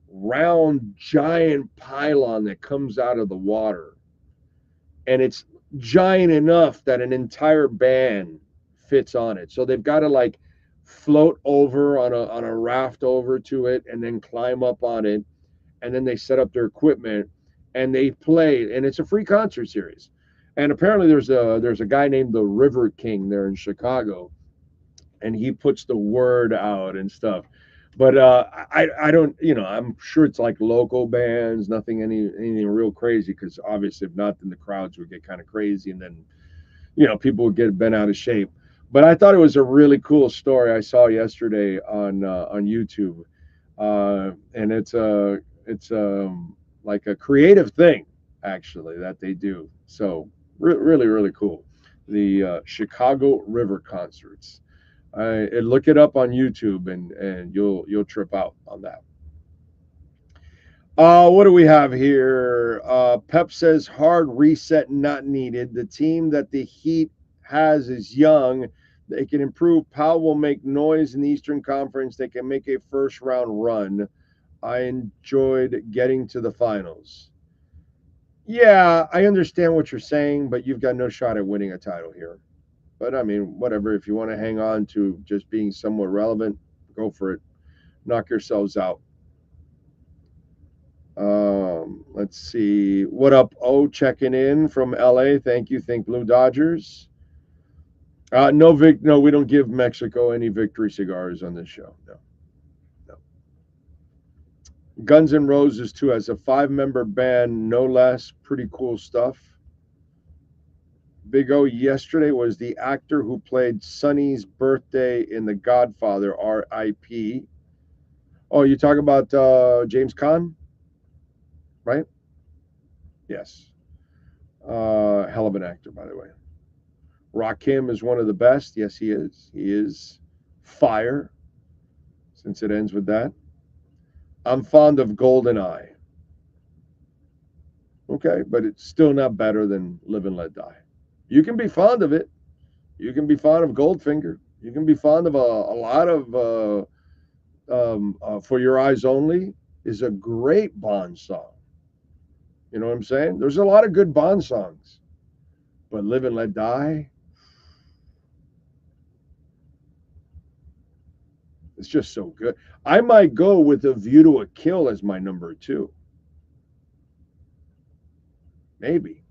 round giant pylon that comes out of the water. And it's giant enough that an entire band fits on it. So they've got to like float over on a raft over to it and then climb up on it, and then they set up their equipment and they play, and it's a free concert series. And apparently there's a guy named the River King there in Chicago, and he puts the word out and stuff. But I don't, I'm sure it's like local bands, nothing anything real crazy, because obviously if not, then the crowds would get kind of crazy, and then people would get bent out of shape. But I thought it was a really cool story I saw yesterday on YouTube, and it's like a creative thing actually that they do. So really, really cool. The Chicago River Concerts. Look it up on YouTube, and you'll trip out on that. What do we have here? Pep says hard reset not needed. The team that the Heat has is young. They can improve. Powell will make noise in the Eastern Conference. They can make a first round run. I enjoyed getting to the finals. Yeah, I understand what you're saying, but you've got no shot at winning a title here. But I mean, whatever. If you want to hang on to just being somewhat relevant, go for it. Knock yourselves out. Let's see. What up? Oh, checking in from LA. Thank you. Think Blue Dodgers. No, we don't give Mexico any victory cigars on this show. No. Guns N' Roses, too, has a 5-member band, no less. Pretty cool stuff. Big O, yesterday was the actor who played Sonny's birthday in The Godfather, R.I.P. Oh, you talk about James Caan? Right? Yes. Hell of an actor, by the way. Rakim is one of the best. Yes, he is. He is fire, since it ends with that. I'm fond of GoldenEye. Okay, but it's still not better than Live and Let Die. You can be fond of it. You can be fond of Goldfinger. You can be fond of a lot of For Your Eyes Only is a great Bond song. You know what I'm saying? There's a lot of good Bond songs. But Live and Let Die, it's just so good. I might go with A View to a Kill as my number 2. Maybe.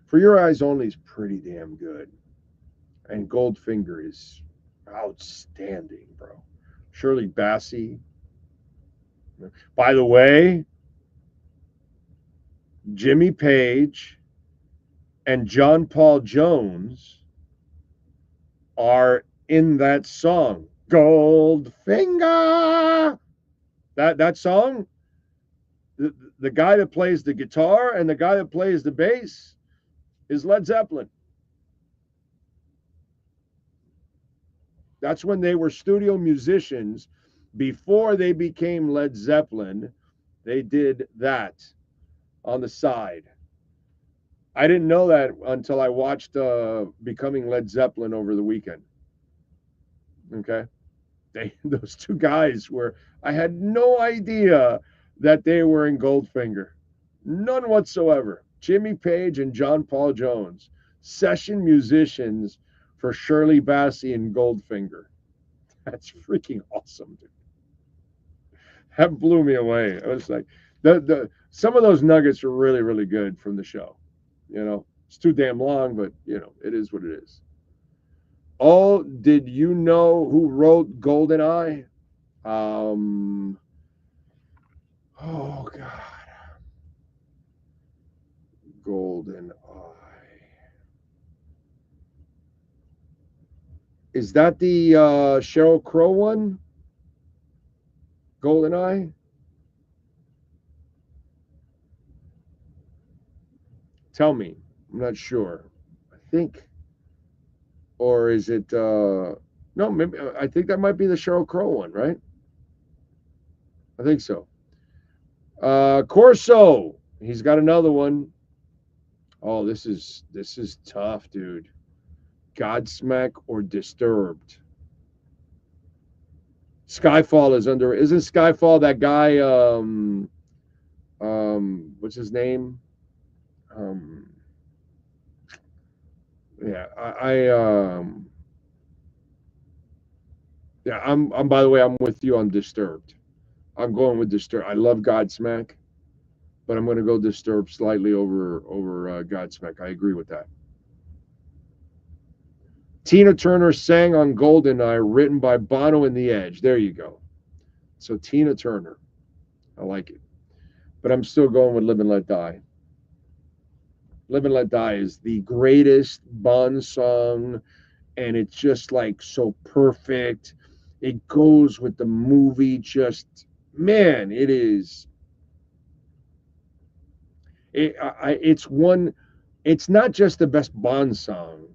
For Your Eyes Only is pretty damn good. And Goldfinger is outstanding, bro. Shirley Bassey. By the way, Jimmy Page and John Paul Jones are in that song. Goldfinger. That song, the guy that plays the guitar and the guy that plays the bass is Led Zeppelin. That's when they were studio musicians. Before they became Led Zeppelin, they did that on the side. I didn't know that until I watched Becoming Led Zeppelin over the weekend. Okay? Those two guys I had no idea that they were in Goldfinger. None whatsoever. Jimmy Page and John Paul Jones, session musicians for Shirley Bassey and Goldfinger. That's freaking awesome, dude. That blew me away. I was like, some of those nuggets are really, really good from the show. You know, it's too damn long, but you know, it is what it is. Oh, did you know who wrote GoldenEye? Oh God, GoldenEye. Is that the Sheryl Crow one? GoldenEye? Tell me. I'm not sure. I think. Or is it no, maybe I think that might be the Sheryl Crow one, right? I think so. Corso. He's got another one. Oh, this is tough, dude. Godsmack or Disturbed? Skyfall is under. Isn't Skyfall that guy? What's his name? Yeah, I'm. By the way, I'm with you on Disturbed. I'm going with Disturbed. I love Godsmack, but I'm going to go Disturbed slightly over Godsmack. I agree with that. Tina Turner sang on GoldenEye, written by Bono and The Edge. There you go. So Tina Turner. I like it. But I'm still going with Live and Let Die. Live and Let Die is the greatest Bond song, and it's just like so perfect. It goes with the movie. Just, man, it is. It's one. It's not just the best Bond song.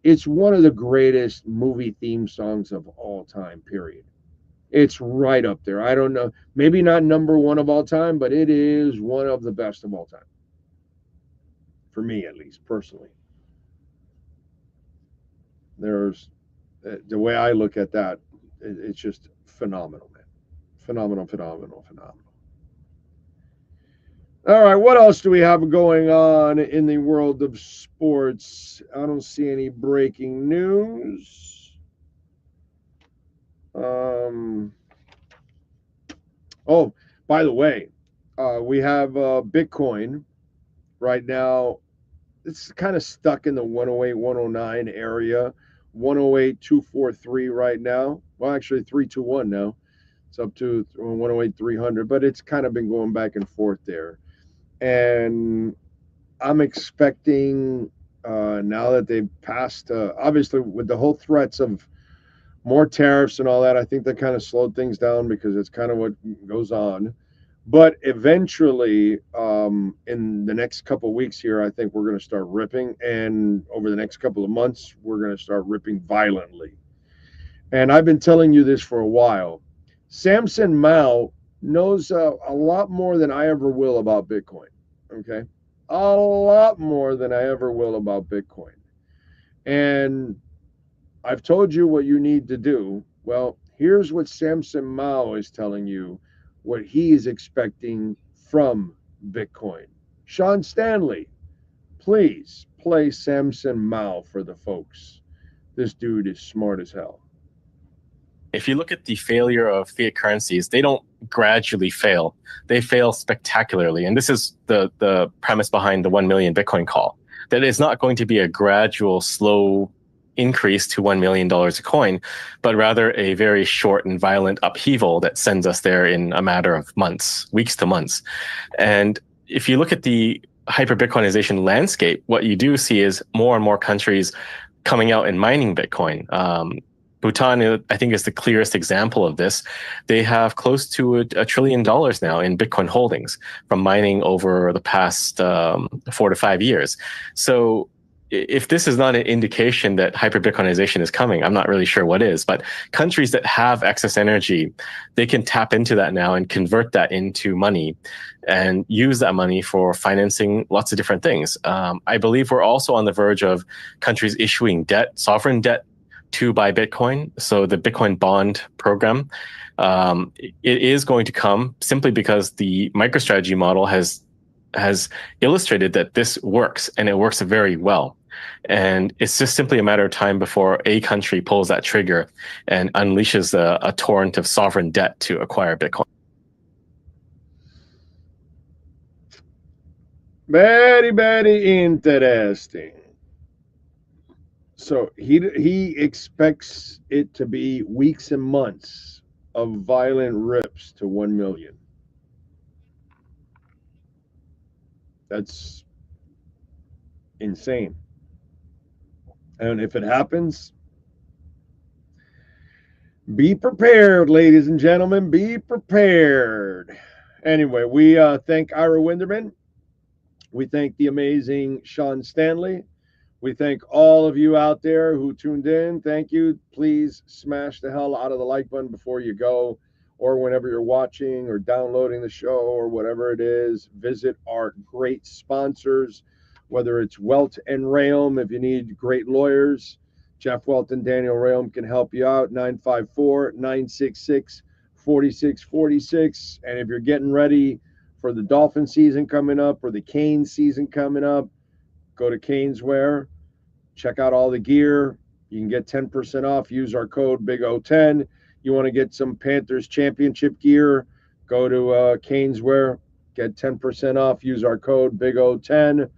It's one of the greatest movie theme songs of all time, period. It's right up there. I don't know. Maybe not number one of all time, but it is one of the best of all time. For me, at least, personally. There's the way I look at that, it's just phenomenal, man. Phenomenal. All right, what else do we have going on in the world of sports? I don't see any breaking news. Oh, by the way, we have Bitcoin right now. It's kind of stuck in the 108, 109 area. 108.243 right now. Well, actually 321 now. It's up to 108, 300, but it's kind of been going back and forth there. And I'm expecting now that they've passed, obviously with the whole threats of more tariffs and all that, I think that kind of slowed things down because it's kind of what goes on. But eventually, in the next couple of weeks here, I think we're going to start ripping. And over the next couple of months, we're going to start ripping violently. And I've been telling you this for a while. Samson Mao knows a lot more than I ever will about Bitcoin. Okay? A lot more than I ever will about Bitcoin. And I've told you what you need to do. Well, here's what Samson Mao is telling you, what he is expecting from Bitcoin. Sean Stanley, please play Samson Mao for the folks. This dude is smart as hell. If you look at the failure of fiat currencies, they don't gradually fail. They fail spectacularly. And this is the premise behind the 1 million Bitcoin call, that it's not going to be a gradual, slow increase to $1 million a coin, but rather a very short and violent upheaval that sends us there in a matter of months, weeks to months. And if you look at the hyper-Bitcoinization landscape, what you do see is more and more countries coming out and mining Bitcoin. Bhutan, I think, is the clearest example of this. They have close to $1 trillion now in Bitcoin holdings from mining over the past 4 to 5 years. So if this is not an indication that hyper-Bitcoinization is coming, I'm not really sure what is. But countries that have excess energy, they can tap into that now and convert that into money and use that money for financing lots of different things. I believe we're also on the verge of countries issuing debt, sovereign debt, to buy Bitcoin. So the Bitcoin bond program, it is going to come simply because the MicroStrategy model has illustrated that this works, and it works very well. And it's just simply a matter of time before a country pulls that trigger and unleashes a torrent of sovereign debt to acquire Bitcoin. Very, very interesting. So he expects it to be weeks and months of violent rips to 1 million. That's insane. And if it happens, be prepared, ladies and gentlemen. Be prepared. Anyway, we thank Ira Winderman. We thank the amazing Sean Stanley. We thank all of you out there who tuned in. Thank you. Please smash the hell out of the like button before you go, or whenever you're watching or downloading the show or whatever it is. Visit our great sponsors, whether it's Welt and Rayom. If you need great lawyers, Jeff Welt and Daniel Rayom can help you out. 954-966-4646. And if you're getting ready for the Dolphin season coming up or the Canes season coming up, go to Caneswear, check out all the gear. You can get 10% off. Use our code BIG010. You want to get some Panthers championship gear, go to Caneswear, get 10% off. Use our code BIG010.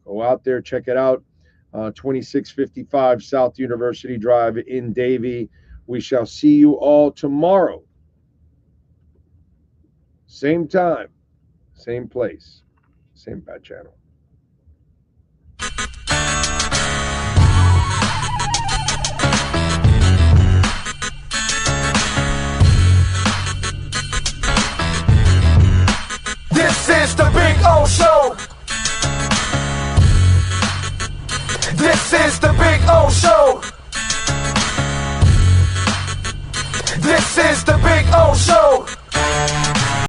Go out there, check it out. 2655 South University Drive in Davie. We shall see you all tomorrow. Same time, same place, same bad channel. This is the Big O Show. This is the Big O Show. This is the Big O Show.